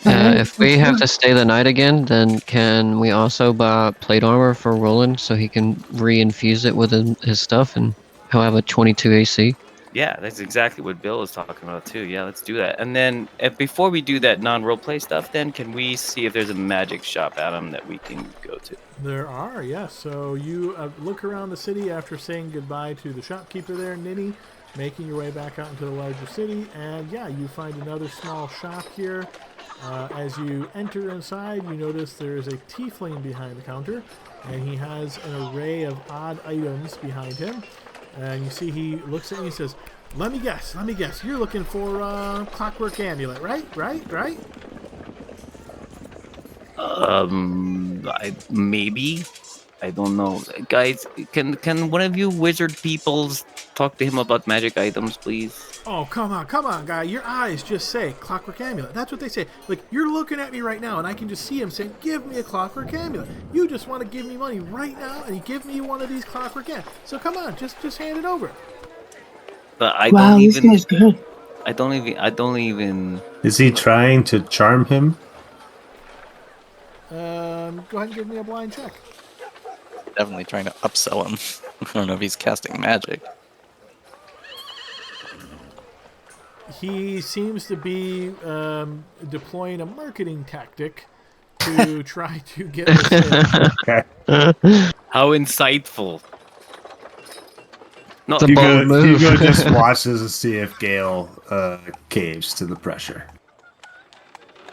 If we have to stay the night again, then can we also buy plate armor for Roland so he can re-infuse it with his stuff, and he'll have a 22 AC? Yeah, that's exactly what Bill is talking about too. Yeah, let's do that. And then before we do that non-roleplay stuff, then can we see if there's a magic shop, Adam, that we can go to? There are, yes. So you look around the city after saying goodbye to the shopkeeper there, Ninny, making your way back out into the larger city, and yeah, you find another small shop here. As you enter inside, you notice there is a tiefling behind the counter, and he has an array of odd items behind him. And you see he looks at you and says, let me guess, you're looking for clockwork amulet, right? Maybe. I don't know, guys. Can one of you wizard peoples talk to him about magic items, please? Oh, come on, guy. Your eyes just say clockwork amulet. That's what they say. Like, you're looking at me right now, and I can just see him saying, give me a clockwork amulet. You just want to give me money right now, and you give me one of these clockwork amulets. So come on, just hand it over. But I Wow, don't this even. guy's good. I don't even. Is he trying to charm him? Go ahead and give me a blind check. Definitely trying to upsell him. I don't know if he's casting magic. He seems to be deploying a marketing tactic to try to get this in. Okay. How insightful. No, It's a bold move. Hugo just watches to see if Gale caves to the pressure.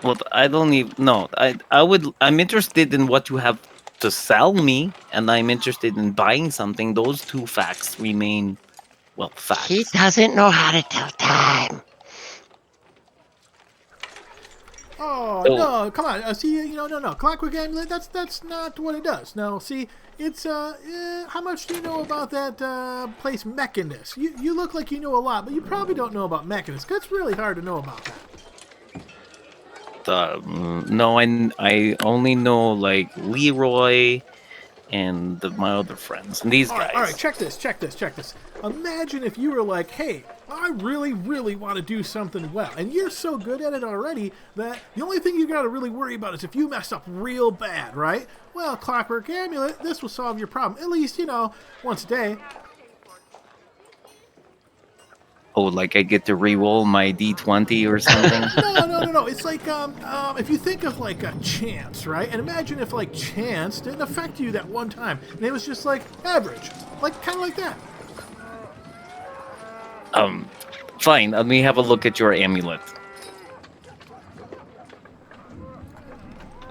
well, I don't even. No, I would. I'm interested in what you have to sell me, and I'm interested in buying something. Those two facts remain, well, facts. He doesn't know how to tell time. Oh, So- no, come on. See, no. Clockwork amulet, that's not what it does. No, see, it's, how much do you know about that place Mechanist? You look like you know a lot, but you probably don't know about Mechanist. That's really hard to know about that. No, I only know like Leroy and my other friends and these guys. All right, check this. Imagine if you were like, hey, I really, really want to do something well, and you're so good at it already that the only thing you got to really worry about is if you mess up real bad, right? Well, Clockwork Amulet, this will solve your problem, at least, once a day. Oh, like I get to re-roll my D20 or something. No. It's like, if you think of like a chance, right? And imagine if like chance didn't affect you that one time, and it was just like average, like kind of like that. Fine. Let me have a look at your amulet.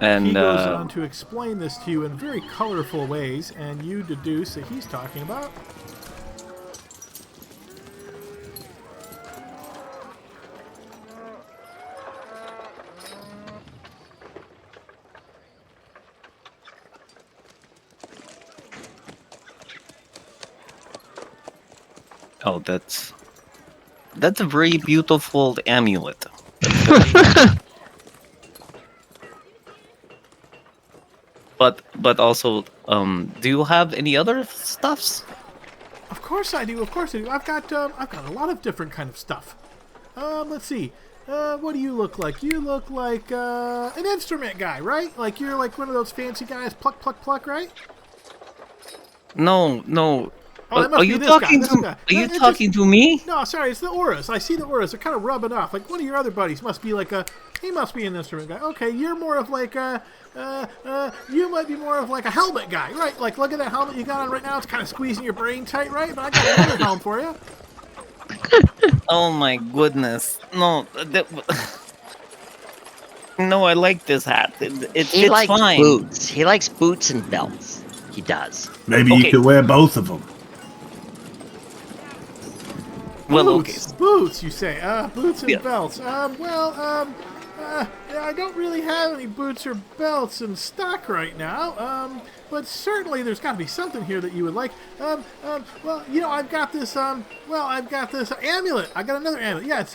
And He goes on to explain this to you in very colorful ways, and you deduce that he's talking about. oh, that's a very beautiful amulet. But also, do you have any other stuffs? Of course I do. I've got a lot of different kind of stuff. Let's see. What do you look like? You look like an instrument guy, right? Like you're like one of those fancy guys, pluck, right? No. Oh, that must Are be you this talking guy, to? this guy. Are you It's talking to me? No, sorry, it's the auras. I see the auras. They're kind of rubbing off. Like one of your other buddies must be like he must be an instrument guy. Okay, you're more of like you might be more of like a helmet guy, right? Like look at that helmet you got on right now. It's kind of squeezing your brain tight, right? But I got another helmet for you. Oh my goodness! No, no, I like this hat. It He fits likes fine. boots. He likes boots and belts. He does. Maybe you Okay. could wear both of them. Well, Boots, you say? Boots and Yeah. belts. I don't really have any boots or belts in stock right now. But certainly there's got to be something here that you would like. Well, I've got this. I've got this amulet. I got another amulet. Yeah, it's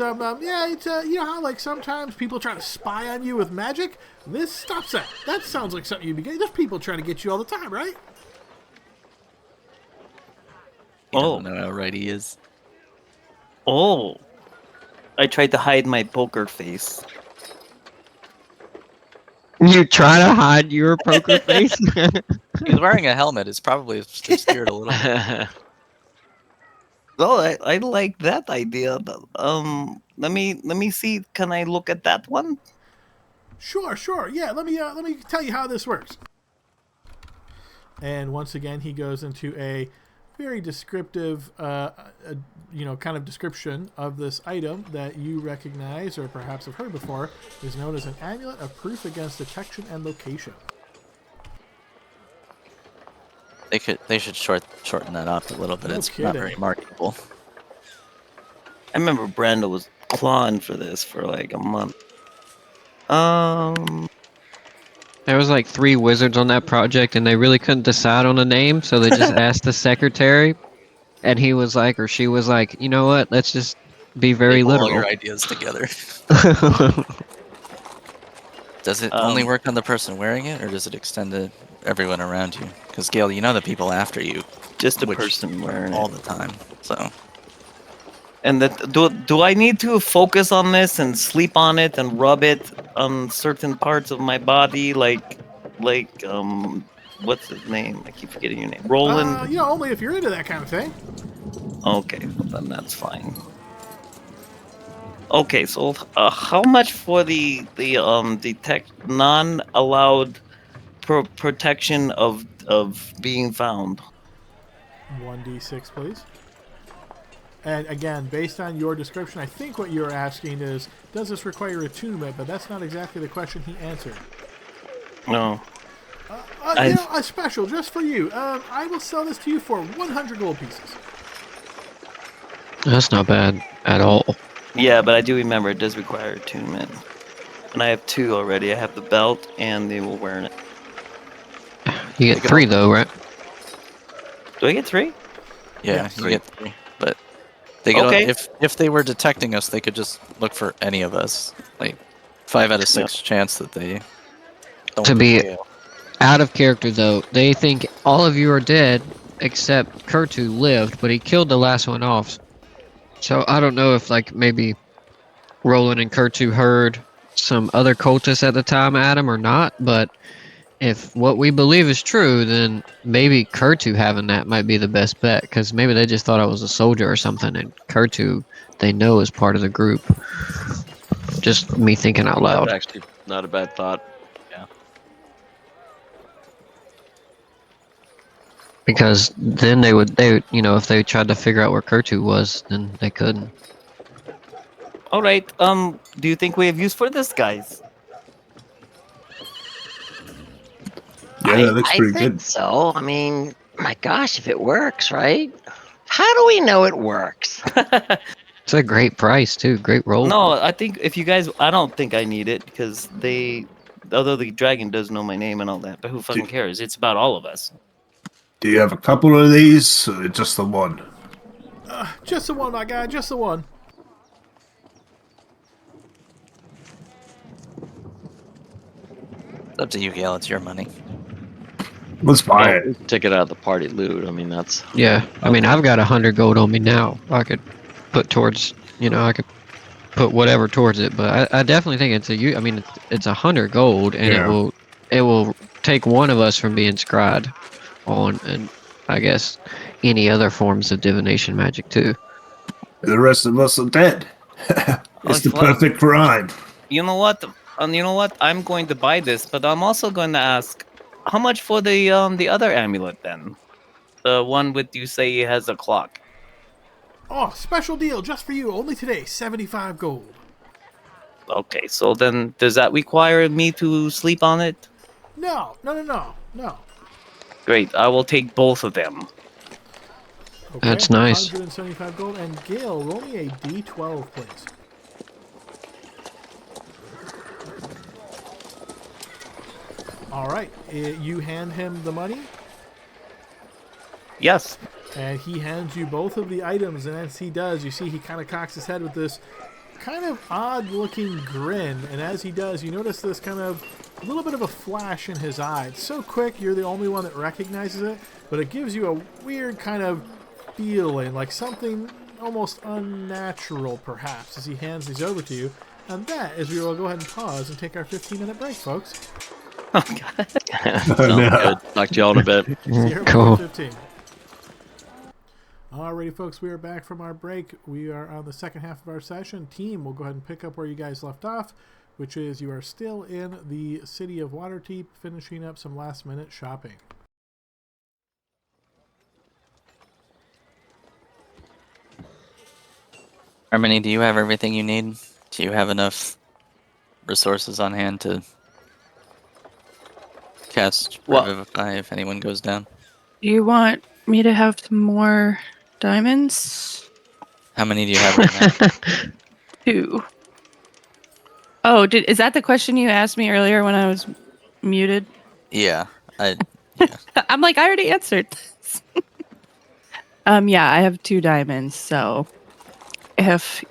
you know how like sometimes people try to spy on you with magic. This stops that. That sounds like something you'd be getting. There's people trying to get you all the time, right? I Oh, don't know how right he is. oh! I tried to hide my poker face. You try to hide your poker face? He's wearing a helmet. It's probably obscured a little bit. Oh, I like that idea. Let me see. Can I look at that one? Sure. Yeah, let me tell you how this works. And once again, he goes into a very descriptive, kind of description of this item that you recognize or perhaps have heard before. Is known as an amulet of proof against detection and location. They should shorten that up a little bit. No It's kidding. not very marketable. I remember Brando was clawing for this for like a month. There was like 3 wizards on that project, and they really couldn't decide on a name, so they just asked the secretary, and he was like, or she was like, you know what? Let's just be very Staple all literal. your ideas together. Does it only work on the person wearing it, or does it extend to everyone around you? Because Gail, you know the people after you Just a which person wearing all it. the time. So And that do I need to focus on this and sleep on it and rub it on certain parts of my body, like what's his name? I keep forgetting your name. Roland. Only if you're into that kind of thing. Okay, well then that's fine. Okay, so how much for the non allowed protection of being found? 1d6, please. And again, based on your description, I think what you're asking is, does this require attunement? But that's not exactly the question he answered. No. A special just for you. I will sell this to you for 100 gold pieces. That's not bad at all. Yeah, but I do remember it does require attunement. And I have 2 already. I have the belt and the wearing it. You get 3 though, right? Do I get 3? yeah, Yes. you get 3. But they could Okay. if they were detecting us, they could just look for any of us. Like 5 out of 6 chance that they don't To be fail. out of character though, they think all of you are dead except Kurtu lived, but he killed the last one off. So I don't know if like maybe Roland and Kurtu heard some other cultists at the time, Adam, or not, but if what we believe is true, then maybe Kurtu having that might be the best bet, because maybe they just thought I was a soldier or something, and Kurtu they know is part of the group. Just me thinking out loud. That's actually not a bad thought. Because then they if they tried to figure out where Kurtu was, then they couldn't. All right. Do you think we have use for this, guys? Yeah, that looks I pretty think good. so. I mean, my gosh, if it works, right? How do we know it works? It's a great price too. Great roll. No, I think if you guys, I don't think I need it because although the dragon does know my name and all that, but who fucking cares? It's about all of us. Do you have a couple of these, or just the one? Just the one, my guy. Just the one. It's up to you, Gail. It's your money. Let's buy it. Take it out of the party loot. I mean, that's Yeah, I mean I've got 100 gold on me now. I could put towards, I could put whatever towards it. But I definitely think it's 100 gold, and Yeah. it will take one of us from being scryed on, and I guess any other forms of divination magic too. The rest of us are dead. It's the perfect crime. You know what? You know what? I'm going to buy this, but I'm also going to ask, how much for the other amulet then? The one with you say it has a clock. Oh, special deal just for you. Only today, 75 gold. Okay, so then does that require me to sleep on it? No. Great, I will take both of them. Okay, That's nice. 175 gold. And Gale, roll me a d12, please. All right, you hand him the money, Yes. and he hands you both of the items. And as he does, you see he kind of cocks his head with this kind of odd-looking grin. And as he does, you notice this kind of a little bit of a flash in his eye. It's so quick, you're the only one that recognizes it, but it gives you a weird kind of feeling, like something almost unnatural, perhaps, as he hands these over to you. And that is, we will go ahead and pause and take our 15-minute break, folks. Oh, God. sounds good. Talk to y'all in a bit. See you in Cool. 15. Alrighty, folks, we are back from our break. We are on the second half of our session. Team, we'll go ahead and pick up where you guys left off, which is you are still in the city of Waterdeep, finishing up some last-minute shopping. Harmony, do you have everything you need? Do you have enough resources on hand to cast Revivify if anyone goes down? Do you want me to have some more diamonds? How many do you have right now? 2. Oh, is that the question you asked me earlier when I was muted? Yeah. Yeah. I'm like, I already answered this. Yeah, I have 2 diamonds, so if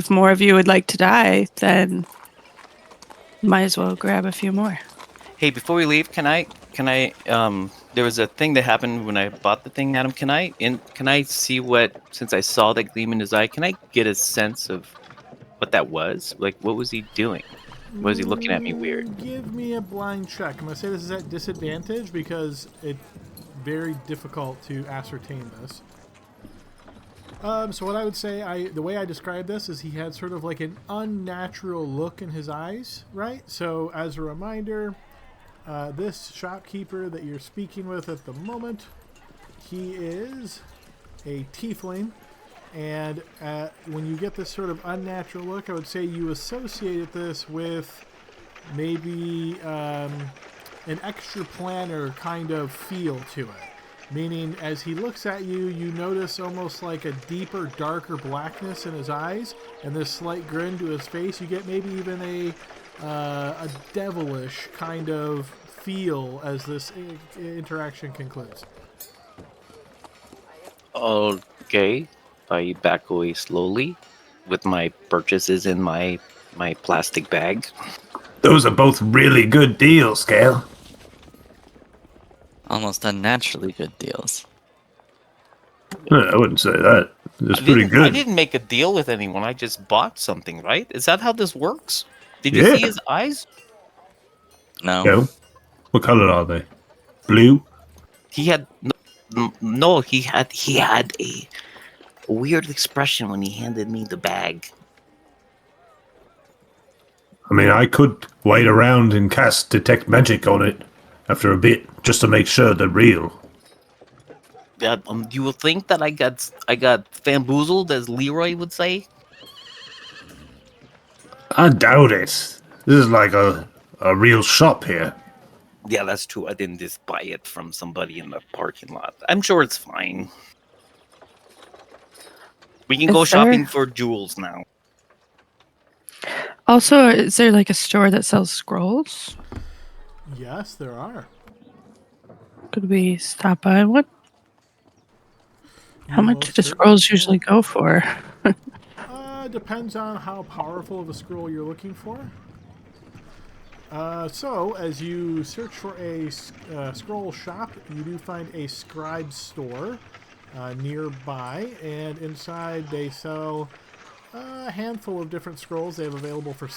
more of you would like to die, then might as well grab a few more. Hey, before we leave, can I there was a thing that happened when I bought the thing, Adam. Can I see what, since I saw that gleam in his eye, can I get a sense of what that was? Like, what was he doing? Was he looking at me weird? Give me a blind check. I'm going to say this is at disadvantage because it's very difficult to ascertain this. So what I would say, the way I describe this is he had sort of like an unnatural look in his eyes, right? So as a reminder, this shopkeeper that you're speaking with at the moment, he is a tiefling. And when you get this sort of unnatural look, I would say you associate this with maybe an extra planner kind of feel to it. Meaning, as he looks at you, you notice almost like a deeper, darker blackness in his eyes, and this slight grin to his face. You get maybe even a devilish kind of feel as this interaction concludes. Okay. I back away slowly with my purchases in my plastic bag. Those are both really good deals, Gale. Almost unnaturally good deals. I wouldn't say that. It's pretty I good. didn't make a deal with anyone. I just bought something, right? Is that how this works? Did you Yeah. see his eyes? No. Gale? What color are they? Blue? He had no. He had a weird expression when he handed me the bag. I mean, I could wait around and cast Detect Magic on it after a bit, just to make sure they're real. You will think that I got bamboozled, as Leroy would say. I doubt it. This is like a real shop here. Yeah, that's true. I didn't just buy it from somebody in the parking lot. I'm sure it's fine. We can go shopping for jewels now. Also, is there like a store that sells scrolls? Yes, there are. Could we stop by one? How You much most do certainly scrolls can. usually go for? Depends on how powerful of a scroll you're looking for. So, as you search for a scroll shop, you do find a scribe store nearby, and inside they sell a handful of different scrolls they have available for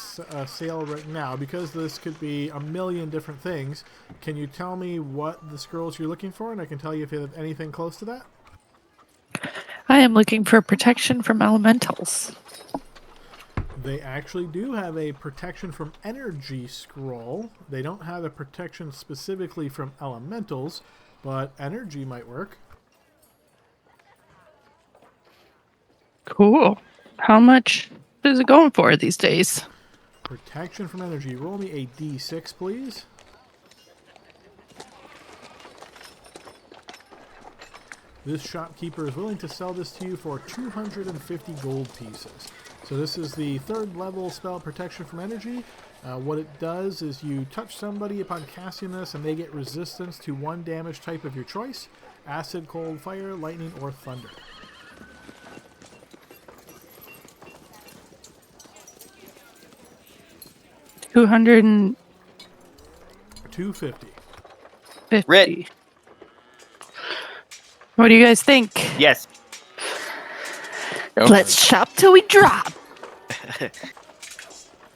sale right now. Because this could be a million different things, can you tell me what the scrolls you're looking for, and I can tell you if you have anything close to that? I am looking for protection from elementals. They actually do have a protection from energy scroll. They don't have a protection specifically from elementals, but energy might work. Cool. How much is it going for these days? Protection from energy. Roll me a d6, please. This shopkeeper is willing to sell this to you for 250 gold pieces. So this is the 3rd level spell, Protection from Energy. What it does is you touch somebody upon casting this and they get resistance to 1 damage type of your choice: acid, cold, fire, lightning, or thunder. $250. 250. Rit. What do you guys think? Yes. Let's shop till we drop.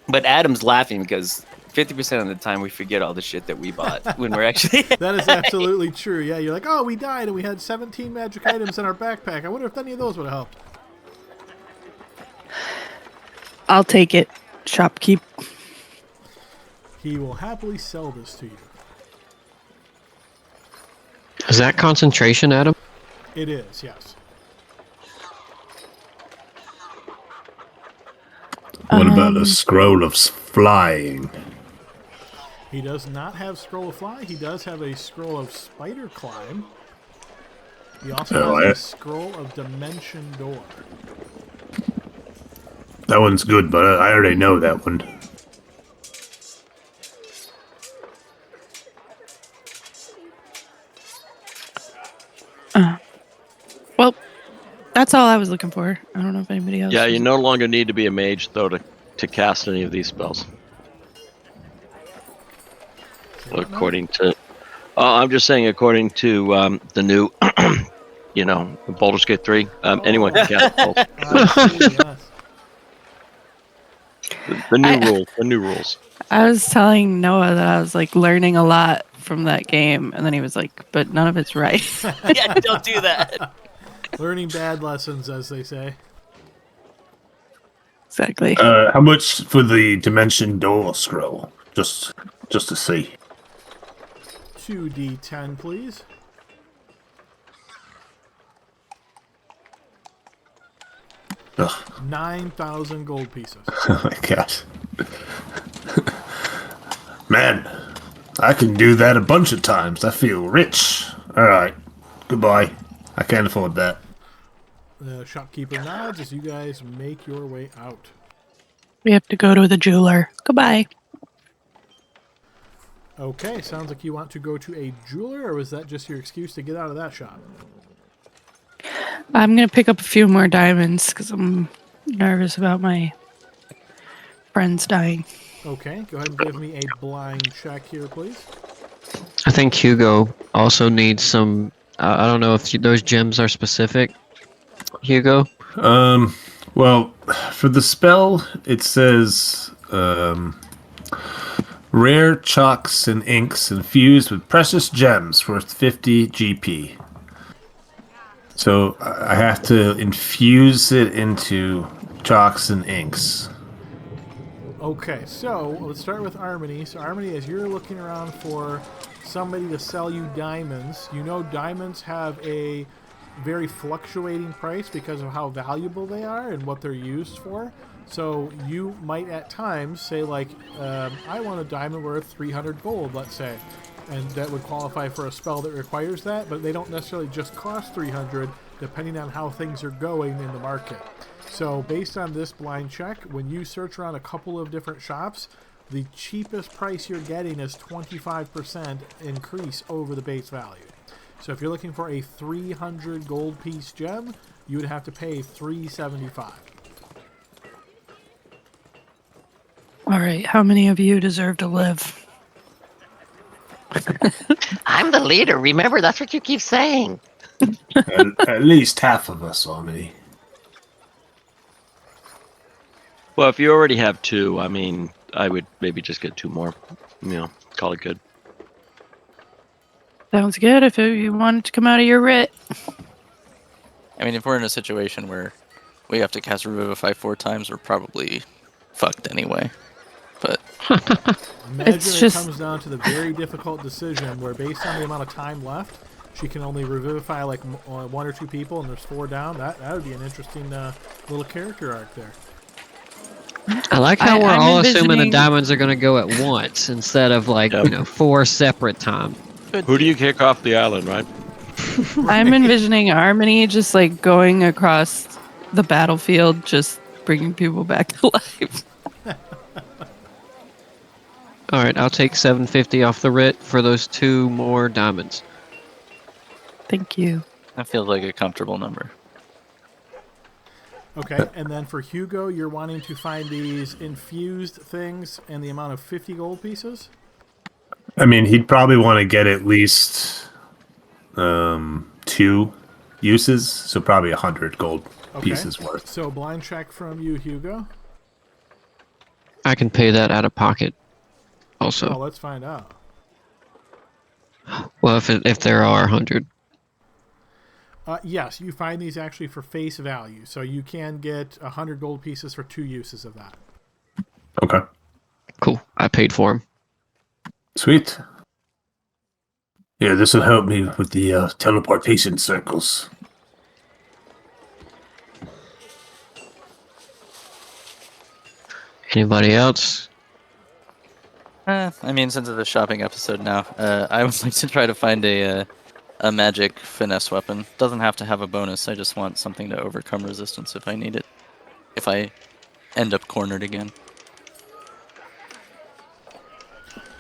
But Adam's laughing because 50% of the time we forget all the shit that we bought when we're actually... That is absolutely true. Yeah, you're like, oh, we died and we had 17 magic items in our backpack. I wonder if any of those would have helped. I'll take it, shopkeep. He will happily sell this to you. Is that concentration, Adam? It is, yes. What about a scroll of flying? He does not have Scroll of Fly. He does have a Scroll of Spider Climb. He also has a Scroll of Dimension Door. That one's good, but I already know that one. That's all I was looking for. I don't know if anybody else. Yeah, was- you no longer need to be a mage though to cast any of these spells. According to, I'm just saying, according to the new, Baldur's Gate 3. Anyone can cast spells. I see, yes. The new I- rules. The new rules. I was telling Noah that I was like learning a lot from that game, and then he was like, "But none of it's right." Yeah, don't do that. Learning bad lessons, as they say. Exactly. How much for the Dimension Door scroll? Just to see. 2d10, please. Ugh. 9,000 gold pieces. Oh my god. Man, I can do that a bunch of times. I feel rich. Alright. Goodbye. I can't afford that. The shopkeeper nods as you guys make your way out. We have to go to the jeweler. Goodbye. Okay, sounds like you want to go to a jeweler, or was that just your excuse to get out of that shop? I'm gonna pick up a few more diamonds because I'm nervous about my friends dying. Okay, go ahead and give me a blind check here, please. I think Hugo also needs some. I don't know if those gems are specific. Hugo. Well, for the spell, it says, rare chalks and inks infused with precious gems worth 50 GP. So I have to infuse it into chalks and inks. Okay, so let's start with Harmony. So Harmony, as you're looking around for somebody to sell you diamonds, you know diamonds have a very fluctuating price because of how valuable they are and what they're used for. So you might at times say like, I want a diamond worth 300 gold, let's say. And that would qualify for a spell that requires that, but they don't necessarily just cost 300 depending on how things are going in the market. So based on this blind check, when you search around a couple of different shops, the cheapest price you're getting is 25% increase over the base value. So if you're looking for a 300 gold piece gem, you would have to pay 375. All right, how many of you deserve to live? I'm the leader. Remember, that's what you keep saying. At least half of us, Omni. Well, if you already have 2, I mean, I would maybe just get 2 more. Call it good. Sounds good. If you want it to come out of your writ. I mean, if we're in a situation where we have to cast Revivify 4 times, we're probably fucked anyway. But Imagine It's it just- comes down to the very difficult decision where based on the amount of time left, she can only revivify like 1 or 2 people and there's 4 down. That would be an interesting little character arc there. I like how we're I'm all assuming the envisioning- diamonds are going to go at once instead of like Yep. 4 separate times. Who do you kick off the island, right? I'm envisioning Harmony just like going across the battlefield, just bringing people back to life. All right, I'll take 750 off the writ for those 2 more diamonds. Thank you. that feels like a comfortable number. Okay, and then for Hugo, you're wanting to find these infused things and the amount of 50 gold pieces? I mean, he'd probably want to get at least 2 uses, so probably 100 gold Okay. pieces worth. So blind check from you, Hugo. I can pay that out of pocket also. Well, let's find out. Well, if there are 100. Yes, you find these actually for face value. So you can get 100 gold pieces for 2 uses of that. Okay. Cool. I paid for them. Sweet. Yeah, this will help me with the teleportation circles. Anybody else? I mean, since it's a shopping episode now, I would like to try to find a magic finesse weapon. Doesn't have to have a bonus. I just want something to overcome resistance if I need it. If I end up cornered again.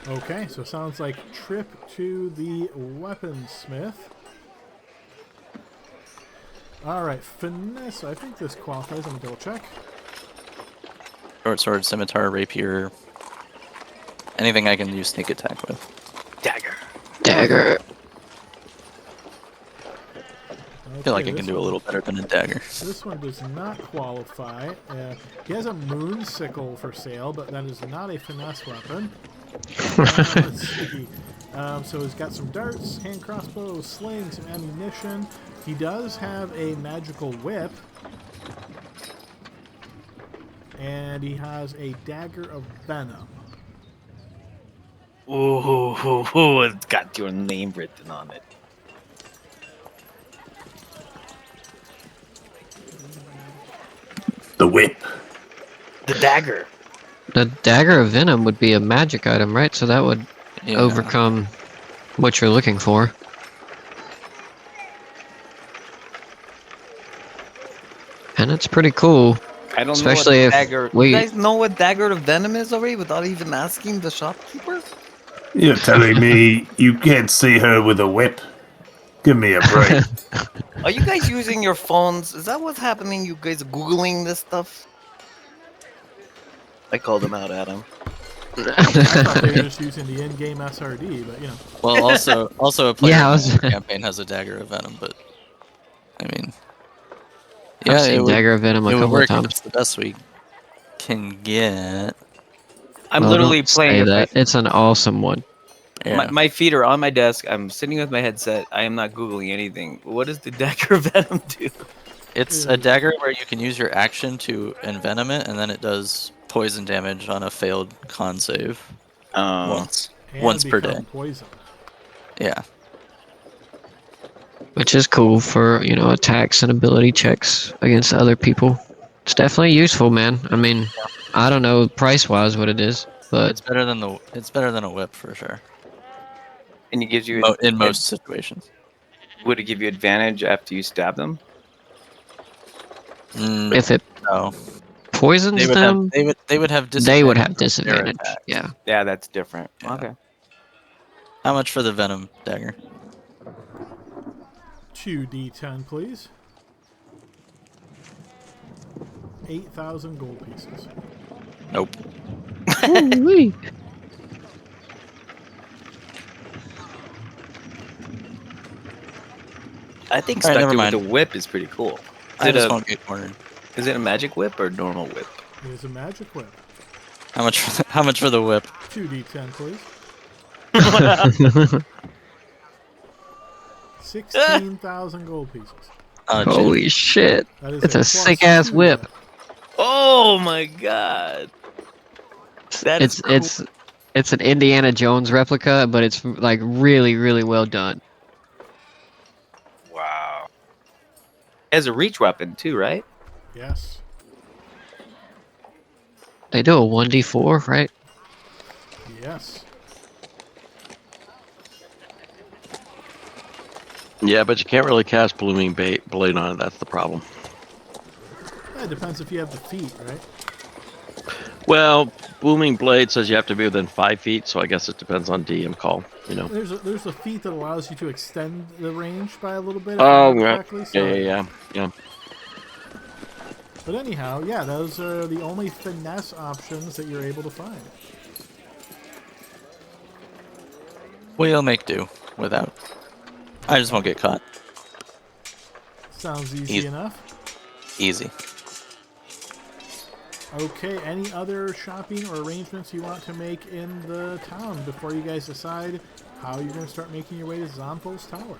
Okay, so sounds like trip to the weaponsmith. Alright, finesse. I think this qualifies. I'm going to double check. Short sword, scimitar, rapier. Anything I can use sneak attack with. Dagger. Dagger. I feel like I Okay, can this do a one- little better than a dagger. This one does not qualify. He has a moon sickle for sale, but that is not a finesse weapon. Let's see. So he's got some darts, hand crossbow, sling, some ammunition. He does have a magical whip. And he has a dagger of venom. Ooh, it's got your name written on it. The whip. The dagger. The dagger of venom would be a magic item, right? So that would Yeah. overcome what you're looking for. And it's pretty cool. I don't Especially know if what dagger. we- You guys know what dagger of venom is already without even asking the shopkeeper? You're telling me you can't see her with a whip? Give me a break. Are you guys using your phones? Is that what's happening? You guys Googling this stuff? I called him out, Adam. I thought they were just using the in-game SRD, but you know. Well, also a player Yeah, I was- campaign has a dagger of venom, but I mean, I've yeah, seen it would, dagger of venom a it would couple of work. times. It's the best we can get. I'm Well, literally don't playing say it. that. It's an awesome one. Yeah. My feet are on my desk. I'm sitting with my headset. I am not Googling anything. What does the dagger of venom do? It's a dagger where you can use your action to envenom it, and then it does poison damage on a failed con save once And per day. become poison. Yeah. Which is cool for, attacks and ability checks against other people. It's definitely useful, man. I mean, I don't know price-wise what it is, but It's better than a whip for sure. And it gives you In most situations. Would it give you advantage after you stab them? if it No. poisons They would them, have they would have disadvantage. they would have from their disadvantage. attack. Yeah. Yeah, that's different. Yeah. Okay. How much for the venom dagger? 2d10, please. 8,000 gold pieces. Nope. Ooh-wee. I think Alright, never Spectre with mind. the whip is pretty cool. I just won't get cornered. Is it a magic whip or normal whip? It is a magic whip. How much for the whip? 2d10, please. 16,000 gold pieces. Oh, Holy shit. That is It's a plus sick-ass 2 whip. Oh my god! That is It's an Indiana Jones replica, but it's like really, really well done. wow. It has a reach weapon too, right? Yes. They do a 1d4, right? Yes. Yeah, but you can't really cast Blooming Blade on it. That's the problem. It depends if you have the feet, right? Well, Blooming Blade says you have to be within 5 feet, so I guess it depends on DM call. There's a feat that allows you to extend the range by a little bit. If Oh, I remember yeah. correctly, so- Yeah. But anyhow, yeah, those are the only finesse options that you're able to find. We'll make do without. I just won't get caught. Sounds easy Easy. enough. Easy. Okay, any other shopping or arrangements you want to make in the town before you guys decide how you're going to start making your way to Zonfol's Tower?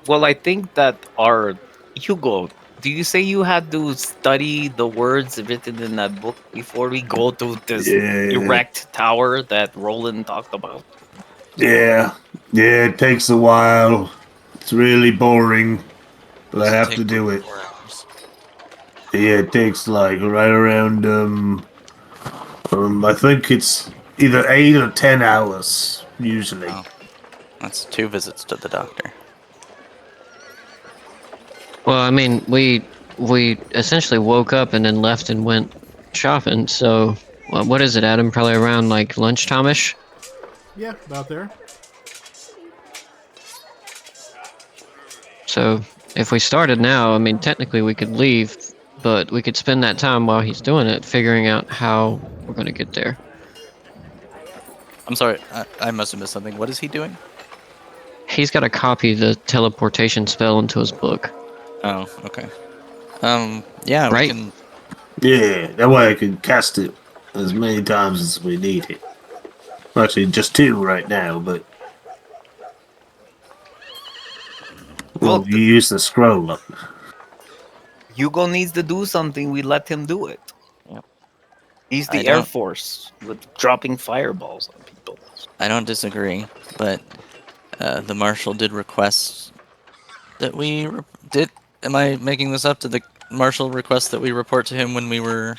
Well, I think that our Hugo. Do you say you had to study the words written in that book before we go to this Yeah. erect tower that Roland talked about? Yeah, it takes a while. It's really boring, but I have to do it. 4 hours. Yeah, it takes like right around I think it's either 8 or 10 hours usually. Oh. That's 2 visits to the doctor. Well, I mean, we essentially woke up and then left and went shopping. So, what is it, Adam? Probably around like lunchtime-ish. Yeah, about there. So if we started now, I mean, technically we could leave, but we could spend that time while he's doing it, figuring out how we're going to get there. I'm sorry, I must have missed something. What is he doing? He's got to copy the teleportation spell into his book. Oh, okay. Yeah, Right? we can. Yeah, that way I can cast it as many times as we need it. Well, actually, just 2 right now, but. Well, Well, you use the scroll up. Hugo needs to do something. We let him do it. Yep. He's I the Air don't- Force with dropping fireballs on people. I don't disagree, but the marshal did request that we did. Am I making this up? Did the marshal request that we report to him when we were?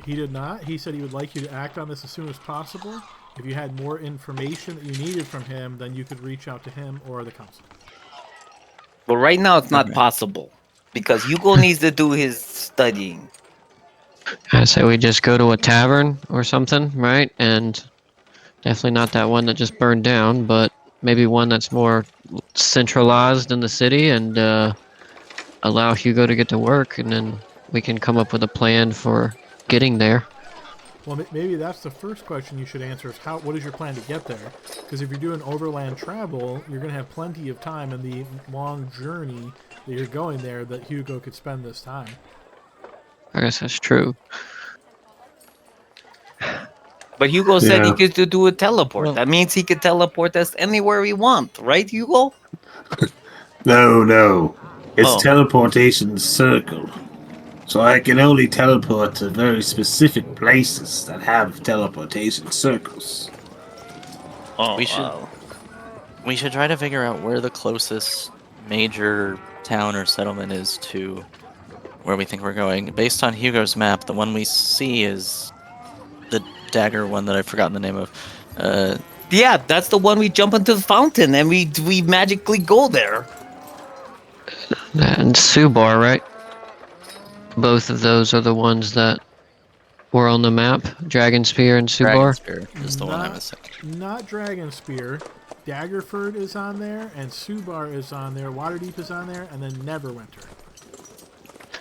He did not. He said he would like you to act on this as soon as possible. If you had more information that you needed from him, then you could reach out to him or the council. But right now, it's not Okay. possible because Hugo needs to do his studying. I say we just go to a tavern or something, right? And definitely not that one that just burned down, but maybe one that's more centralized in the city and allow Hugo to get to work, and then we can come up with a plan for getting there. Well, maybe that's the first question you should answer: is what is your plan to get there? Because if you're doing overland travel, you're going to have plenty of time in the long journey that you're going there that Hugo could spend this time. I guess that's true. But Hugo said he Yeah. could do a teleport. Well- That means he could teleport us anywhere we want, right, Hugo? No. It's Oh. teleportation circle. So I can only teleport to very specific places that have teleportation circles. Oh, We should- wow. We should try to figure out where the closest major town or settlement is to where we think we're going. Based on Hugo's map, the one we see is the dagger one that I've forgotten the name of. Yeah, that's the one we jump into the fountain and we magically go there. And Subar, right? Both of those are the ones that were on the map. Dragon Spear and Dragon Subar. Spear is the one I was thinking. Not Dragon Spear. Daggerford is on there, and Subar is on there. Waterdeep is on there, and then Neverwinter.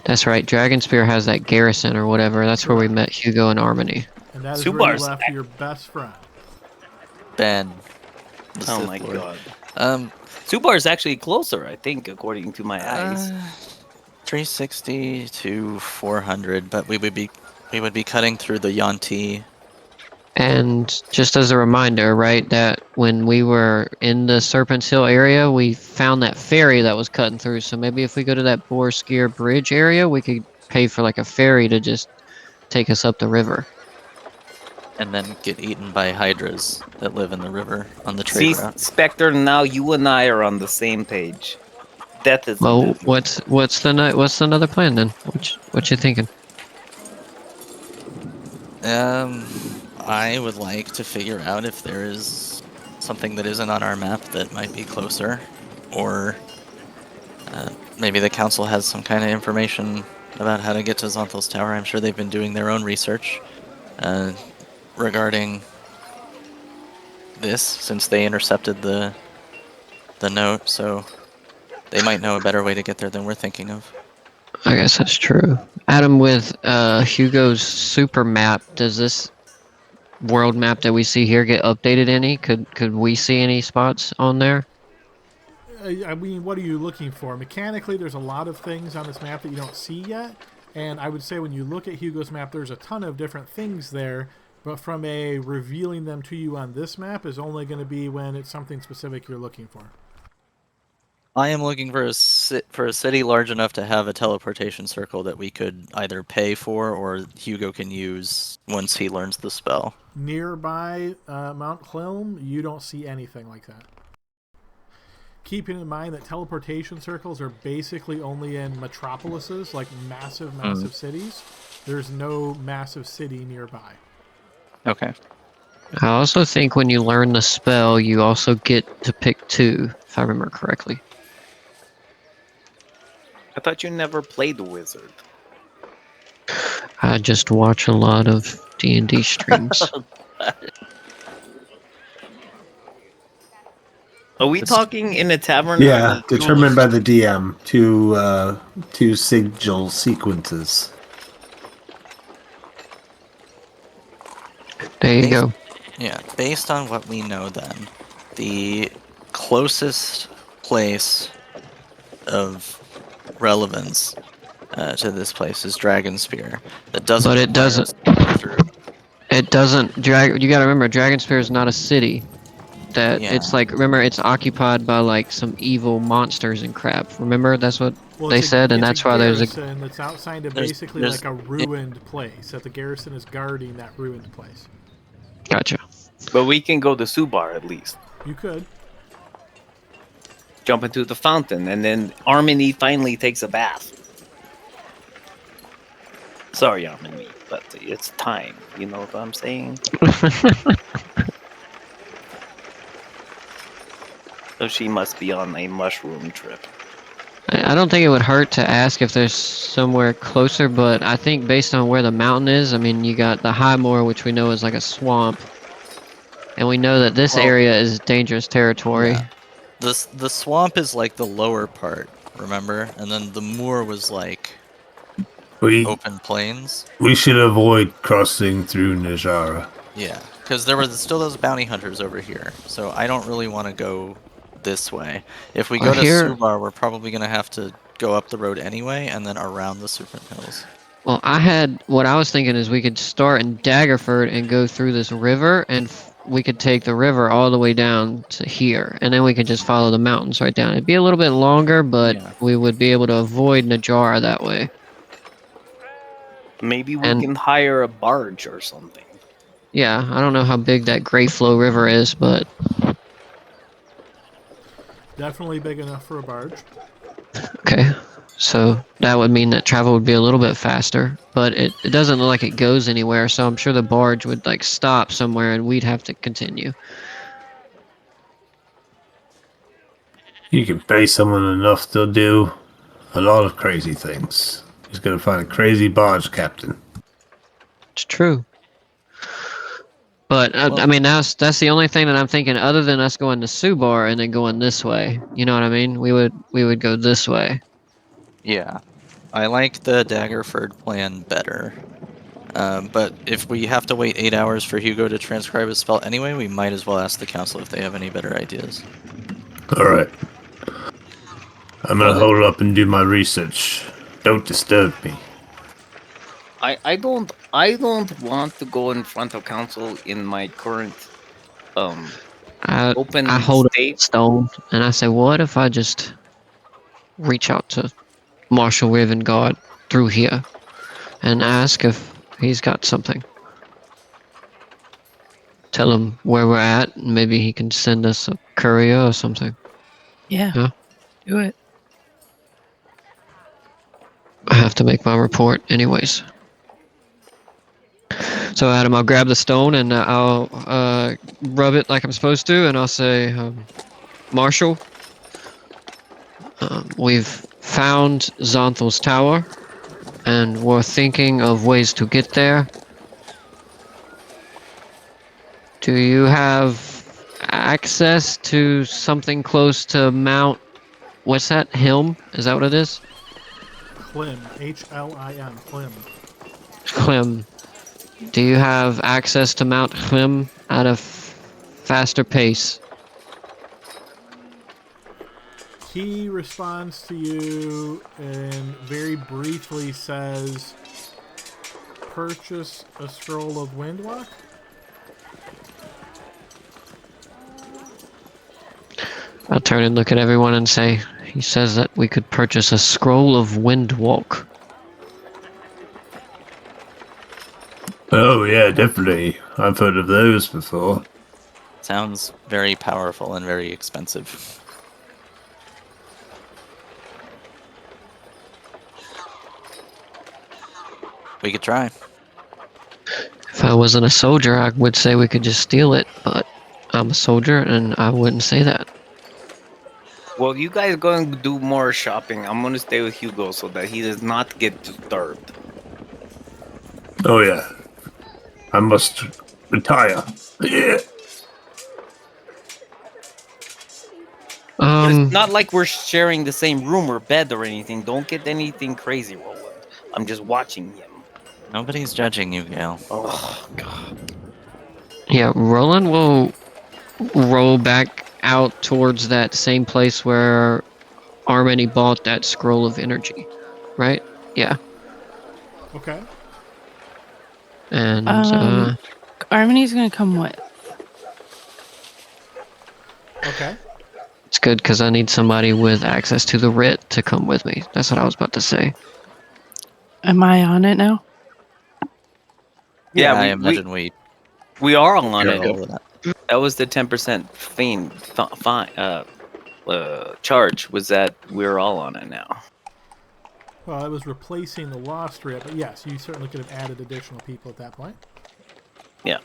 That's right. Dragon Spear has that garrison or whatever. That's where we met Hugo and Harmony. And that is where you Subar's left your best friend. Ben. the Oh Sith my Lord. god. Subar is actually closer, I think, according to my eyes. 360 to 400, but we would be cutting through the Yanti. And just as a reminder, right, that when we were in the Serpent's Hill area, we found that ferry that was cutting through. So maybe if we go to that Borskier Bridge area, we could pay for like a ferry to just take us up the river. And then get eaten by hydras that live in the river on the trade See, route. Spectre, now you and I are on the same page. Death is Well, death. what's another plan then? What you thinking? I would like to figure out if there is something that isn't on our map that might be closer, or maybe the council has some kind of information about how to get to Zonthal's Tower. I'm sure they've been doing their own research regarding this, since they intercepted the note, so they might know a better way to get there than we're thinking of. I guess that's true. Adam, with Hugo's super map, does this world map that we see here get updated any? Could we see any spots on there? I mean, what are you looking for? Mechanically, there's a lot of things on this map that you don't see yet. And I would say when you look at Hugo's map, there's a ton of different things there. But from a revealing them to you on this map is only going to be when it's something specific you're looking for. I am looking for a city large enough to have a teleportation circle that we could either pay for or Hugo can use once he learns the spell. Nearby Mount Clelm, you don't see anything like that. Keeping in mind that teleportation circles are basically only in metropolises, like massive cities. There's no massive city nearby. Okay. I also think when you learn the spell, you also get to pick 2, if I remember correctly. I thought you never played the wizard. I just watch a lot of D&D streams. Are we It's- talking in a tavern? Yeah, or determined by the DM. Two sigil sequences. There you Based- go. Yeah, based on what we know then, the closest place of relevance to this place is Dragon Spear. That doesn't But it require doesn't. us to go through. It doesn't. You got to remember, Dragonspear is not a city. That Yeah. it's like. Remember, it's occupied by like some evil monsters and crap. Remember, that's what Well, they said, and it's that's why there's a. garrison that's outside of There's- basically there's- like a ruined place. That the garrison is guarding that ruined place. Gotcha. But we can go to Subar at least. You could. Jump into the fountain, and then Armini finally takes a bath. Sorry, Armini, but it's time. You know what I'm saying? So she must be on a mushroom trip. I don't think it would hurt to ask if there's somewhere closer, but I think based on where the mountain is, I mean, you got the High Moor, which we know is like a swamp, and we know that this Well, area is dangerous territory. Yeah. The swamp is like the lower part, remember? And then the moor was like We open plains. we should avoid crossing through Najara. Yeah, because there were still those bounty hunters over here, so I don't really want to go this way. If we go to Here- Subar, we're probably going to have to go up the road anyway, and then around the Serpent Hills. Well, what I was thinking is we could start in Daggerford and go through this river, and we could take the river all the way down to here, and then we could just follow the mountains right down. It'd be a little bit longer, but Yeah. we would be able to avoid Najara that way. Maybe we And- can hire a barge or something. Yeah, I don't know how big that Grey Flow River is, but Definitely big enough for a barge. okay. So that would mean that travel would be a little bit faster, but it doesn't look like it goes anywhere, so I'm sure the barge would like stop somewhere and we'd have to continue. You can pay someone enough, they'll do a lot of crazy things. He's gonna find a crazy barge captain. It's true. But I mean, that's the only thing that I'm thinking. Other than us going to Subar and then going this way, you know what I mean? We would go this way. Yeah, I like the Daggerford plan better. But if we have to wait 8 hours for Hugo to transcribe his spell anyway, we might as well ask the council if they have any better ideas. Alright. I'm gonna hold up and do my research. Don't disturb me. I don't want to go in front of council in my current open I hold state. a stone and I say, what if I just reach out to Marshal Ravengard through here and ask if he's got something? Tell him where we're at, and maybe he can send us a courier or something. Yeah. Yeah. Do it. I have to make my report anyways. So Adam, I'll grab the stone and I'll rub it like I'm supposed to, and I'll say, Marshal, we've found Zonthal's tower, and we're thinking of ways to get there. Do you have access to something close to Mount... What's that? Hilm? Is that what it is? Hlim. Hlim. Hlim. Hlim. Do you have access to Mount Hlim at a faster pace? He responds to you and very briefly says, purchase a scroll of Windwalk? I'll turn and look at everyone and say, he says that we could purchase a scroll of Windwalk. Oh yeah, definitely. I've heard of those before. Sounds very powerful and very expensive. We could try. If I wasn't a soldier, I would say we could just steal it, but I'm a soldier and I wouldn't say that. Well, you guys go and do more shopping. I'm gonna stay with Hugo so that he does not get disturbed. Oh yeah. I must retire. Yeah. But it's not like we're sharing the same room or bed or anything. Don't get anything crazy, Roland. I'm just watching him. Nobody's judging you, Gale. Oh God. Yeah, Roland will roll back out towards that same place where Armani bought that scroll of energy, right? Yeah. Okay. And Armini's gonna come with. Okay. it's good because I need somebody with access to the writ to come with me. That's what I was about to say. Am I on it now? Yeah, I imagine we we are all on are it. all of that. That was the 10% fine charge. Was that we're all on it now? Well, I was replacing the lost writ, but yes, you certainly could have added additional people at that point. Yeah.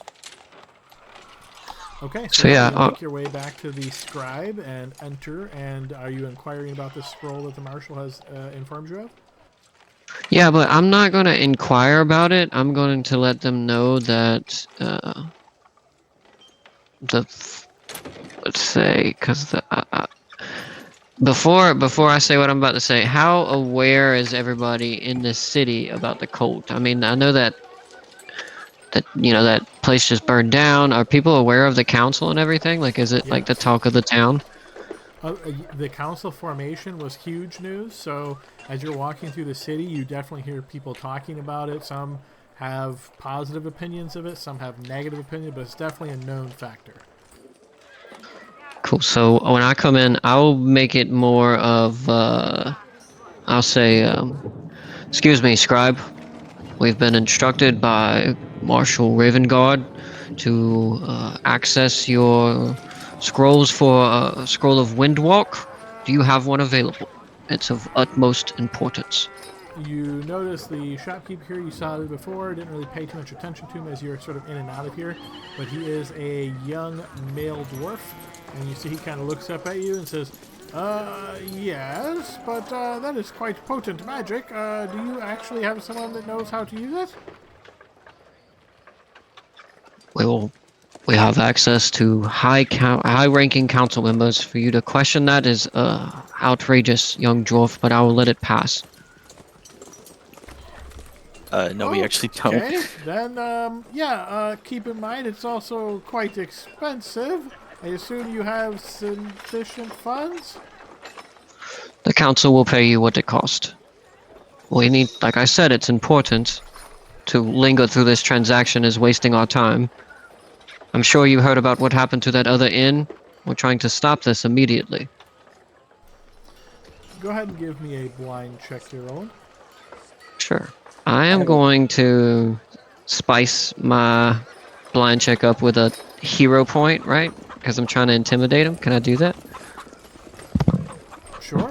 Okay, So yeah, you make your way back to the scribe and enter. And are you inquiring about the scroll that the marshal has informed you of? Yeah, but I'm not going to inquire about it. I'm going to let them know that let's say, because before I say what I'm about to say, how aware is everybody in this city about the cult? I mean, I know that that place just burned down. Are people aware of the council and everything? Like, is it like the Yes. talk of the town? The council formation was huge news. So as you're walking through the city, you definitely hear people talking about it. Some have positive opinions of it, some have negative opinions, but it's definitely a known factor. Cool. So when I come in, I'll make it more of I'll say, excuse me, scribe. We've been instructed by Marshal Ravengard to access your scrolls for a scroll of Windwalk. Do you have one available? It's of utmost importance. You notice the shopkeeper here, you saw it before, didn't really pay too much attention to him as you're sort of in and out of here, but he is a young male dwarf, and you see he kind of looks up at you and says, yes, but that is quite potent magic. Do you actually have someone that knows how to use it? We have access to high-ranking council members. For you to question that is outrageous, young dwarf, but I will let it pass. No, we actually don't. Okay, then, keep in mind it's also quite expensive. I assume you have sufficient funds? The council will pay you what it costs. We need, like I said, it's important. To linger through this transaction is wasting our time. I'm sure you heard about what happened to that other inn. We're trying to stop this immediately. Go ahead and give me a blind check here, Roland. Sure. I am going to spice my blind check up with a hero point, right? Because I'm trying to intimidate him. Can I do that? Sure.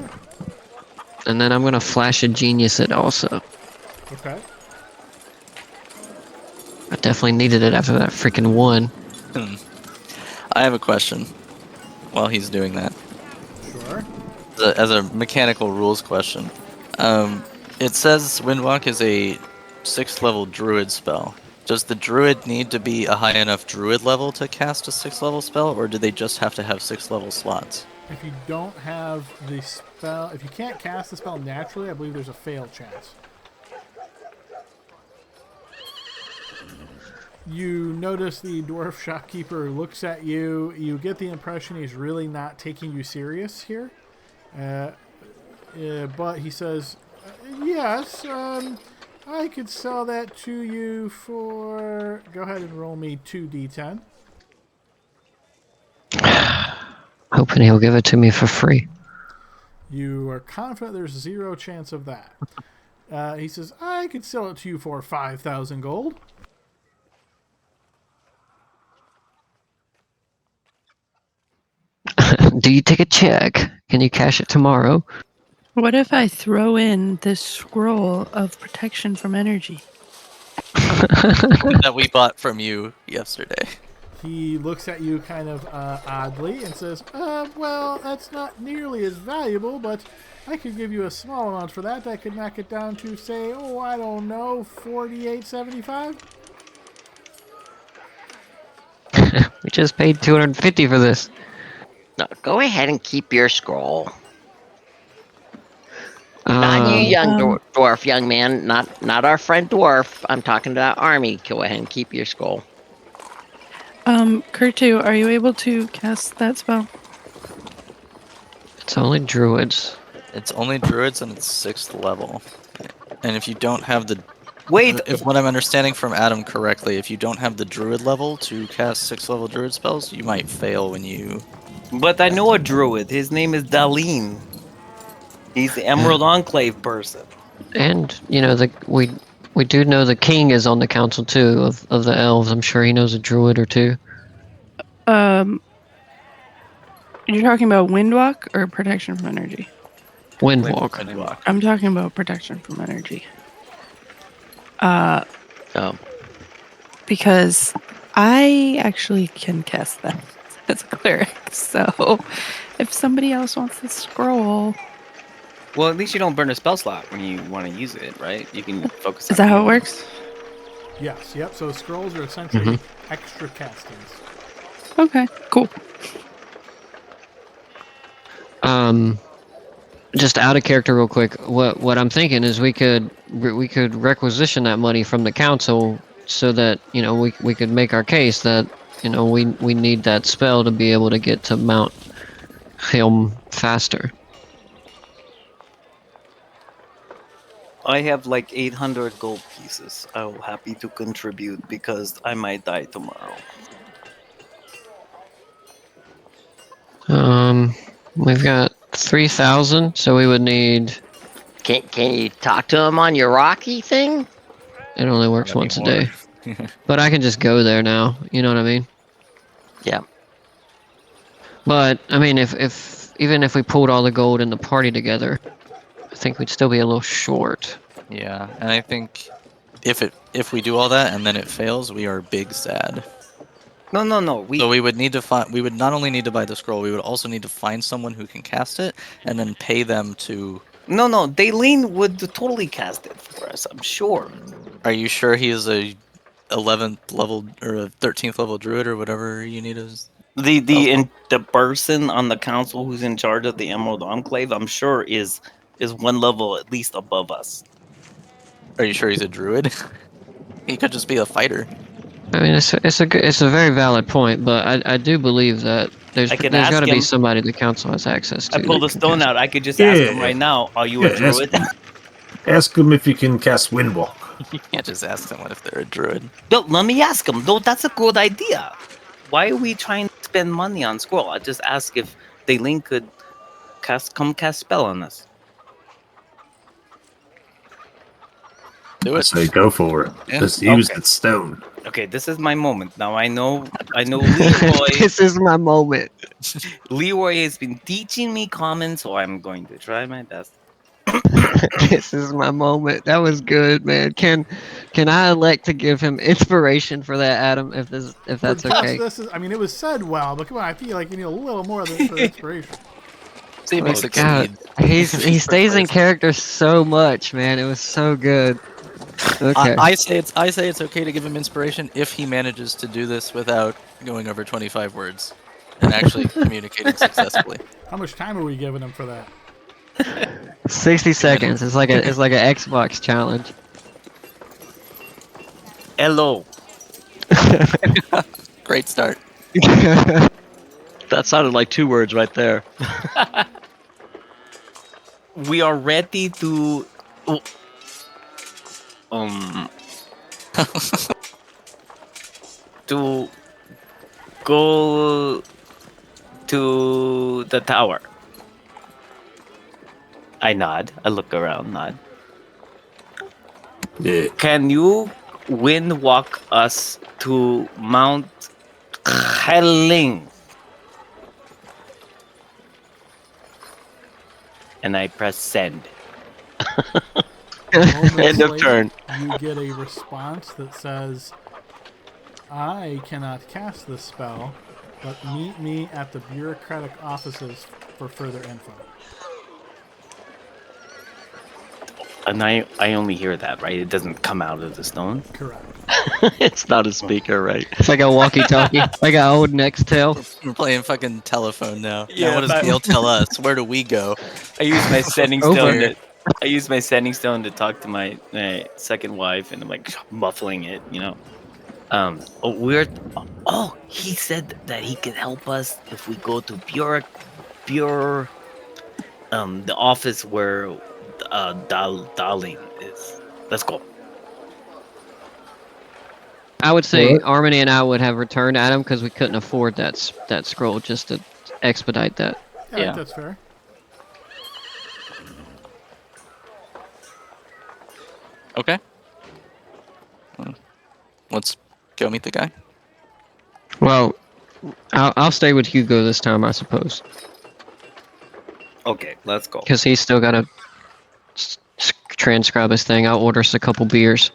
And then I'm going to flash a genius it also. Okay. I definitely needed it after that freaking one. I have a question while he's doing that. Sure. As a mechanical rules question. It says Windwalk is a 6th level druid spell. Does the druid need to be a high enough druid level to cast a 6th level spell, or do they just have to have 6th level slots? If you don't have the spell, if you can't cast the spell naturally, I believe there's a fail chance. You notice the dwarf shopkeeper looks at you. You get the impression he's really not taking you serious here. But he says, yes, I could sell that to you for... Go ahead and roll me 2d10. Hoping he'll give it to me for free. You are confident there's zero chance of that. He says, I could sell it to you for 5,000 gold. Do you take a check? Can you cash it tomorrow? What if I throw in this scroll of protection from energy? That we bought from you yesterday. He looks at you kind of oddly and says, well, that's not nearly as valuable, but I could give you a small amount for that. I could knock it down to, say, I don't know, 48.75. We just paid 250 for this. No, go ahead and keep your scroll. Not you, young dwarf, young man. Not our friend dwarf. I'm talking to that army. Go ahead and keep your scroll. Kurtu, are you able to cast that spell? It's only druids. It's only druids and it's 6th level. And if you don't have the Wait, if what I'm understanding from Adam correctly, if you don't have the druid level to cast 6th level druid spells, you might fail when you. but I know a druid. His name is Daleen. He's the Emerald Enclave person. And we do know the king is on the council too of the elves. I'm sure he knows a druid or two. You're talking about Windwalk or protection from energy? Windwalk. Windwalk. I'm talking about protection from energy. Oh. Because I actually can cast that as a cleric. So if somebody else wants the scroll, Well, at least you don't burn a spell slot when you want to use it, right? You can focus. is that how it works? Yes, yep. So scrolls are essentially extra castings. Okay, cool. Just out of character real quick. What I'm thinking is we could requisition that money from the council so that we could make our case that we need that spell to be able to get to Mount Helm faster. I have like 800 gold pieces. I will happy to contribute because I might die tomorrow. We've got 3,000, so we would need. Can you talk to him on your Rocky thing? It only works Not once a anymore. day, but I can just go there now. You know what I mean? Yeah. But I mean, if even if we pulled all the gold in the party together, I think we'd still be a little short. Yeah, and I think if we do all that and then it fails, we are big sad. No. So we would need to find. We would not only need to buy the scroll, we would also need to find someone who can cast it, and then pay them to. No. Daleen would totally cast it for us. I'm sure. Are you sure he is a 11th level or a 13th level druid or whatever you need is? The person on the council who's in charge of the Emerald Enclave, I'm sure is one level at least above us. Are you sure he's a druid? He could just be a fighter. I mean, it's a very valid point, but I do believe that there's got to be somebody the council has access to. I pulled a stone out. I could just ask him right now. Are you a druid? Ask him if you can cast Windwalk. You can't just ask someone if they're a druid. No, let me ask him. No, that's a good idea. Why are we trying to spend money on scroll? I just ask if Daleen could cast spell on us. Do I it. say go for it. Yeah. Just use that stone. Okay, this is my moment. Now I know Leroy. This is my moment. Leroy has been teaching me common, so I'm going to try my best. This is my moment. That was good, man. Can I elect to give him inspiration for that, Adam? If that's okay. It was said well, but come on, I feel like you need a little more than for inspiration. See, he makes God, he stays in character so much, man. It was so good. Okay. I say it's okay to give him inspiration if he manages to do this without going over 25 words and actually communicating successfully. How much time are we giving him for that? 60 seconds. It's like an Xbox challenge. Hello. Great start. That sounded like 2 words right there. We are ready to to go to the tower. I nod. I look around, nod. Yeah. Can you wind walk us to Mount Helling? And I press send. End of turn. You get a response that says, I cannot cast this spell, but meet me at the bureaucratic offices for further info. And I only hear that, right? It doesn't come out of the stone. Correct. It's not a speaker, right? It's like a walkie-talkie, like an old Nextel. We're playing fucking telephone now. Yeah, now what does that- Gale tell us? Where do we go? I use my sending Over. stone to. I use my sending stone to talk to my second wife, and I'm like muffling it, you know. He said that he can help us if we go to Pure, the office where Darling is. Let's go. I would say What? Armony and I would have returned Adam because we couldn't afford that scroll just to expedite that. Yeah, Yeah. that's fair. Okay. Let's go meet the guy. Well, I'll stay with Hugo this time, I suppose, Okay, let's go. because he's still got to transcribe his thing. I'll order us a couple beers.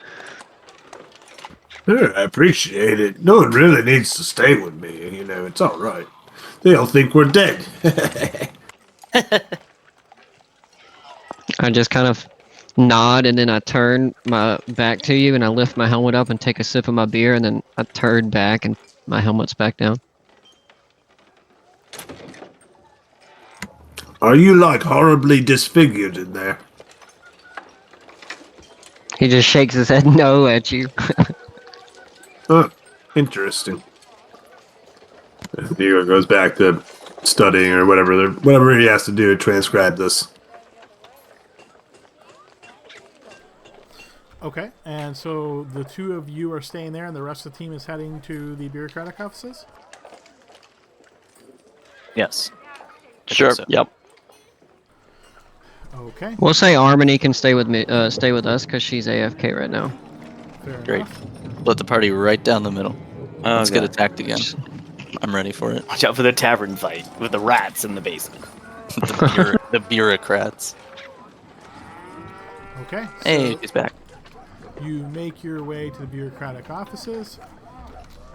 Sure, I appreciate it. No one really needs to stay with me. You know, it's all right. They'll think we're dead. I just kind of nod and then I turn my back to you and I lift my helmet up and take a sip of my beer and then I turn back and my helmet's back down. Are you like horribly disfigured in there? He just shakes his head no at you. Huh. Interesting. Hugo goes back to studying or whatever he has to do to transcribe this. Okay, and so the two of you are staying there, and the rest of the team is heading to the bureaucratic offices? Yes. Sure. so. Yep. Okay, We'll say Harmony can stay with me, stay with us because she's AFK right now. fair Great. enough. Split the party right down the middle. Oh, Let's get God. attacked again. I'm ready for it. Watch out for the tavern fight with the rats in the basement. The bureaucrats. Okay, so Hey, she's back. you make your way to the bureaucratic offices,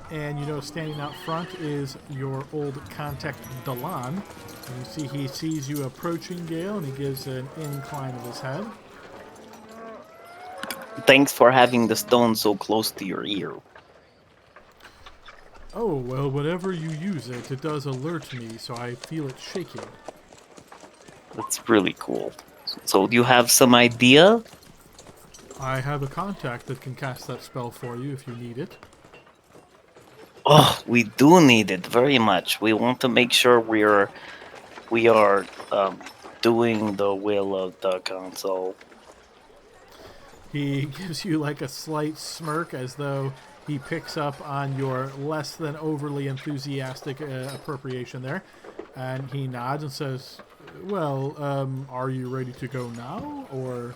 and you know standing out front is your old contact, Delan. And you see he sees you approaching, Gale, and he gives an incline of his head. Thanks for having the stone so close to your ear. Oh, well, whenever you use it, it does alert me, so I feel it shaking. That's really cool. So, do you have some idea? I have a contact that can cast that spell for you if you need it. Oh, we do need it very much. We want to make sure we are doing the will of the council. He gives you like a slight smirk as though he picks up on your less than overly enthusiastic appropriation there. And he nods and says, well, are you ready to go now, or...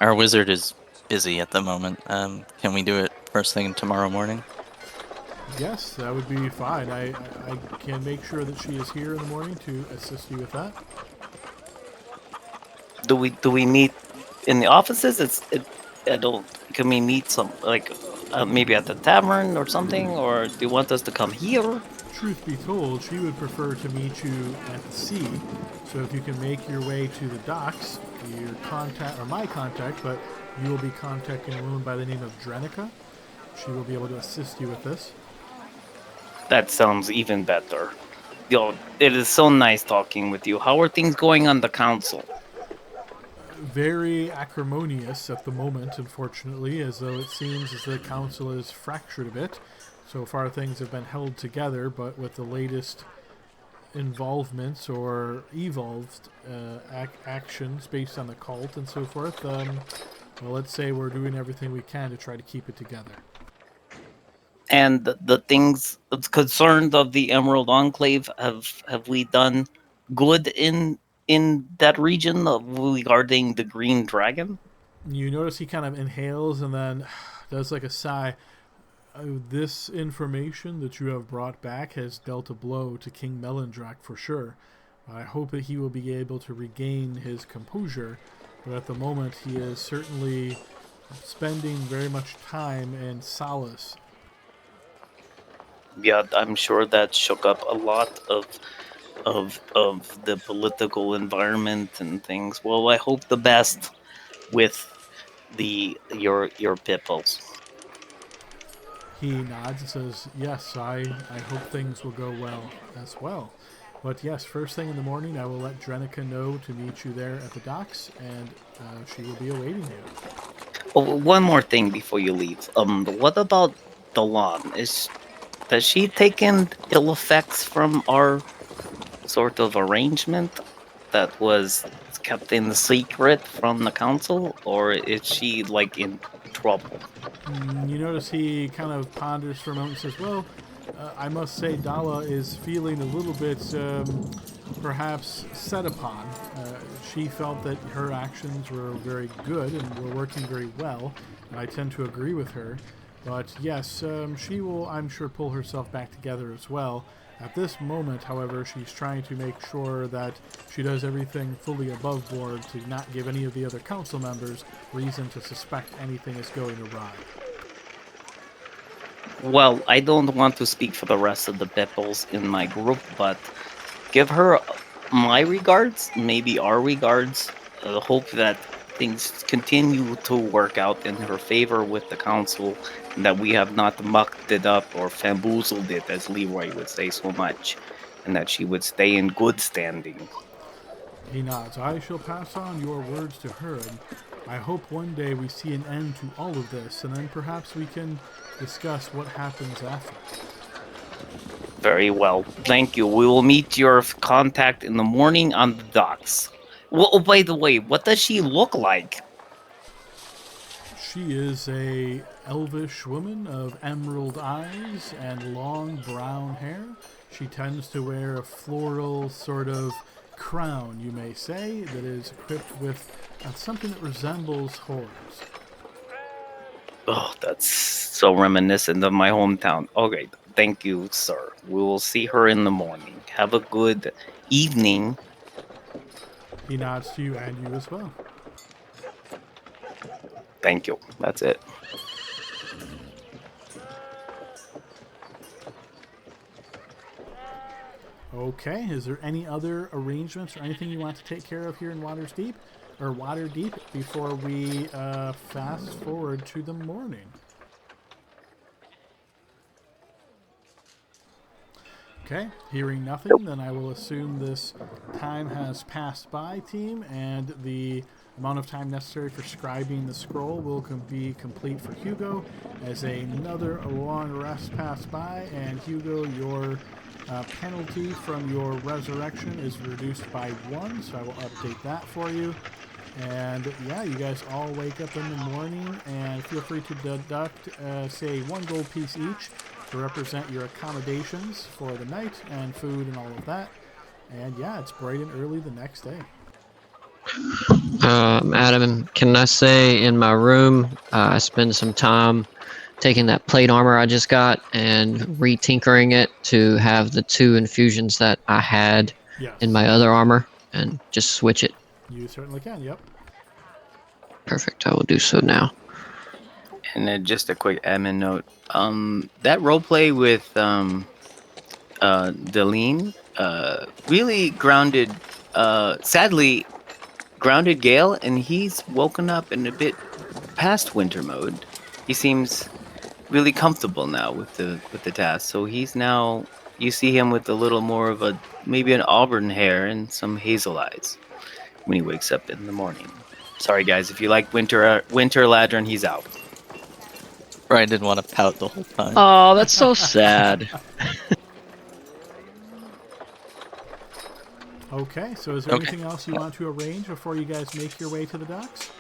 Our wizard is busy at the moment. Can we do it first thing tomorrow morning? Yes, that would be fine. I can make sure that she is here in the morning to assist you with that. Do we meet in the offices? Can we meet maybe at the tavern or something, or do you want us to come here? Truth be told, she would prefer to meet you at the sea. So if you can make your way to the docks, your contact, or my contact, but you will be contacting a woman by the name of Drenica. She will be able to assist you with this. That sounds even better. Yo, it is so nice talking with you. How are things going on the council? Very acrimonious at the moment, unfortunately, as though it seems as the council is fractured a bit. So far things have been held together, but with the latest involvements or evolved actions based on the cult and so forth, well, let's say we're doing everything we can to try to keep it together. And the things concerned of the Emerald Enclave, have we done good in that region regarding the Green Dragon? You notice he kind of inhales and then does like a sigh. This information that you have brought back has dealt a blow to King Melindrak for sure. I hope that he will be able to regain his composure, but at the moment he is certainly spending very much time in solace. Yeah, I'm sure that shook up a lot of the political environment and things. Well, I hope the best with your pipples? He nods and says, "Yes, I hope things will go well as well. But yes, first thing in the morning, I will let Drenica know to meet you there at the docks, and she will be awaiting you." Oh, one more thing before you leave. What about Dawn? Does she take in ill effects from our sort of arrangement that was kept in secret from the council, or is she like in trouble? You notice he kind of ponders for a moment and says, "Well, I must say Dala is feeling a little bit perhaps set upon. She felt that her actions were very good and were working very well, and I tend to agree with her. But yes, she will, I'm sure, pull herself back together as well. At this moment, however, she's trying to make sure that she does everything fully above board to not give any of the other council members reason to suspect anything is going awry." Well, I don't want to speak for the rest of the Bipples in my group, but give her my regards, maybe our regards. Hope that things continue to work out in her favor with the council, and that we have not mucked it up or bamboozled it, as Leroy would say so much, and that she would stay in good standing. He nods. "I shall pass on your words to her, and I hope one day we see an end to all of this, and then perhaps we can discuss what happens after." Very well. Thank you. We will meet your contact in the morning on the docks. Well, oh, by the way, what does she look like? She is a elvish woman of emerald eyes and long brown hair. She tends to wear a floral sort of crown, you may say, that is equipped with something that resembles horns. Oh, that's so reminiscent of my hometown. Okay, thank you, sir. We will see her in the morning. Have a good evening. He nods to you and you as well. Thank you. That's it. Okay, is there any other arrangements or anything you want to take care of here in Waterdeep before we fast forward to the morning? Okay, hearing nothing, then I will assume this time has passed by, team, and the amount of time necessary for scribing the scroll will be complete for Hugo, as another long rest passed by, and Hugo, your penalty from your resurrection is reduced by 1, so I will update that for you. And yeah, you guys all wake up in the morning, and feel free to deduct, say, 1 gold piece each to represent your accommodations for the night and food and all of that. And yeah, it's bright and early the next day. Adam, can I say in my room, I spend some time taking that plate armor I just got and re-tinkering it to have the 2 infusions that I had in my other armor and just switch it? You certainly can, yep. Perfect, I will do so now. And then just a quick admin note. That roleplay with Deline really grounded, sadly, grounded Gale, and he's woken up in a bit past winter mode. He seems really comfortable now with the task. So he's now, you see him with a little more of a, maybe an auburn hair and some hazel eyes when he wakes up in the morning. Sorry guys, if you like Winter Ladron, he's out. Brian didn't want to pout the whole time. Oh, that's so sad. Okay, so is there anything else you want to arrange before you guys make your way to the docks?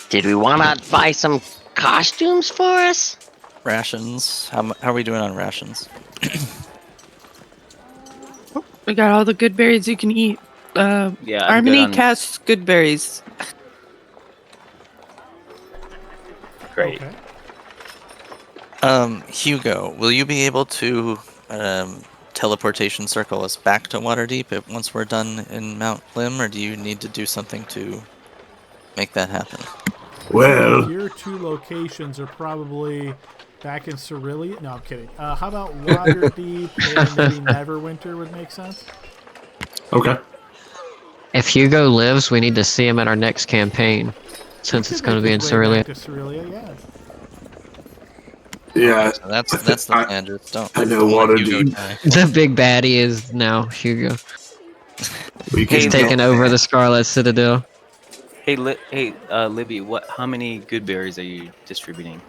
Did we want to buy some costumes for us? Rations. How are we doing on rations? We got all the good berries you can eat. Yeah, Harmony casts good berries. Great. Okay. Hugo, will you be able to teleportation circle us back to Waterdeep once we're done in Mount Plim, or do you need to do something to make that happen? Well, Your 2 locations are probably back in Cerelia. No, I'm kidding. How about Waterdeep and maybe Neverwinter would make sense? okay. If Hugo lives, we need to see him at our next campaign. since He it's could going to make be in his way Cerealia. back to Cerealia, yeah. Yeah, So that's the plan. Just don't. I know Don't let Waterdeep. Hugo die. The big baddie is now Hugo. We Hey, He's can taking go over there. the Scarlet Citadel. Hey, Libby, how many good berries are you distributing?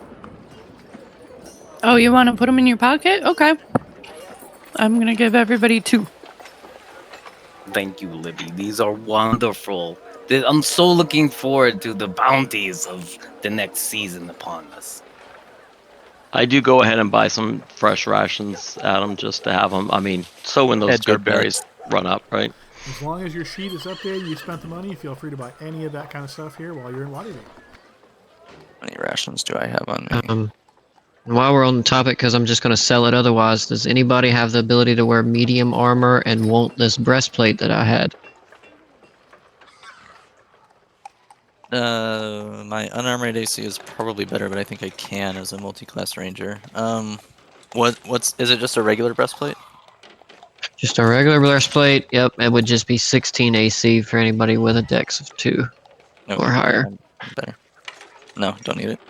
Oh, you want to put them in your pocket? Okay. I'm going to give everybody 2. Thank you, Libby. These are wonderful. I'm so looking forward to the bounties of the next season upon us. I do go ahead and buy some fresh rations, Adam, just to have them. I mean, so when those Hedge your good berries run up, right? As long as your sheet is updated, you spent the money, feel free to buy any of that kind of stuff here while you're in Waterdeep. How many rations do I have on me? While we're on the topic, because I'm just going to sell it otherwise, does anybody have the ability to wear medium armor and want this breastplate that I had? My unarmored AC is probably better, but I think I can as a multi-class ranger. What's is it? Just a regular breastplate? Just a regular breastplate. Yep, it would just be 16 AC for anybody with a dex of 2 or higher. Better. No, don't need it.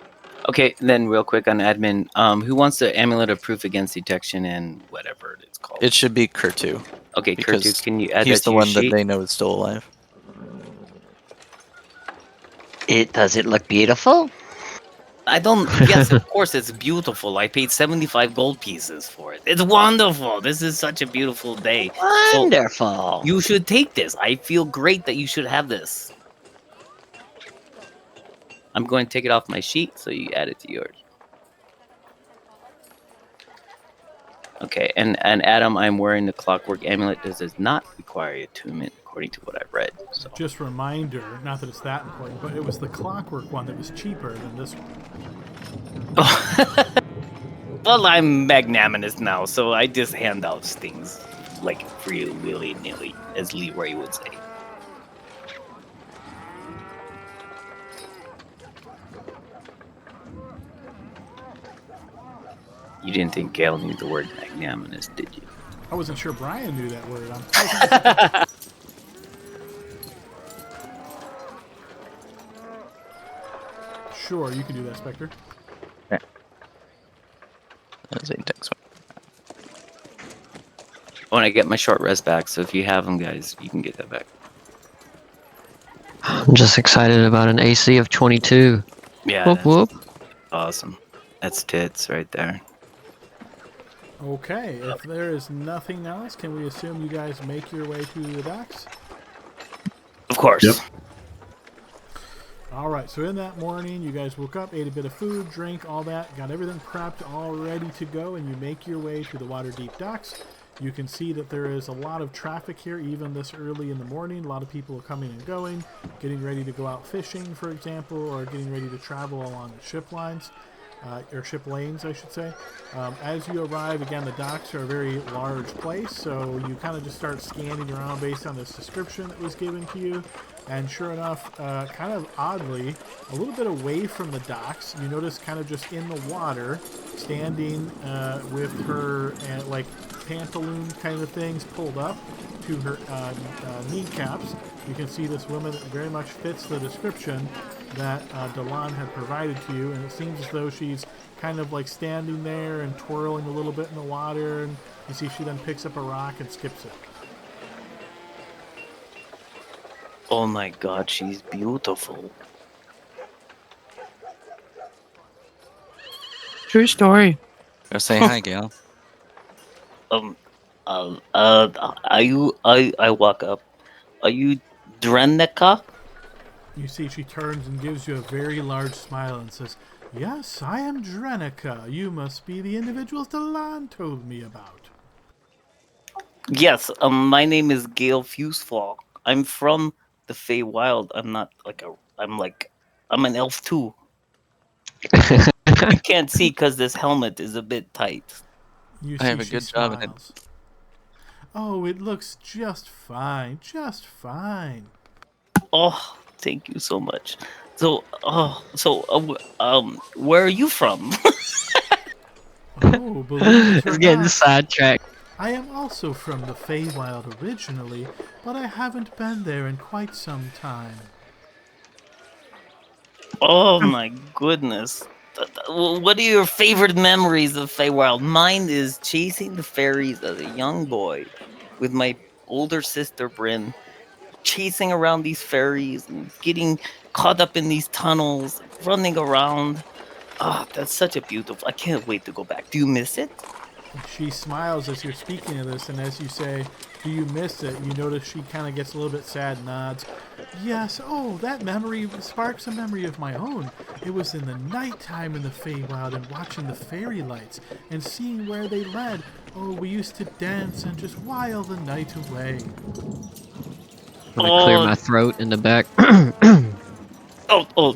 Okay, then real quick on admin, who wants the amulet of proof against detection and whatever it's called? It should be Kurtu. Okay, because Kurtu, can you add he's that the to your one that sheet? they know is still alive. Does it look beautiful? I don't. Yes, of course, it's beautiful. I paid 75 gold pieces for it. It's wonderful. This is such a beautiful day. Wonderful. You should take this. I feel great that you should have this. I'm going to take it off my sheet so you add it to yours. Okay, and Adam, I'm wearing the clockwork amulet. This does not require attunement, according to what I've read. So. Just reminder, not that it's that important, but it was the clockwork one that was cheaper than this one. Well, I'm magnanimous now, so I just hand out things like free willy-nilly, as Leroy would say. You didn't think Gail knew the word magnanimous, did you? I wasn't sure Brian knew that word. Sure, you can do that, Spectre. That's a dex one. When I get my short rest back, so if you have them, guys, you can get that back. I'm just excited about an AC of 22. Yeah, Whoop whoop. Awesome. That's tits right there. Okay, if there is nothing else, can we assume you guys make your way to the docks? Of course. Yep. All right, so in that morning, you guys woke up, ate a bit of food, drink, all that, got everything prepped, all ready to go, and you make your way to the Waterdeep docks. You can see that there is a lot of traffic here, even this early in the morning. A lot of people are coming and going, getting ready to go out fishing, for example, or getting ready to travel along the ship lines. Or ship lanes, I should say. As you arrive, again, the docks are a very large place, so you kind of just start scanning around based on this description that was given to you. And sure enough, kind of oddly, a little bit away from the docks, you notice kind of just in the water, standing with her like pantaloon kind of things pulled up to her kneecaps. You can see this woman that very much fits the description that Delan had provided to you, and it seems as though she's kind of like standing there and twirling a little bit in the water, and you see she then picks up a rock and skips it. Oh my god, she's beautiful. True story. Go say hi, Gail. Are you, I walk up. Are you Drennica? You see she turns and gives you a very large smile and says, "Yes, I am Drenica. You must be the individuals Delan told me about." Yes, my name is Gail Fusefall. I'm from the Feywild. I'm not like I'm an elf too. You can't see because this helmet is a bit tight. You I see have a she good job at it. smiles. "Oh, it looks just fine, just fine." Oh, thank you so much. So, where are you from? Oh, believe it or It's getting not, sidetracked. I am also from the Feywild originally, but I haven't been there in quite some time. Oh my goodness. What are your favorite memories of Feywild? Mine is chasing the fairies as a young boy with my older sister Bryn, chasing around these fairies and getting caught up in these tunnels, running around. Ah, that's such a beautiful. I can't wait to go back. Do you miss it? She smiles as you're speaking of this, and as you say, "Do you miss it?" you notice she kind of gets a little bit sad, nods. Yes, oh, that memory sparks a memory of my own. It was in the nighttime in the Feywild and watching the fairy lights and seeing where they led. Oh, we used to dance and just while the night away. I'm gonna clear Oh, my throat in the back. oh,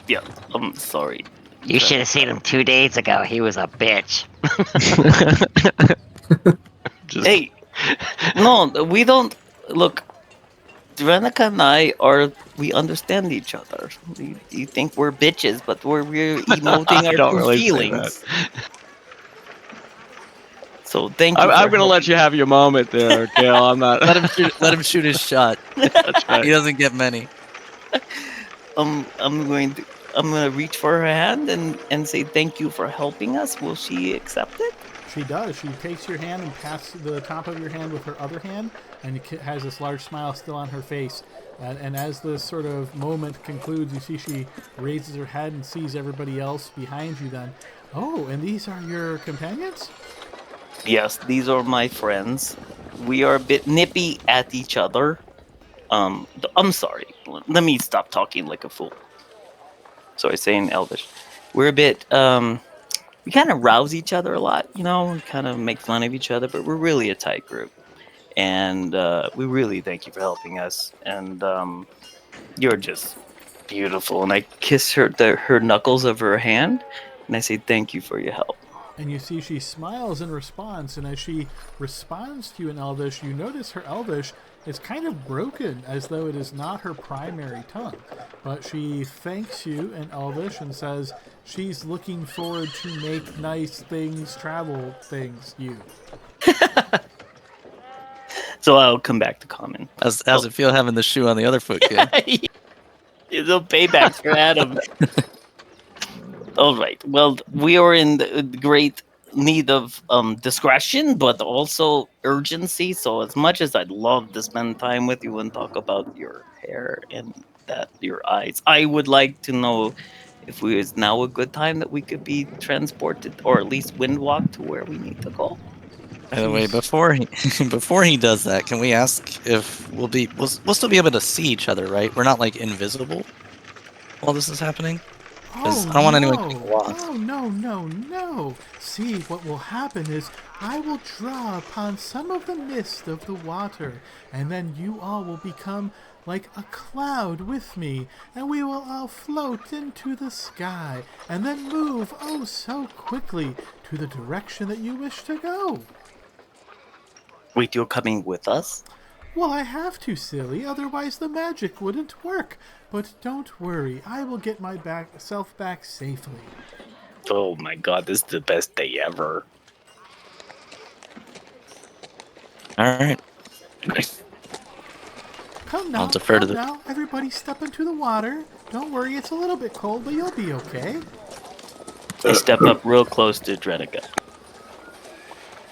yeah. I'm sorry. You should have seen him 2 days ago. He was a bitch. Just Hey, no, we don't look. Drenica and I we understand each other. You think we're bitches, but we're emoting our don't true really say feelings. So thank you. I'm for gonna let helping. you have your moment there, Gail. I'm not. Let him shoot his shot. That's right. He doesn't get many. I'm going to reach for her hand and say thank you for helping us. Will she accept it? She does. She takes your hand and passes the top of your hand with her other hand, and has this large smile still on her face. And as this sort of moment concludes, you see she raises her head and sees everybody else behind you then. Oh, and these are your companions? Yes, these are my friends. We are a bit nippy at each other. I'm sorry. Let me stop talking like a fool. Sorry, saying Elvish. We're a bit we kind of rouse each other a lot, we kind of make fun of each other, but we're really a tight group. And we really thank you for helping us. And you're just beautiful. And I kiss her knuckles of her hand, and I say thank you for your help. And you see she smiles in response, and as she responds to you in Elvish, you notice her Elvish is kind of broken, as though it is not her primary tongue. But she thanks you in Elvish and says she's looking forward to make nice things, travel things, you. So I'll come back to common. How's it feel having the shoe on the other foot, kid? It's a payback for Adam. All right. Well, we are in the great need of discretion, but also urgency. So, as much as I'd love to spend time with you and talk about your hair and your eyes, I would like to know if is now a good time that we could be transported, or at least wind walk to where we need to go. By the way, before he does that, can we ask if we'll still be able to see each other, right? We're not like invisible while this is happening. Oh, I don't want anyone no. getting lost. Oh, no. See, what will happen is I will draw upon some of the mist of the water, and then you all will become like a cloud with me, and we will all float into the sky, and then move, oh, so quickly, to the direction that you wish to go. Wait, you're coming with us? Well, I have to, silly, otherwise the magic wouldn't work. But don't worry, I will get my self back safely. Oh my god, this is the best day ever. All right. Come now, I'll defer to everybody step into the water. Don't worry, it's a little bit cold, but you'll be okay. I step up real close to Drenica.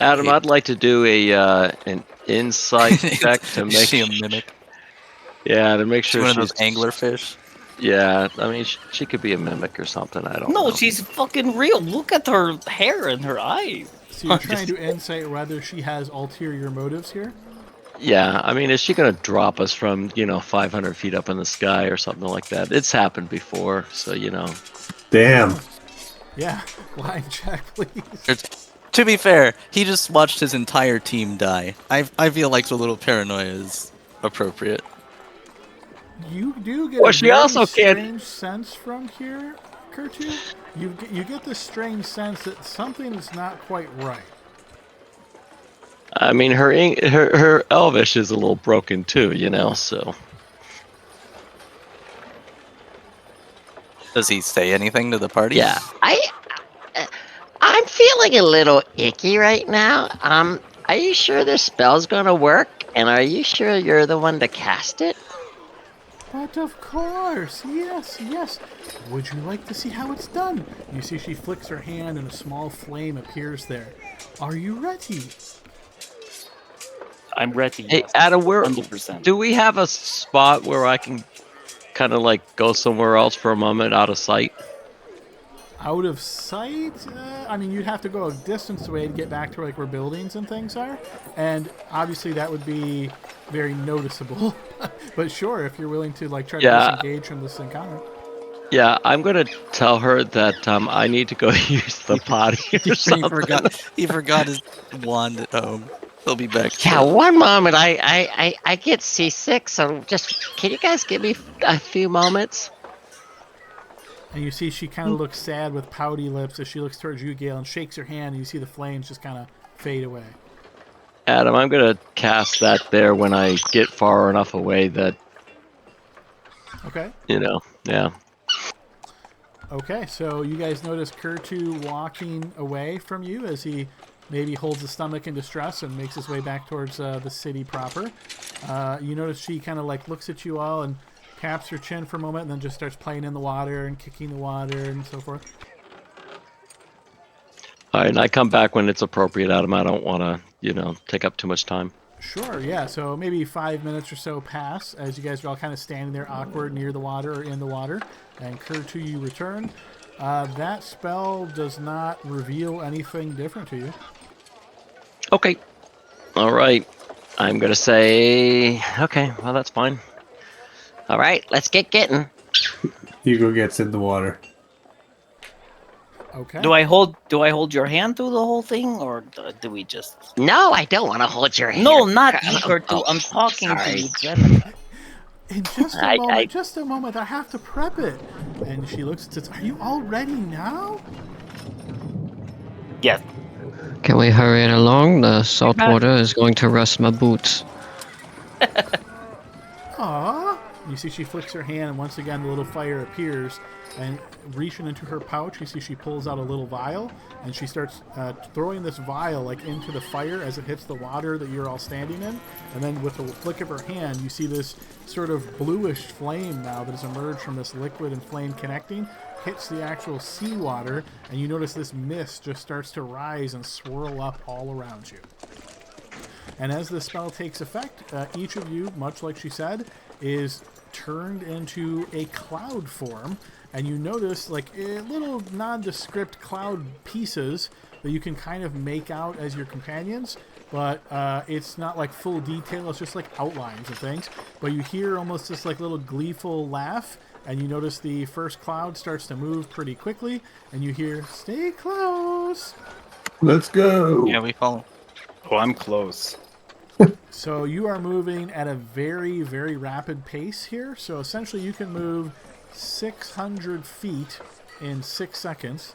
Adam, I'd like to do an insight check to make she a mimic. Yeah, to make sure She's she's one of those anglerfish. Yeah, I mean she could be a mimic or something. I don't know. No, she's fucking real. Look at her hair and her eyes. So you're trying to insight whether she has ulterior motives here? Yeah, I mean, is she gonna drop us from 500 feet up in the sky or something like that? It's happened before, so Damn. Yeah, line check, please. To be fair, he just watched his entire team die. I feel like the little paranoia is appropriate. You do get Well, a she very also can't- strange sense from here, Kurtu. You get this strange sense that something is not quite right. I mean, her Elvish is a little broken too, so. Does he say anything to the party? Yeah. I'm feeling a little icky right now. Are you sure this spell's gonna work? And are you sure you're the one to cast it? But of course, yes. Would you like to see how it's done? You see she flicks her hand and a small flame appears there. Are you ready? I'm ready. Hey, Yes. Adam, 100%. do we have a spot where I can kind of like go somewhere else for a moment out of sight? Out of sight? I mean, you'd have to go a distance away to get back to like where buildings and things are, and obviously that would be very noticeable. But sure, if you're willing to like try to disengage from this encounter. Yeah, I'm gonna tell her that I need to go use the potty or something. He forgot his wand at home. He'll be back. Yeah, shortly. one moment. I get seasick, so just can you guys give me a few moments? And you see she kind of looks sad with pouty lips as she looks towards you, Gale, and shakes her hand, and you see the flames just kind of fade away. Adam, I'm gonna cast that there when I get far enough away that Okay. yeah. Okay, so you guys notice Kurtu walking away from you as he maybe holds his stomach in distress and makes his way back towards the city proper. You notice she kind of like looks at you all and taps her chin for a moment and then just starts playing in the water and kicking the water and so forth. All right, and I come back when it's appropriate, Adam. I don't want to, take up too much time. Sure, yeah. So maybe 5 minutes or so pass as you guys are all kind of standing there awkward near the water or in the water. And Kurtu, you return. That spell does not reveal anything different to you. Okay. All right. I'm going to say, okay, well, that's fine. All right, let's get getting. Hugo gets in the water. Okay. Do I hold your hand through the whole thing, or do we just? No, I don't want to hold your hand. No, not you, Kurtu. I'm talking sorry. to you, Jenica. In just a moment, I have to prep it. And she looks and says, are you all ready now? Yes. Can we hurry it along? The salt water is going to rust my boots. Aww. You see she flicks her hand, and once again the little fire appears. And reaching into her pouch, you see she pulls out a little vial, and she starts throwing this vial like into the fire as it hits the water that you're all standing in. And then with a flick of her hand, you see this sort of bluish flame now that has emerged from this liquid and flame connecting, hits the actual seawater, and you notice this mist just starts to rise and swirl up all around you. And as the spell takes effect, each of you, much like she said, is turned into a cloud form, and you notice like little nondescript cloud pieces that you can kind of make out as your companions, but it's not like full detail, it's just like outlines of things. But you hear almost this like little gleeful laugh, and you notice the first cloud starts to move pretty quickly, and you hear, stay close! Let's go! Yeah, we follow. Oh, I'm close. So you are moving at a very, very rapid pace here. So essentially you can move 600 feet in 6 seconds,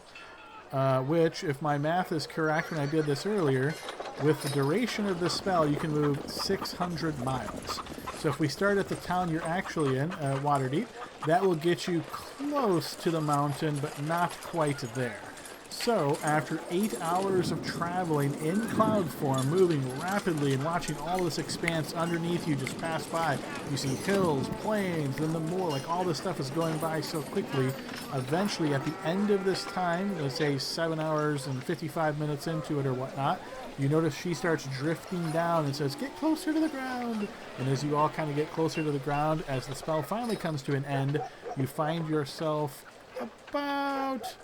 which, if my math is correct when I did this earlier, with the duration of this spell, you can move 600 miles. So if we start at the town you're actually in, Waterdeep, that will get you close to the mountain, but not quite there. So, after 8 hours of traveling in cloud form, moving rapidly and watching all this expanse underneath you just pass by, you see hills, plains, then the more, like all this stuff is going by so quickly. Eventually, at the end of this time, let's say 7 hours and 55 minutes into it or whatnot, you notice she starts drifting down and says, get closer to the ground. And as you all kind of get closer to the ground, as the spell finally comes to an end, you find yourself about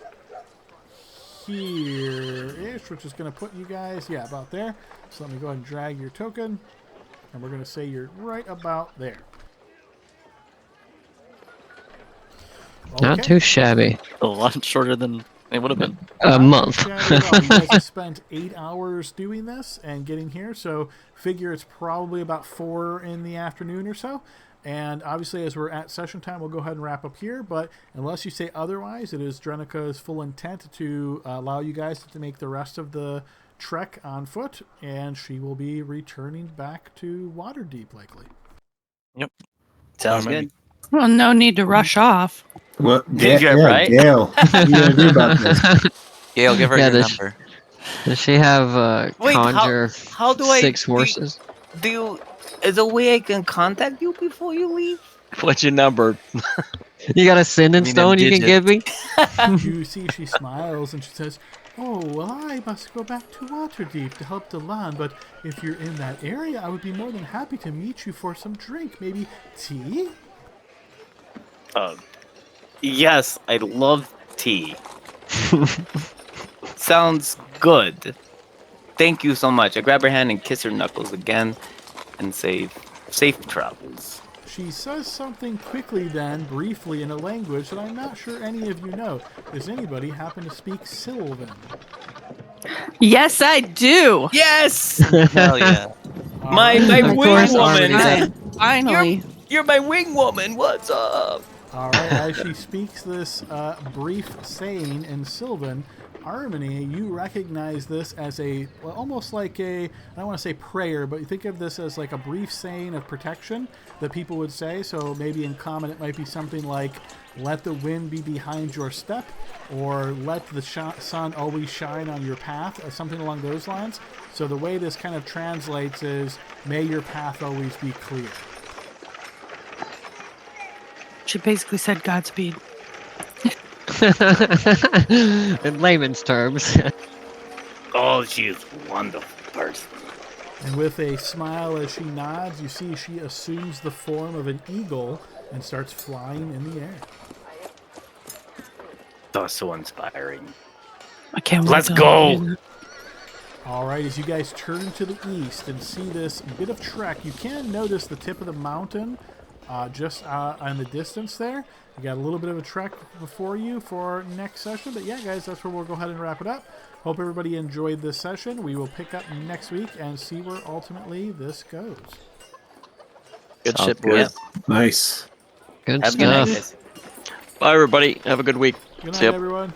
here-ish, which is going to put you guys, about there. So let me go ahead and drag your token, and we're going to say you're right about there. Not too shabby. A lot shorter than it would have been. A month. You guys have spent 8 hours doing this and getting here, so figure it's probably about 4 in the afternoon or so. And obviously, as we're at session time, we'll go ahead and wrap up here. But unless you say otherwise, it is Drenica's full intent to allow you guys to make the rest of the trek on foot, and she will be returning back to Waterdeep, likely. Yep. Sounds good. Well, no need to rush off. What? Yeah, right? Gail. What are you going to do about this? Gail, give her Yeah, your this- number. Does she have Wait, conjure how do I 6 horses? Is there a way I can contact you before you leave? What's your number? You got a sending Mean stone you can digit. give me? You see she smiles and she says, "Oh, well, I must go back to Waterdeep to help Delan, but if you're in that area, I would be more than happy to meet you for some drink. Maybe tea?" Yes, I love tea. Sounds good. Thank you so much. I grab her hand and kiss her knuckles again and say, safe travels. She says something quickly then, briefly, in a language that I'm not sure any of you know. Does anybody happen to speak Sylvan? Yes, I do. Yes! Hell yeah. All My right. wing Of course, woman! Armand. Finally. You're my wing woman! What's up? All right, as she speaks this brief saying in Sylvan, Harmony, you recognize this as almost like I don't want to say prayer, but you think of this as like a brief saying of protection that people would say. So maybe in common it might be something like, let the wind be behind your step, or let the sun always shine on your path, or something along those lines. So the way this kind of translates is, may your path always be clear. She basically said Godspeed. In layman's terms. Oh, she is a wonderful person. And with a smile as she nods, you see she assumes the form of an eagle and starts flying in the air. That's so inspiring. I can't wait. Let's till go. I do that. All right, as you guys turn to the east and see this bit of trek, you can notice the tip of the mountain just in the distance there. You got a little bit of a trek before you for next session. But yeah, guys, that's where we'll go ahead and wrap it up. Hope everybody enjoyed this session. We will pick up next week and see where ultimately this goes. Good Sounds shit, boys. Nice. Good Have a good night, stuff. guys. Bye, everybody. Have a good week. Good See night, ya. everyone.